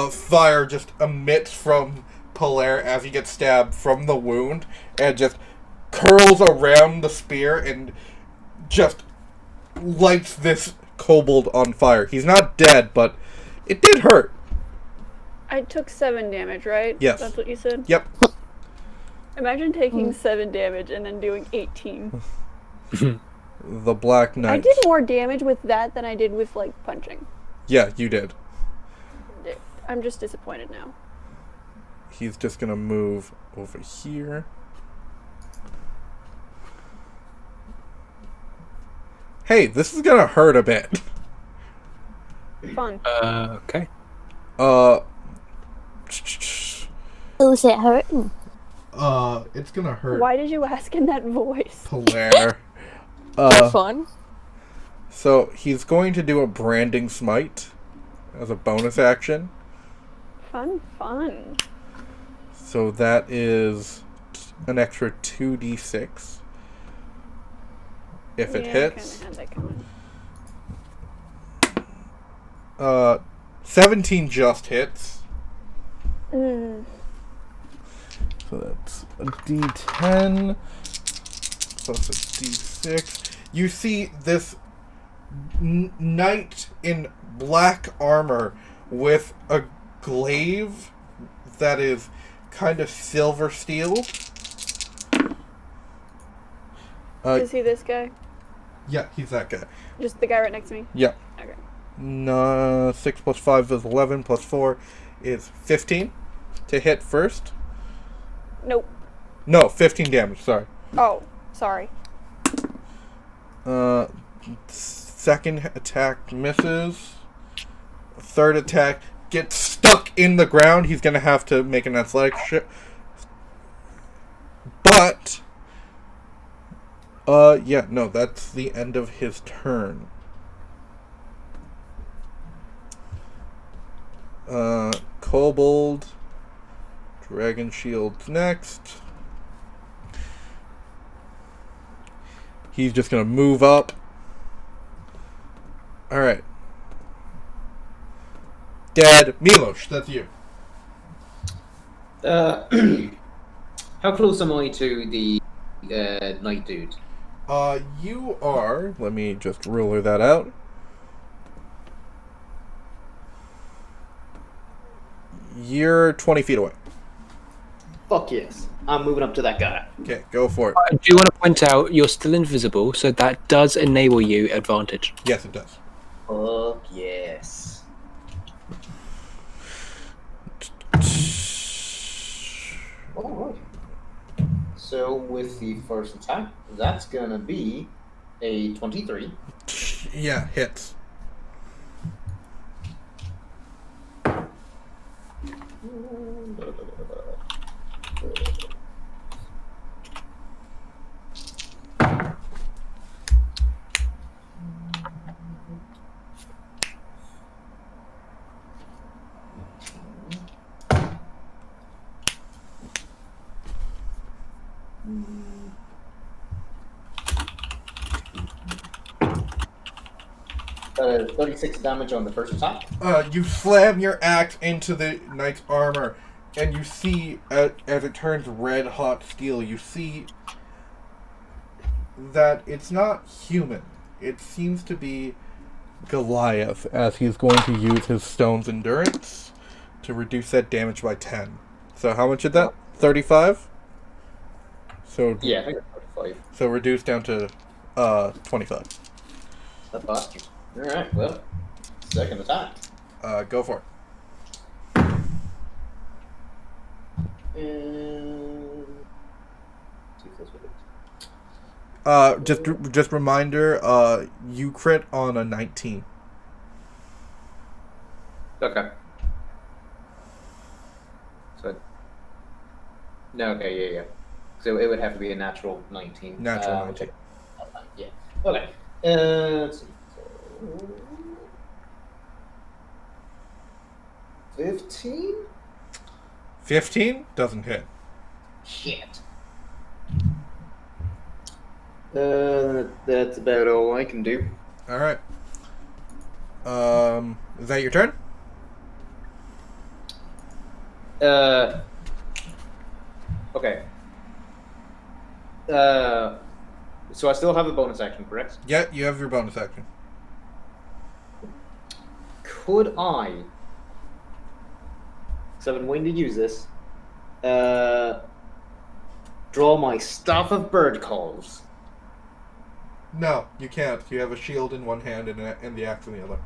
Fire just emits from Polaire as he gets stabbed from the wound and just curls around the spear and just lights this kobold on fire. He's not dead, but it did hurt. I took 7 damage, right? Yes. That's what you said? Yep. Imagine taking 7 damage and then doing 18. The Black Knight. I did more damage with that than I did with, like, punching. Yeah, you did. I'm just disappointed now. He's just gonna move over here. Hey, this is gonna hurt a bit. Fun. Okay. Who's it hurting? It's gonna hurt. Why did you ask in that voice? Polaire. Fun. So he's going to do a branding smite as a bonus action. Fun. So that is an extra 2d6. If it hits. I kinda had that coming. 17 just hits. Mm. So that's a d10 plus a d6. You see this knight in black armor with a glaive that is kind of silver steel. Is he this guy? Yeah, he's that guy. Just the guy right next to me? Yeah. Okay. 6 plus 5 is 11 plus 4 is 15 to hit first. Nope. No, 15 damage, sorry. Oh, sorry. Second attack misses. Third attack gets stuck in the ground. He's going to have to make an athletics check. But, yeah, no, that's the end of his turn. Kobold. Dragon Shield's next. He's just going to move up. Alright. Dead. Milos, that's you. How close am I to the night dude? You are... Let me just ruler that out. You're 20 feet away. Fuck yes. I'm moving up to that guy. Okay, go for it. I do want to point out you're still invisible, so that does enable you advantage. Yes, it does. Fuck yes. Alright. So with the first attack, that's gonna be a 23. Yeah, hits. That is 36 damage on the first attack. You slam your axe into the knight's armor, and you see, as it turns red hot steel, you see that it's not human. It seems to be Goliath, as he's going to use his stone's endurance to reduce that damage by 10. So how much is that? 35? So Yeah, I think it's 45. So reduced down to 25. That bastard. Alright, well, second attack. Go for it. And... see if this will hit. Just reminder, you crit on a 19. Okay. So... no, okay, yeah. So it would have to be a natural 19. Natural 19. Yeah. Okay. Let's see. 15? 15? Doesn't hit. Shit. That's about all I can do. Alright. Is that your turn? Okay. So I still have a bonus action, correct? Yeah, you have your bonus action. Could I, because I've been waiting to use this, draw my Staff of Bird Calls? No, you can't. You have a shield in one hand and the axe in the other.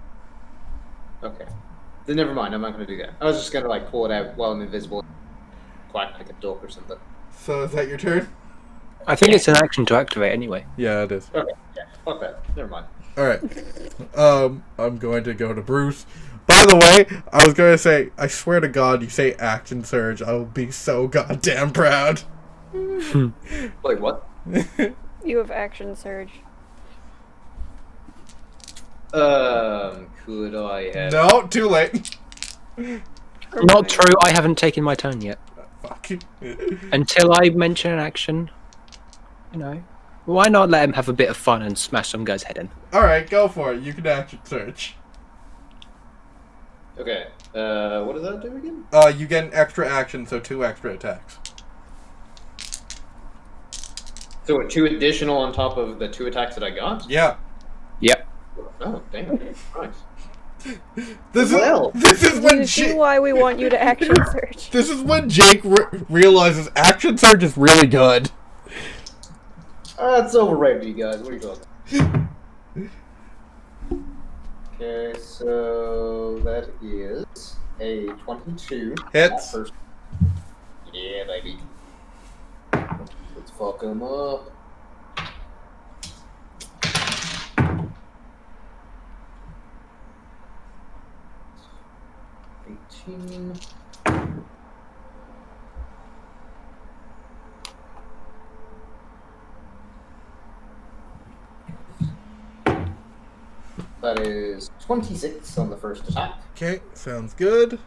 Okay. Then never mind, I'm not going to do that. I was just going to like pull it out while I'm invisible, quack like a duck or something. So is that your turn? I think it's an action to activate anyway. Yeah, it is. Okay, yeah, fuck that. Never mind. Alright. I'm going to go to Bruce. By the way, I was going to say, I swear to God, you say action surge. I will be so goddamn proud. Wait, what? You have action surge. Could I have... No, too late. Not true, I haven't taken my turn yet. Fuck. Until I mention an action, you know, why not let him have a bit of fun and smash some guy's head in? Alright, go for it. You can action surge. Okay, what does that do again? You get an extra action, so 2 extra attacks. So 2 additional on top of the 2 attacks that I got? Yeah. Yep. Oh, damn. Right. This Well. is when You see Jake. why we want you to action surge. This is when Jake realizes action surge is really good. That's overrated, you guys. What are you talking? Okay, so that is a 22. Hits. First. Yeah, baby. Let's fuck him up. That is 26 on the first attack. Okay, sounds good.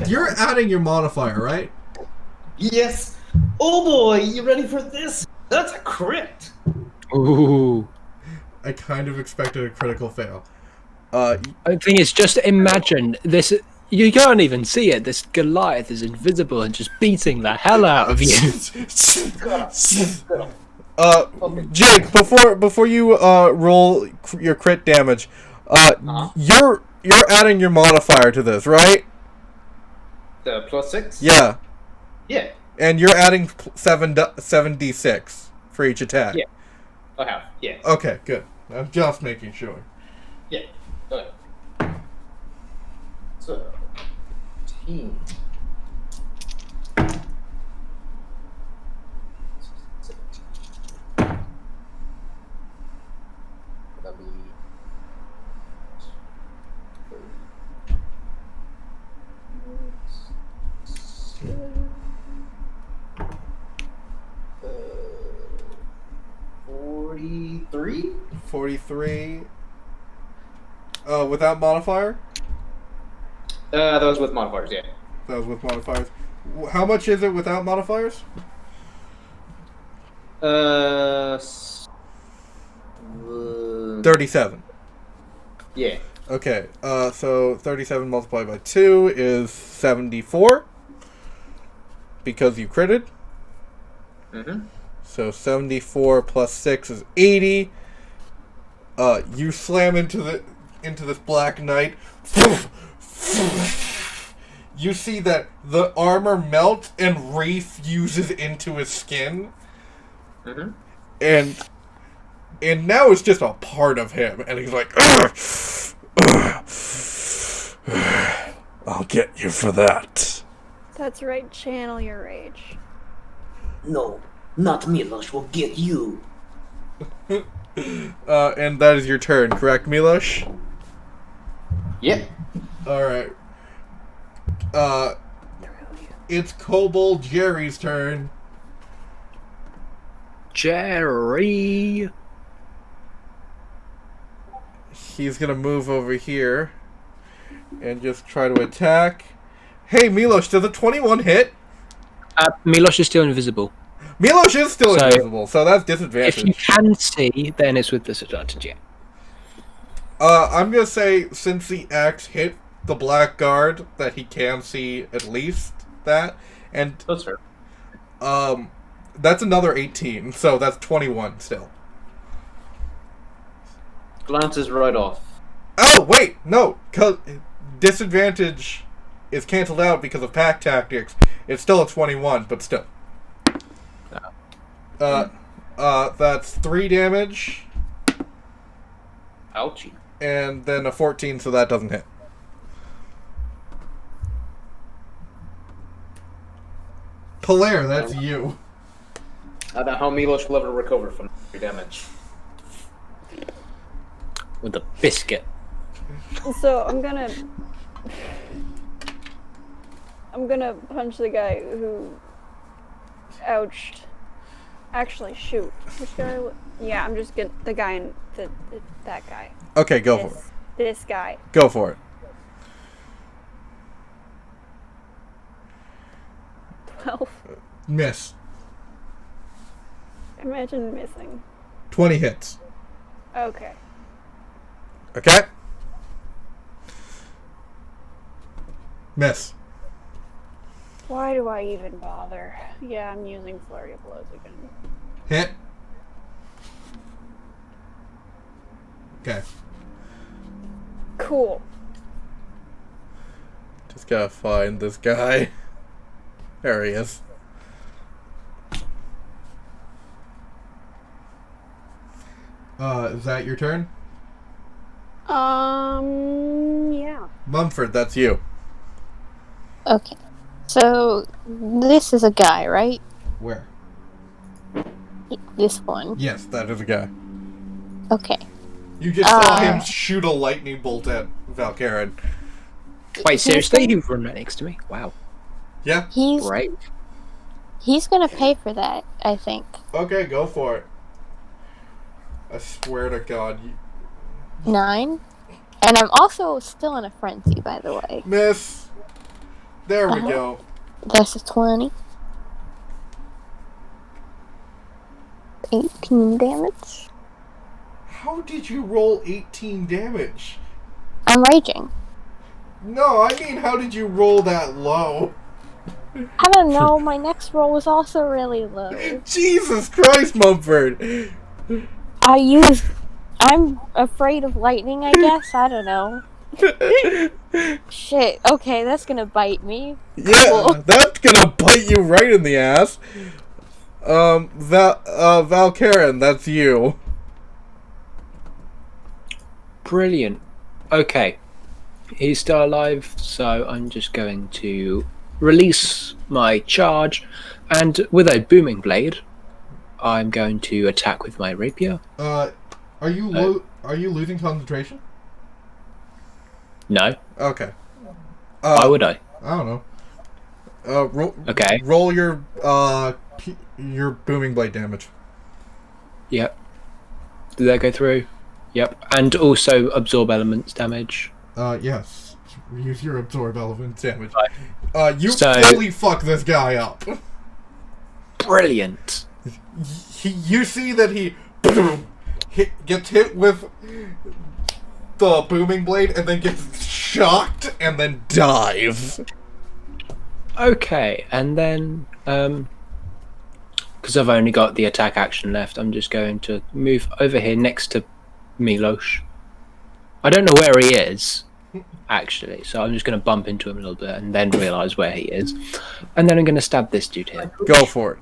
You're adding your modifier, right? Yes! Oh boy, you ready for this? That's a crit! Ooh. I kind of expected a critical fail. The thing is, just imagine this. You can't even see it. This Goliath is invisible and just beating the hell out of you. Jake, before you roll your crit damage, you're adding your modifier to this, right? The +6? Yeah. Yeah. And you're adding 7d6 for each attack. Yeah. I have, yeah. Okay, good. I'm just making sure. Yeah. Okay. So, 15. 17. That'll be 43. Without modifier? That was with modifiers, yeah. That was with modifiers. How much is it without modifiers? 37. Yeah. Okay, so 37 multiplied by 2 is 74. Because you critted. Mm-hmm. So 74 plus 6 is 80. You slam into this Black Knight. You see that the armor melts and refuses into his skin. Mm-hmm. And now it's just a part of him. And he's like, I'll get you for that. That's right, channel your rage. No, not Milosh will get you. And that is your turn, correct, Milosh? Yeah. Alright. It's Kobold Jerry's turn. Jerry. He's gonna move over here and just try to attack. Hey, Milosh, does a 21 hit? Milosh is still invisible. Milosh is still So, invisible, so that's If disadvantage. you can see, then it's with disadvantage, yeah. I'm gonna say, since the axe hit the black guard, that he can see at least that. And, That's fair. that's another 18, so that's 21 still. Glances right off. Oh, wait, no, because disadvantage is canceled out because of pack tactics. It's still a 21, but still. That's 3 damage, Ouchie. and then a 14, so that doesn't hit. Polaire, that's you. I don't know how Milosh will ever recover from 3 damage. With a biscuit. So I'm gonna punch the guy who ouched. Actually, shoot. Which guy? Yeah, I'm just gonna the guy in that guy. Okay, go for it. This guy. Go for it. 12. Miss. Imagine missing. 20 hits. Okay. Okay? Miss. Why do I even bother? Yeah, I'm using Flurry of Blows again. Hit. Okay. Cool. Just gotta find this guy. There he is. Is that your turn? Yeah. Mumford, that's you. Okay. So, this is a guy, right? Where? This one. Yes, that is a guy. Okay. You just saw him shoot a lightning bolt at Valkyrin. Wait, seriously? You've run right next to me? Wow. Yeah? Right. He's gonna pay for that, I think. Okay, go for it. I swear to God. 9. And I'm also still in a frenzy, by the way. Miss. There we Uh-huh. go. That's a 20. 18 damage. How did you roll 18 damage? I'm raging. No, I mean, how did you roll that low? I don't know, my next roll was also really low. Jesus Christ, Mumford! I'm afraid of lightning, I guess. I don't know. Shit, okay, that's gonna bite me. Yeah, Cool. that's gonna bite you right in the ass. Valkyrin, that's you. Brilliant. Okay. He's still alive, so I'm just going to release my charge, and with a booming blade, I'm going to attack with my rapier. Are you losing concentration? No. Okay. Why would I? I don't know. Okay. Roll your booming blade damage. Yep. Did that go through? Yep, and also absorb elements damage. Yes. Use your absorb element damage. You So- fully fuck this guy up. Brilliant. You see that he gets hit with the booming blade and then gets shocked and then dies. Okay, and then because I've only got the attack action left, I'm just going to move over here next to Milos. I don't know where he is, actually, so I'm just going to bump into him a little bit and then realise where he is. And then I'm going to stab this dude here. Go for it.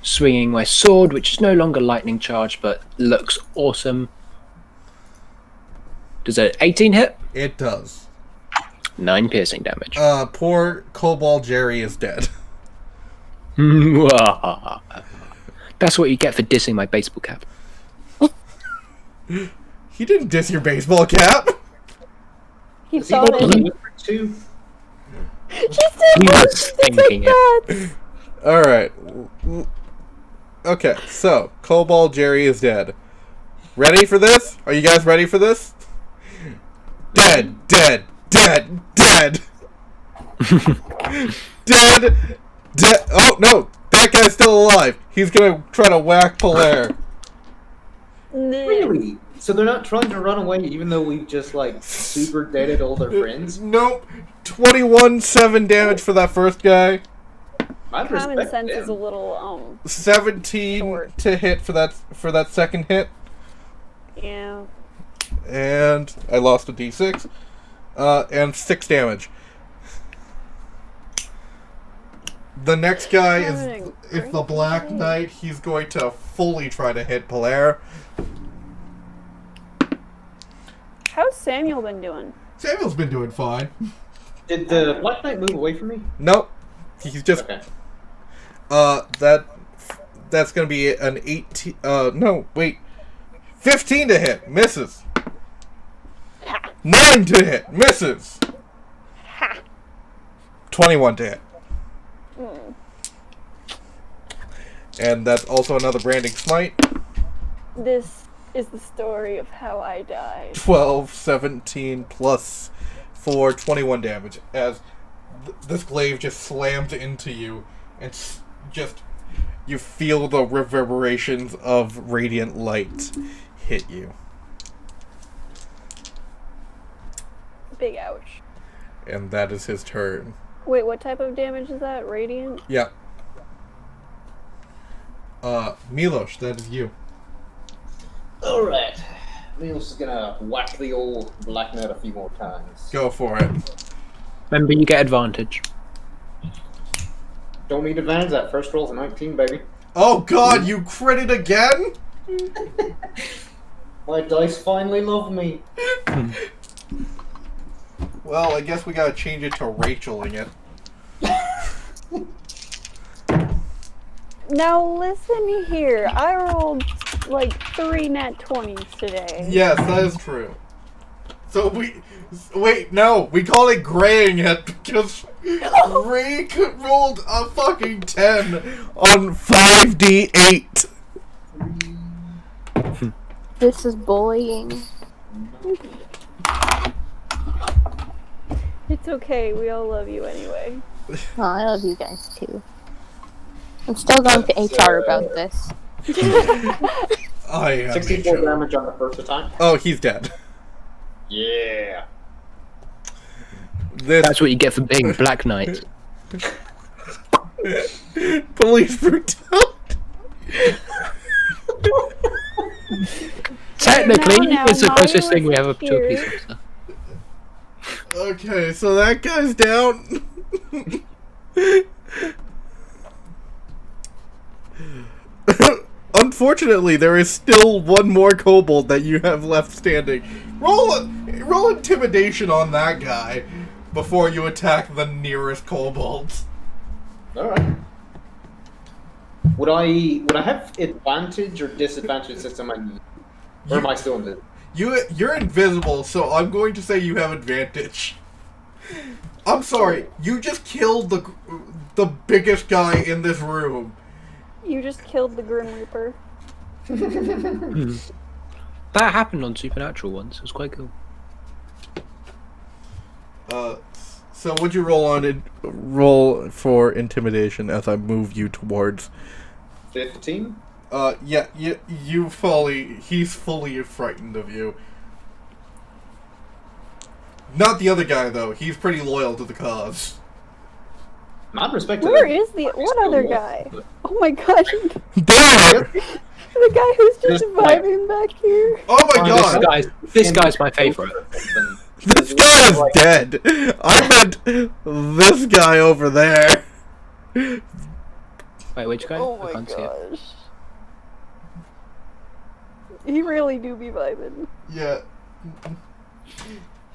Swinging my sword, which is no longer lightning charged, but looks awesome. Does it 18 hit? It does. 9 piercing damage. Poor Cobalt Jerry is dead. That's what you get for dissing my baseball cap. He didn't diss your baseball cap. He Is he thought rolling it. too? She said He what? was thinking it. Alright. Okay, so, Cobalt Jerry is dead. Ready for this? Are you guys ready for this? Dead, dead, dead, dead. Dead, dead. Oh, no! That guy's still alive. He's gonna try to whack Polaire. Really? So they're not trying to run away even though we've just, like, super deaded all their friends? Nope. 21-7 damage for that first guy. I'd Common respect sense them. is a little 17 Short. to hit for that second hit. yeah. And I lost a d6. And 6 damage. The next guy Having a is the great Black day. Knight. He's going to fully try to hit Polaire. How's Samuel been doing? Samuel's been doing fine. Did the Black Knight move away from me? Nope. He's just Okay. that's gonna be an 18 no, wait. 15 to hit, misses. 9 to hit, misses. 21 to hit. And that's also another branding smite. This is the story of how I died. 12, 17 plus 4, 21 damage as this glaive just slams into you and just you feel the reverberations of radiant light hit you. Big ouch. And that is his turn. Wait, what type of damage is that? Radiant? Yeah. Milos, that is you. Alright. Milos is gonna whack the old Black Knight a few more times. Go for it. Remember, you get advantage. Don't need advantage, that first roll's a 19, baby. Oh god, you critted again? My dice finally love me. Well, I guess we gotta change it to Racheling it. Now listen here. I rolled like 3 nat 20s today. Yes, that is true. So we call it graying it because Ray rolled a fucking 10 on 5d8. This is bullying. It's okay. We all love you anyway. Oh, I love you guys too. I'm still going to HR about this. I am 64 HR. damage on the first attack. Oh, he's dead. Yeah. This That's what you get for being Black Knight. police brutality. Technically, Now, it's the closest Mario thing we is have up to a police here. officer. Okay, so that guy's down. Unfortunately, there is still one more kobold that you have left standing. Roll intimidation on that guy before you attack the nearest kobolds. Alright. Would I have advantage or disadvantage since I'm or am I still invisible? You're invisible, so I'm going to say you have advantage. I'm sorry, you just killed the biggest guy in this room. You just killed the Grim Reaper. That happened on Supernatural once. It was quite cool. So would you roll for intimidation as I move you towards? 15? Yeah, he's fully frightened of you. Not the other guy though. He's pretty loyal to the cause. Not respected. Where is what other guy? Oh my god. There! The guy who's just vibing back here. Oh my god! This guy's my favorite. This guy is dead. I meant this guy over there. Wait, which guy? Oh I my can't see it. gosh. He really do be vibing. Yeah.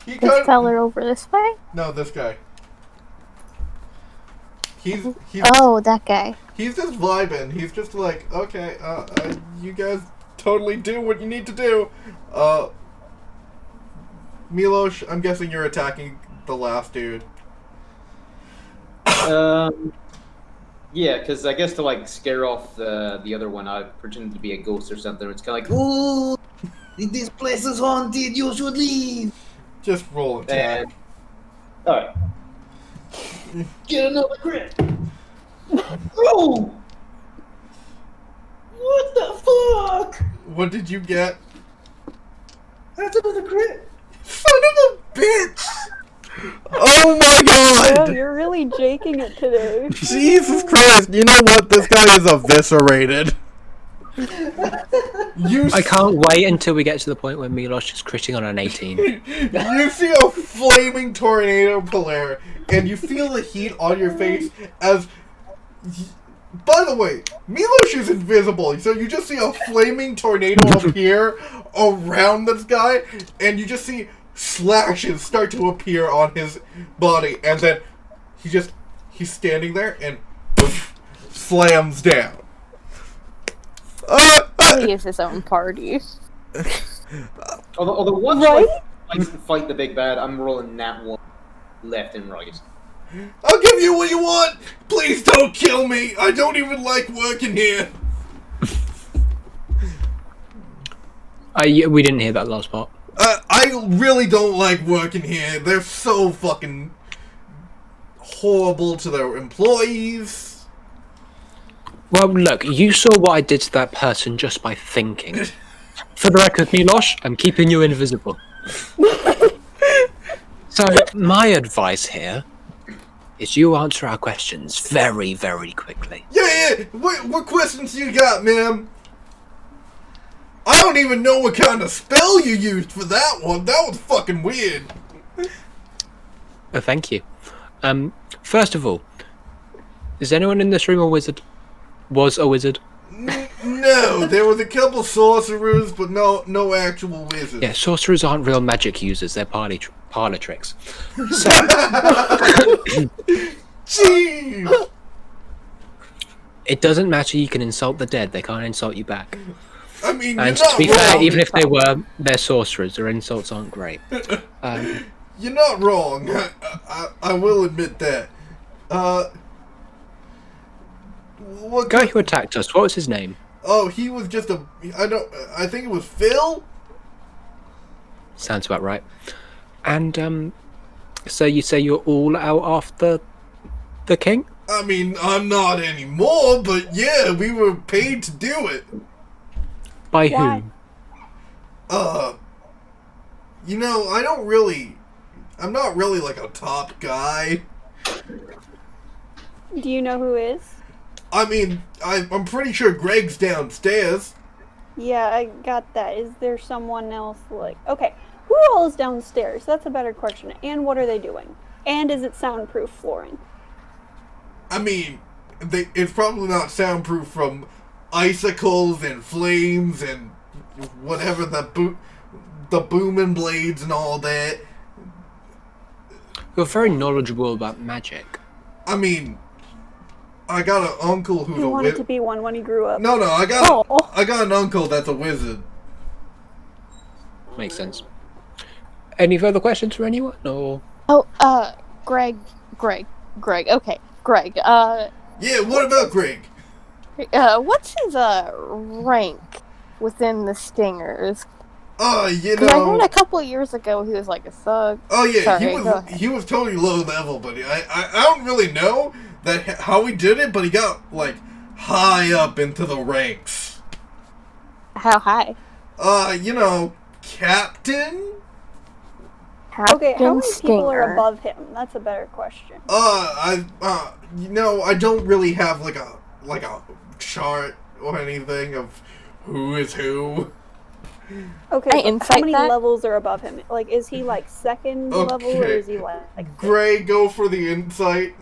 He This feller over this way? No, this guy. He's Oh, that guy. He's just vibing. He's just like, okay, you guys totally do what you need to do. Milos, I'm guessing you're attacking the last dude. Yeah, because I guess to like scare off the other one, I pretended to be a ghost or something. It's kind of like, Ooh, this place is haunted. You should leave. Just roll attack. all right, Get another crit. Oh! What the fuck? What did you get? That's another crit. Son of a bitch! Oh my Yeah, god! you're really jaking it today. Jesus Christ! You know what? This guy is eviscerated. I can't wait until we get to the point where Milos is critting on an 18. You see a flaming tornado, Polaire, and you feel the heat on your face as... By the way, Milos is invisible, so you just see a flaming tornado appear around this guy, and you just see slashes start to appear on his body, and then he's standing there and poof, slams down. He is his own party. although once Right? I fight the big bad, I'm rolling that one left and right. I'll give you what you want! Please don't kill me! I don't even like working here! We didn't hear that last part. I really don't like working here. They're so fucking horrible to their employees. Well, look, you saw what I did to that person just by thinking. For the record, Milos, I'm keeping you invisible. So, my advice here is you answer our questions very, very quickly. Yeah. What questions you got, ma'am? I don't even know what kind of spell you used for that one. That was fucking weird. Oh, thank you. First of all, is anyone in this room a wizard? Was a wizard? No, there was a couple sorcerers, but no actual wizards. Yeah, sorcerers aren't real magic users. They're parlor tricks. So, Jeez. it doesn't matter. You can insult the dead. They can't insult you back. I mean, And you're to be not fair, wrong. even if they were, they're sorcerers. Their insults aren't great. You're not wrong. I will admit that. What Guy who attacked us, what was his name? Oh, he was just I think it was Phil? Sounds about right. And, so you say you're all out after the king? I mean, I'm not anymore, but yeah, we were paid to do it. By Why? whom? You know, I'm not really like a top guy. Do you know who is? I mean, I'm pretty sure Greg's downstairs. Yeah, I got that. Is there someone else like... Okay, who all is downstairs? That's a better question. And what are they doing? And is it soundproof flooring? I mean, it's probably not soundproof from icicles and flames and whatever the booming blades and all that. You're very knowledgeable about magic. I mean, I got an uncle who's He a wanted wizard. to be one when he grew up. No, I got an uncle that's a wizard. Makes sense. Any further questions for anyone, or...? Oh, Greg. Okay, Greg. Yeah, what about Greg? What's his rank within the Stingers? You Because I heard know. a couple of years ago he was like a thug. Oh yeah, Sorry, he go was ahead. he was totally low level, but I don't really know how he did it, but he got like high up into the ranks. How high? You know, captain. Okay, how many people are Stinger. above him? That's a better question. You know, I don't really have like a chart or anything of who is who. Okay, I but how insight many that? levels are above him? Like, is he like second level, or Okay. is he like fifth? Gray, go for the insight.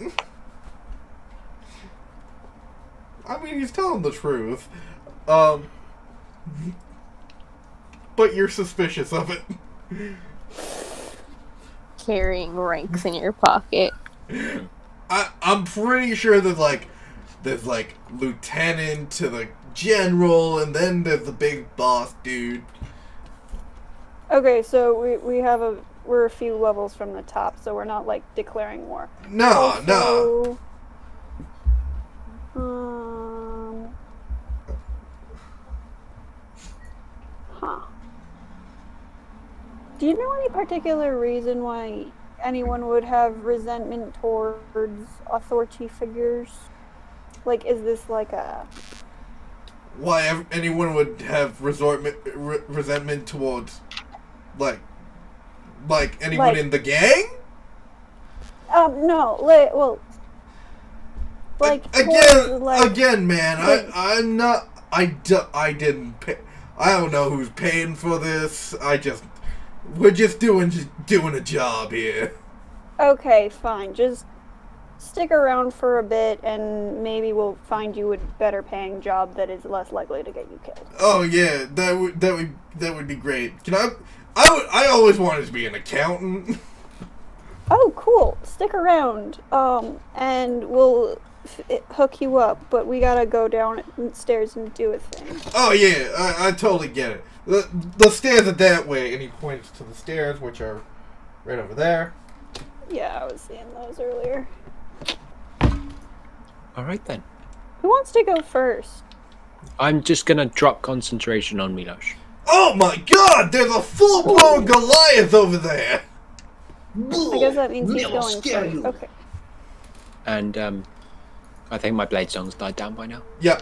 I mean, he's telling the truth. But you're suspicious of it. Carrying ranks in your pocket. I'm pretty sure there's like lieutenant to the general, and then there's the big boss dude. Okay, so we're a few levels from the top, so we're not like declaring war. No. Also, Huh. Do you know any particular reason why anyone would have resentment towards authority figures? Like, is this like a... Why anyone would have resentment towards like anyone in the gang? No, Again, man. I'm not. I didn't pay. I don't know who's paying for this. We're just doing a job here. Okay, fine. Just stick around for a bit, and maybe we'll find you a better paying job that is less likely to get you killed. Oh yeah, that would be great. I always wanted to be an accountant. Oh, cool. Stick around. And we'll hook you up, but we gotta go downstairs and do a thing. Oh yeah, I totally get it. The stairs are that way, and he points to the stairs, which are right over there. Yeah, I was seeing those earlier. All right then. Who wants to go first? I'm just gonna drop concentration on Milosh. Oh my God! There's a full-blown Goliath over there. I guess that means he's Never going scare first. you. Okay. And I think my blade song's died down by now. Yep.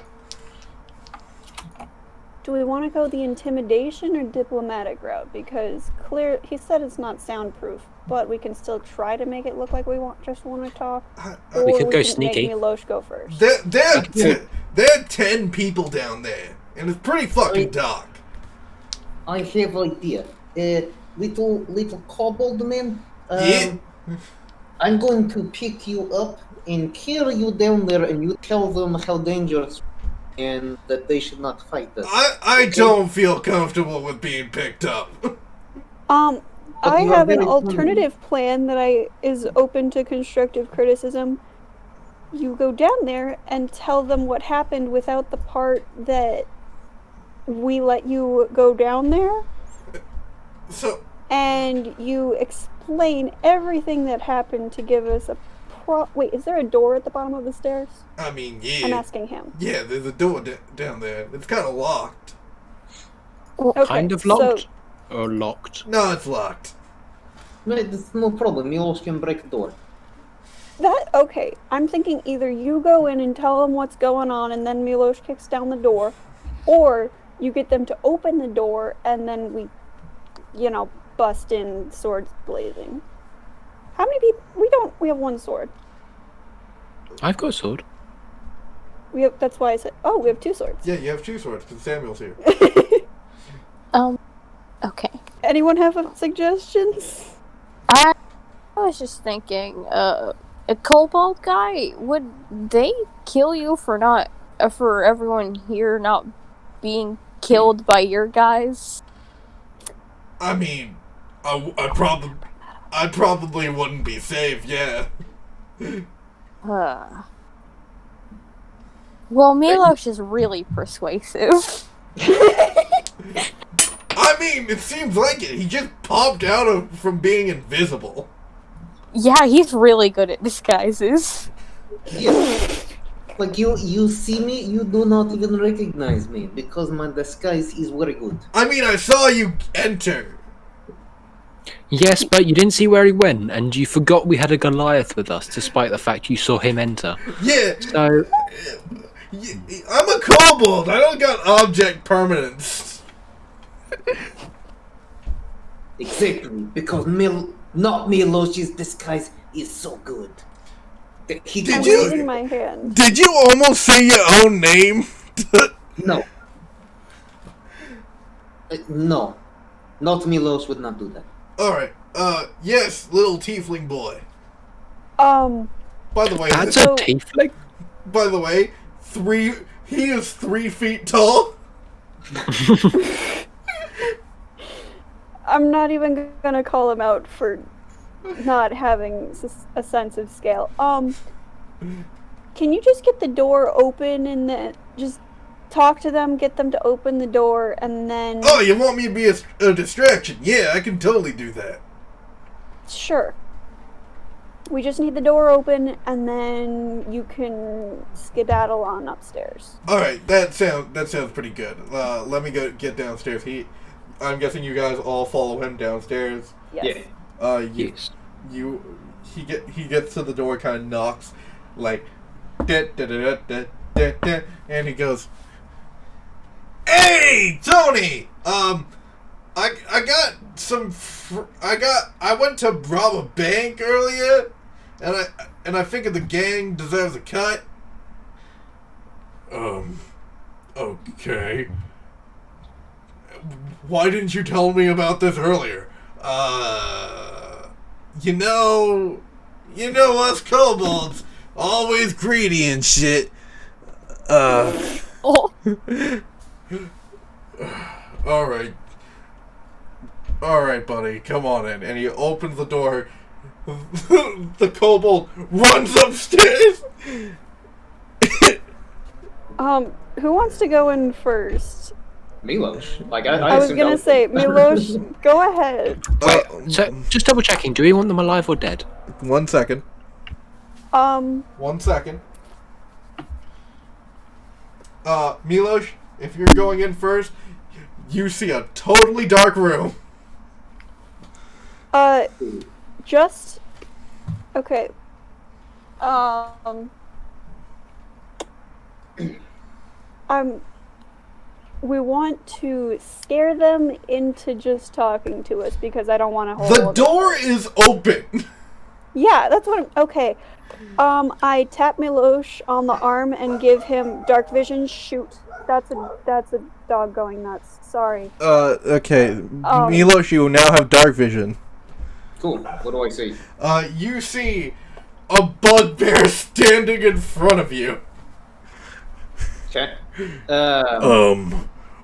Do we want to go the intimidation or diplomatic route? Because he said it's not soundproof, but we can still try to make it look like we just want to talk. Or We could go can sneaky. Make Milosh go first. There are 10 people down there, and it's pretty fucking dark. I have idea. Little kobold man. Yeah. I'm going to pick you up and carry you down there, and you tell them how dangerous and that they should not fight us. I don't feel comfortable with being picked up. But I you are have an very alternative plan that is open to constructive criticism. You go down there and tell them what happened without the part that we let you go down there, So, and you explain everything that happened to give us a Wait, is there a door at the bottom of the stairs? I mean, I'm yeah. asking him. Yeah, there's a door down there. It's kind of locked. Okay, Kind of locked. Or locked. No, it's locked. Right, that's no problem. Milos can break the door. Okay, I'm thinking either you go in and tell them what's going on and then Milos kicks down the door, or you get them to open the door and then we, bust in, swords blazing. How many people? We have one sword. I've got a sword. That's why I said, we have two swords. Yeah, you have two swords, because Samuel's here. Okay. Anyone have suggestions? I was just thinking, a kobold guy, would they kill you for everyone here not being killed by your guys? I mean, I probably wouldn't be safe, yeah. Well, Milos is really persuasive. I mean, it seems like it. He just popped out from being invisible. Yeah, he's really good at disguises. Yeah. Like you see me, you do not even recognize me because my disguise is very good. I mean, I saw you enter. Yes, but you didn't see where he went, and you forgot we had a Goliath with us, despite the fact you saw him enter. Yeah, So, I'm a kobold. I don't got object permanence. Exactly, because not Milosh's disguise is so good. He Did I'm you- raising my hand. Did you almost say your own name? No. No. Not Milos would not do that. Alright, yes, little tiefling boy. By By the way, that's So- a tiefling? by the way, he is 3 feet tall. I'm not even gonna call him out for not having a sense of scale. Can you just get the door open and then just talk to them, get them to open the door, and then... Oh, you want me to be a distraction? Yeah, I can totally do that. Sure. We just need the door open, and then you can skedaddle on upstairs. Alright, that sounds pretty good. Let me go get downstairs. I'm guessing you guys all follow him downstairs. Yes. Yeah. Yes. He gets to the door, kind of knocks, like, da, da, da, da, da, da, and he goes, "Hey, Tony! I got some. I went to rob a bank earlier, and I figured the gang deserves a cut." Okay. Why didn't you tell me about this earlier? You know us kobolds, always greedy and shit. Oh, Alright. Alright, buddy, come on in. And he opens the door. The kobold runs upstairs. Who wants to go in first? Milos. Like I was assumed gonna that say, Milosh, go ahead. Wait, so just double checking, do we want them alive or dead? 1 second. 1 second. Milosh, if you're going in first, you see a totally dark room. Just... Okay. We want to scare them into just talking to us because I don't want to hold The door is open. Yeah, that's what okay. I tap Milosh on the arm and give him dark vision. Shoot. That's a dog going nuts. Sorry. Okay. Milosh, you now have dark vision. Cool. What do I see? You see a bugbear standing in front of you. Okay.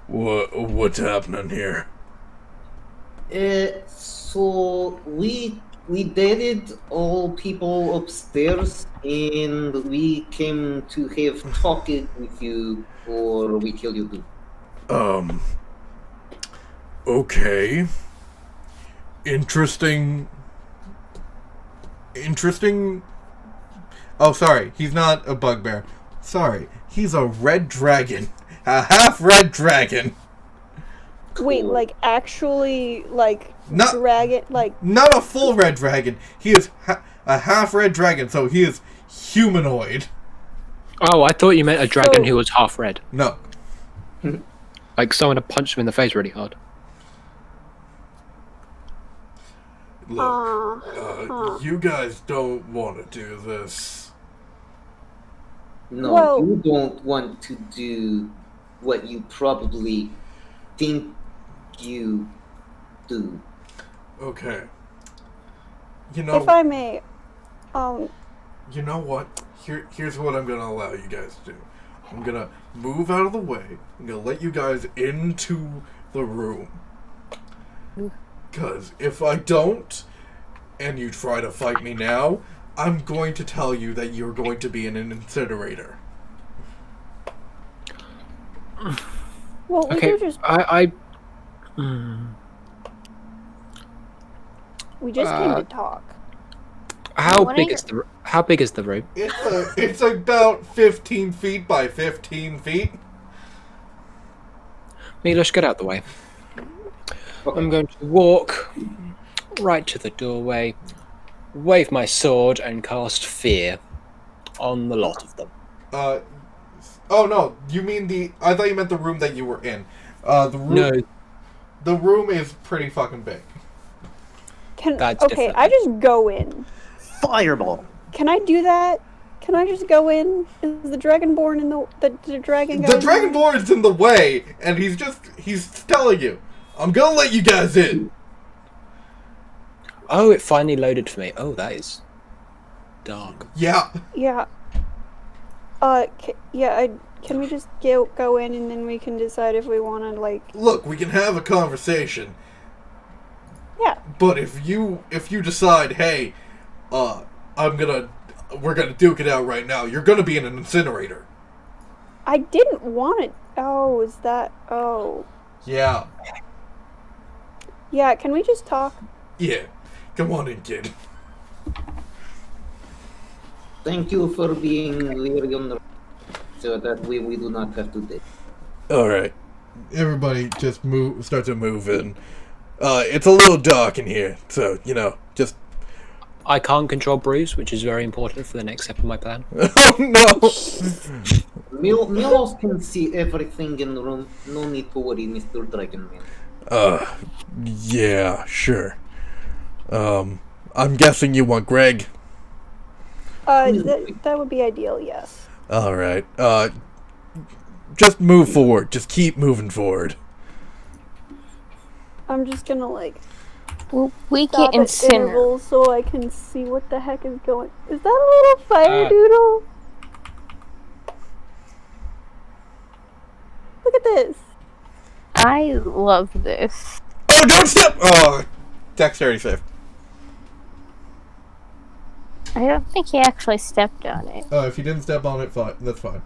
What's happening here? So we dated all people upstairs, and we came to have talking with you, or we kill you too. Okay. Interesting. Oh, sorry. He's not a bugbear. Sorry. He's a red dragon. A half red dragon. Wait, like actually, like Not- dragon, like Not a full red dragon. He is a half red dragon, so he is humanoid. Oh, I thought you meant a dragon So- who was half red. No. Like someone had punched him in the face really hard. Look, you guys don't want to do this. No, Well- you don't want to do what you probably think you do. Okay. You know. if I may, You know what? Here's what I'm gonna allow you guys to do. I'm gonna move out of the way. I'm gonna let you guys into the room. Cause if I don't, and you try to fight me now, I'm going to tell you that you're going to be in an incinerator. well, we Okay, do just we just came to talk. How Why big don't is How big is the room? It's about 15 feet by 15 feet. Milos, get out the way. Okay. I'm going to walk right to the doorway, wave my sword, and cast Fear on the lot of them. Oh no, you mean I thought you meant the room that you were in. The room. No, The room is pretty fucking big. That's Okay, different. I just go in. Fireball. Can I do that? Can I just go in? Is the Dragonborn in the dragon guy? The Dragonborn is in the way, and he's telling you, I'm gonna let you guys in. Oh, it finally loaded for me. Oh, that is dark. Yeah. Yeah. Can we just go in and then we can decide if we want to like? Look, we can have a conversation. Yeah. But if you decide, hey, we're gonna duke it out right now, you're gonna be in an incinerator. I didn't want it. Oh, is that? Oh. Yeah. Yeah. Can we just talk? Yeah. Come on in, kid. Thank you for being very on the so that we do not have to date. All right. Everybody just start to move in. It's a little dark in here, so, just... I can't control Bruce, which is very important for the next step of my plan. Oh, no! Milos can see everything in the room. No need to worry, Mr. Dragonman. Yeah, sure. I'm guessing you want Greg. That would be ideal. Yes. All right. Just move forward. Just keep moving forward. I'm just gonna like Well, we stop get at incinerated. intervals so I can see what the heck is going. Is that a little fire doodle? Look at this. I love this. Oh, don't step! Oh, dexterity save. I don't think he actually stepped on it. Oh, if you didn't step on it, fine. That's fine.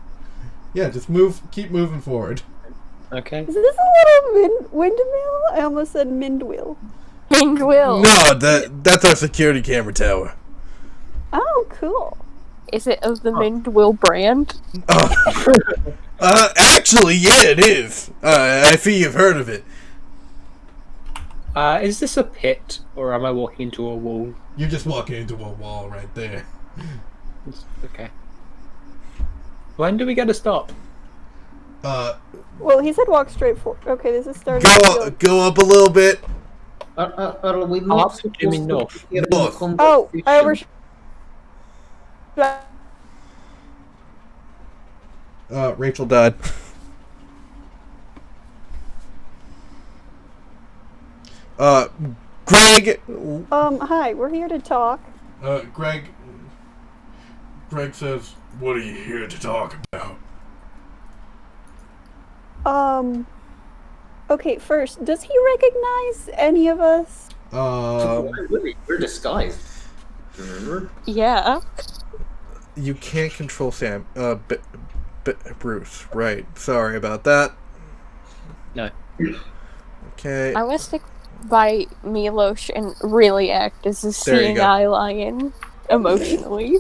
Yeah, just keep moving forward. Okay. Is this a little windmill? I almost said mindwheel. Will. No, that's our security camera tower. Oh, cool. Is it of the Mindwill brand? Actually, yeah, it is. I see you've heard of it. Is this a pit, or am I walking into a wall? You're just walking into a wall right there. Okay. When do we get a stop? Well, he said walk straight forward. Okay, this is starting to feel... Go up a little bit. Are we not Up, you mean north? to hear North. the Oh, I conversation? Rachel died. Greg. Hi, we're here to talk. Greg says, "What are you here to talk about?" Okay, first, does he recognize any of us? We're disguised. Remember? Yeah. You can't control Sam. Bruce. Right. Sorry about that. No. Okay. I want to stick by Milos and really act as a There you seeing go. eye lion emotionally.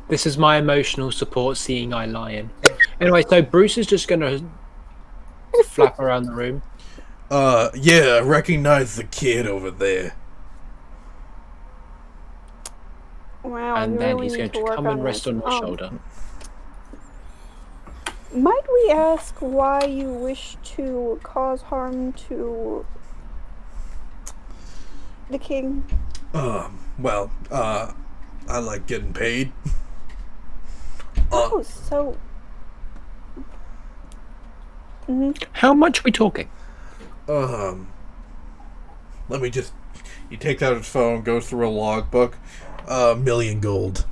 This is my emotional support seeing eye lion. Anyway, so Bruce is just gonna flap around the room. Yeah, I recognize the kid over there. Wow, And you then really he's need going to work come and on rest this. on my shoulder. Might we ask why you wish to cause harm to the king? Well, I like getting paid. Oh, so... How much are we talking? Let me just... He takes out his phone, goes through a logbook. $1,000,000 gold.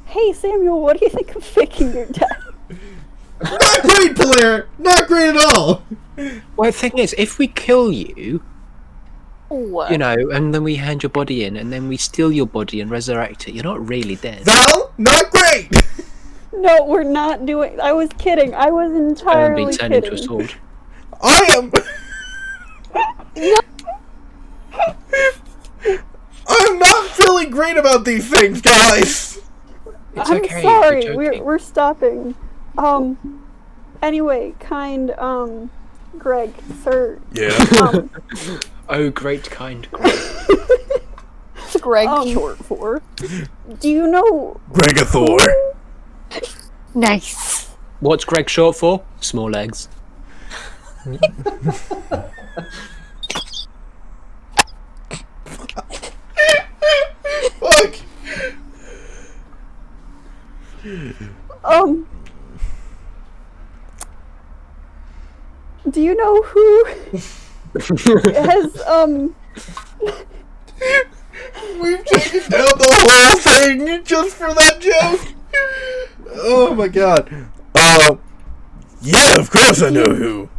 Hey, Samuel, what do you think of faking your death? Not great, Blair! Not great at all! Well, the thing is, if we kill you, What? you know, and then we hand your body in, and then we steal your body and resurrect it, you're not really dead. Val, not great! No, we're not doing... I was kidding. I was And entirely be turned kidding. into a sword. I am... great about these things, guys. It's I'm okay. sorry. We're joking. We're stopping. Anyway, Greg, sir. Yeah. Oh, great kind Greg. What's Greg short for? Do you know Gregathor. Nice. What's Greg short for? Small legs. Fuck. Do you know who has We've taken down the whole thing just for that joke. Oh my god. Yeah, of course I know who.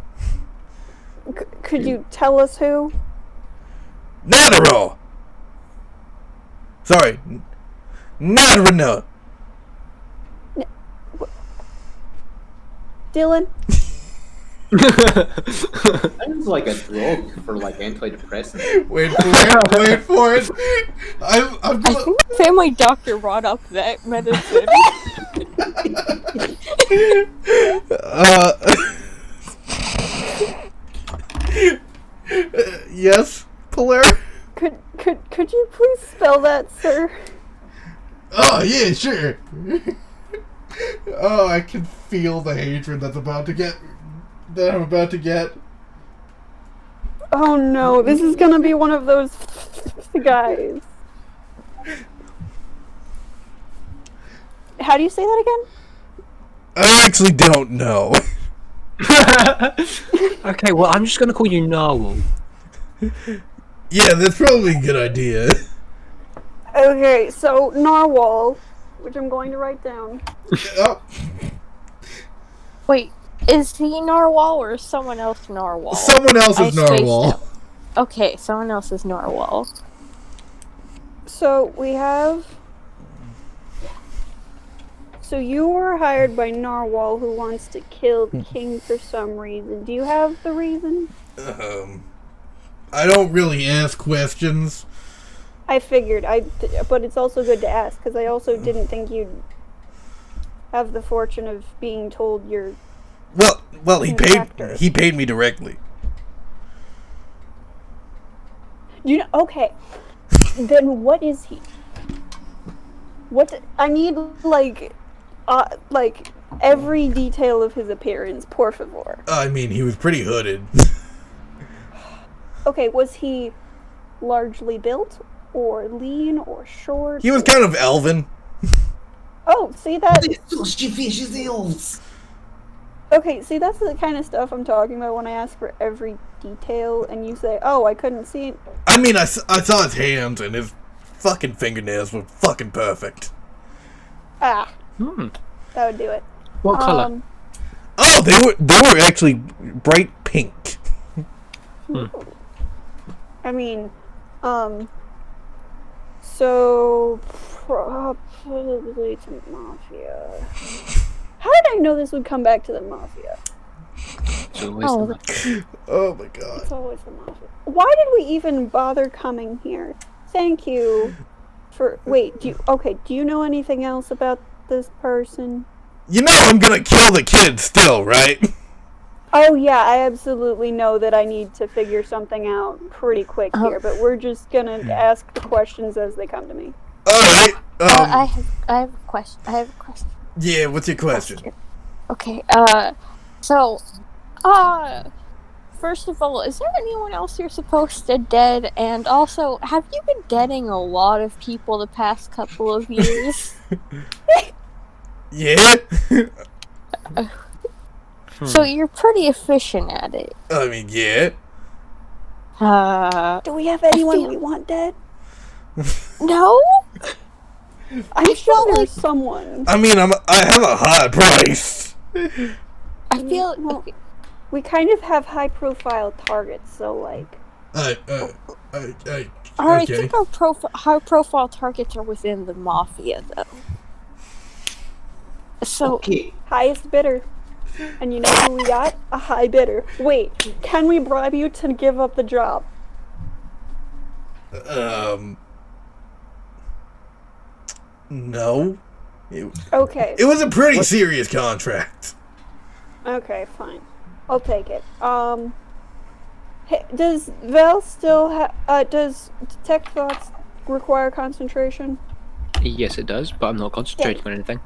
could you tell us who? Natterall. Sorry. Natterall. Dylan? Sounds like a drug for like antidepressants. Wait for it. Wait for it. I'm I gonna... think the family doctor brought up that medicine. Yes, Polaire? Could you please spell that, sir? Oh, yeah, sure. Oh, I can feel the hatred that I'm about to get. Oh no, this is gonna be one of those guys. How do you say that again? I actually don't know. Okay, well, I'm just going to call you Narwhal. Yeah, that's probably a good idea. Okay, so Narwhal, which I'm going to write down. Oh, Wait, is he Narwhal or is someone else Narwhal? someone else is I spaced Narwhal. out. Okay, someone else is Narwhal. So we have. So you were hired by Narwhal, who wants to kill the king for some reason. Do you have the reason? I don't really ask questions. I figured. But it's also good to ask because I also didn't think you'd have the fortune of being told you're. Well, he An paid. actor. He paid me directly. You know. Okay. Then what is he? What I need like every detail of his appearance, por favor. I mean, he was pretty hooded. Okay, was he largely built or lean or short? He was kind of elven. Oh, see that? Vicious elves. Okay, see that's the kind of stuff I'm talking about when I ask for every detail and you say, "Oh, I couldn't see it." I mean, I saw his hands and his fucking fingernails were fucking perfect. Ah, Hmm. that would do it. What colour? Oh, they were actually bright pink. I mean, so probably to mafia. How did I know this would come back to the mafia? It's always Oh, the- Oh my god. It's always the mafia. Why did we even bother coming here? Thank you for. Wait, do you know anything else about this person? You know I'm gonna kill the kid still, right? Oh yeah, I absolutely know that I need to figure something out pretty quick here, but we're just gonna ask the questions as they come to me. Alright. I have a question. Yeah, what's your question? Okay, first of all, is there anyone else you're supposed to dead? And also, have you been deading a lot of people the past couple of years? Yeah? So you're pretty efficient at it. I mean, yeah. Do we have anyone feel- we want dead? No? I'm sure felt there's like- someone. I mean, I have a high price. I feel Well, we kind of have high-profile targets, so like. I Okay. think our high-profile targets are within the mafia, though. So Okay. Highest bidder. And you know who we got? A high bidder. Wait, can we bribe you to give up the job? No. It Okay. was a pretty serious contract. Okay, fine. I'll take it. Does Val still does detect thoughts require concentration? Yes, it does, but I'm not concentrating on anything.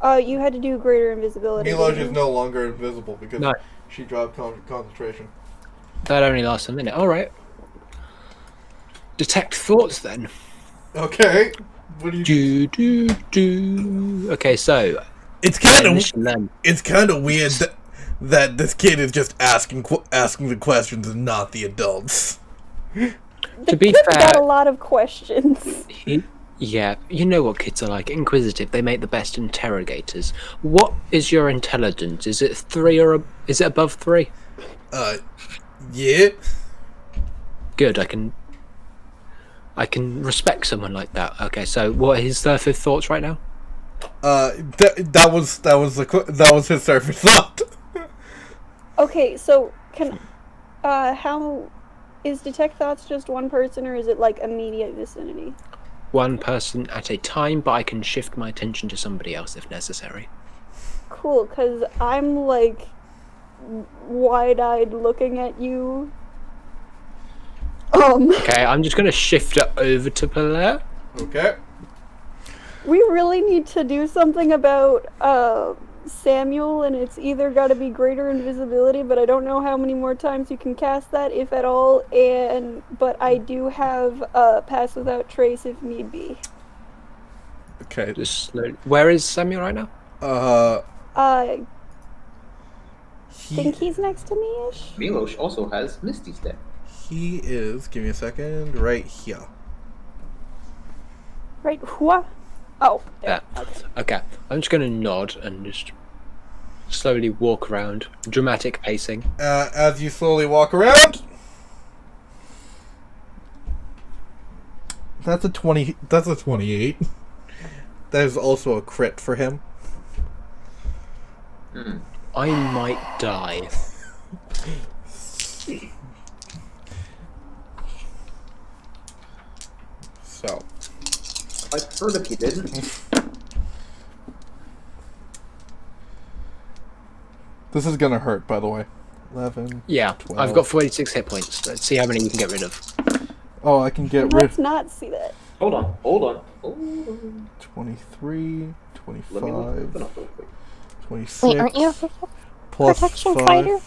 You had to do greater invisibility. Milosh is no longer invisible because No. she dropped concentration. That only lasts a minute. All right. Detect thoughts then. Okay. What do you Do. Okay, so It's kind of initial then. it's kind of weird that this kid is just asking the questions and not the adults. To be Kid fair, got a lot of questions. yeah, you know what kids are like. Inquisitive. They make the best interrogators. What is your intelligence? Is it 3 or is it above 3? Yeah. Good. I can respect someone like that. Okay, so what are his surface thoughts right now? That was his surface thought. Okay, so how is detect thoughts just one person, or is it like immediate vicinity? One person at a time, but I can shift my attention to somebody else if necessary. Cool, because I'm like wide-eyed looking at you. Okay, I'm just gonna shift it over to Palaire. Okay. We really need to do something about Samuel, and it's either got to be greater invisibility, but I don't know how many more times you can cast that, if at all. But I do have pass without trace if need be. Okay. Just slowly. Where is Samuel right now? I think he's next to me-ish. Milosh also has Misty Step. He is. Give me a second. Right here. Right, what? Oh, there. Yeah. Okay, I'm just gonna nod and just slowly walk around. Dramatic pacing. As you slowly walk around. That's a 20. That's a 28. That is also a crit for him. I might die. So. I'd prefer if you didn't. This is gonna hurt, by the way. 11. Yeah, 12. I've got 46 hit points. Let's see how many you can get rid of. Oh, I can get rid Let's not see that. Hold on. 23, Let me look 25, it up real quick. 26. Wait, aren't you a plus protection 5. fighter?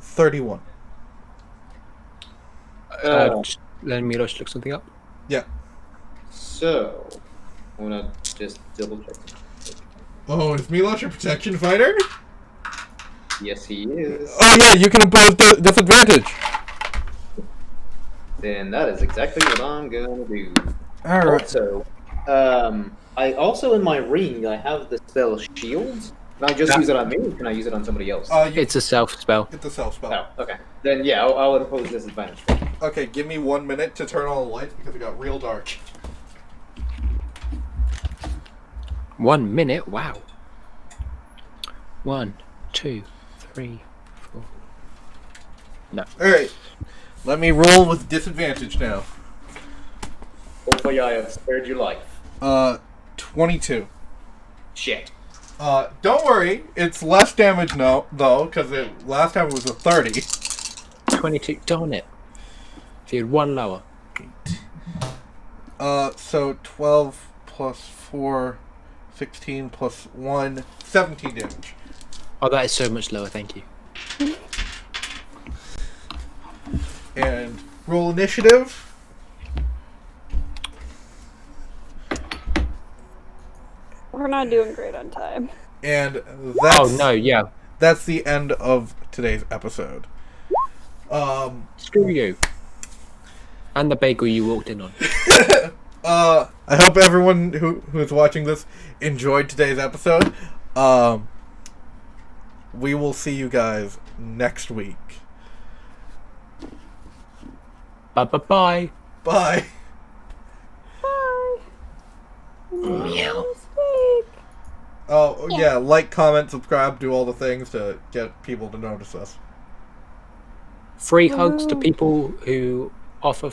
31. Just let me look something up. Yeah. So, I want to just double check. Oh, is Milosh a protection fighter? Yes, he is. Oh yeah, you can impose disadvantage. Then that is exactly what I'm gonna do. Alright. Also, I also in my ring I have the spell Shield. Can I just use it on me, or can I use it on somebody else? It's a self spell. It's a self spell. Oh, okay. Then yeah, I'll impose disadvantage. Okay, give me 1 minute to turn on the lights because it got real dark. 1 minute. Wow. 1, 2, 3, 4. No. Alright. Let me roll with disadvantage now. Hopefully I have spared your life. 22. Shit. Don't worry, it's less damage though, because last time it was a 30. 22. Darn it. If you had 1 lower. So 12 plus 4, 16 plus 1, 17 damage. Oh, that is so much lower. Thank you. And roll initiative. We're not doing great on time. And that's, Oh no, yeah. that's the end of today's episode. Screw you. And the bagel you walked in on. I hope everyone who's watching this enjoyed today's episode. We will see you guys next week. Bye. Bye. Bye. Meow. Oh, yeah, like, comment, subscribe, do all the things to get people to notice us. Free hugs to people who offer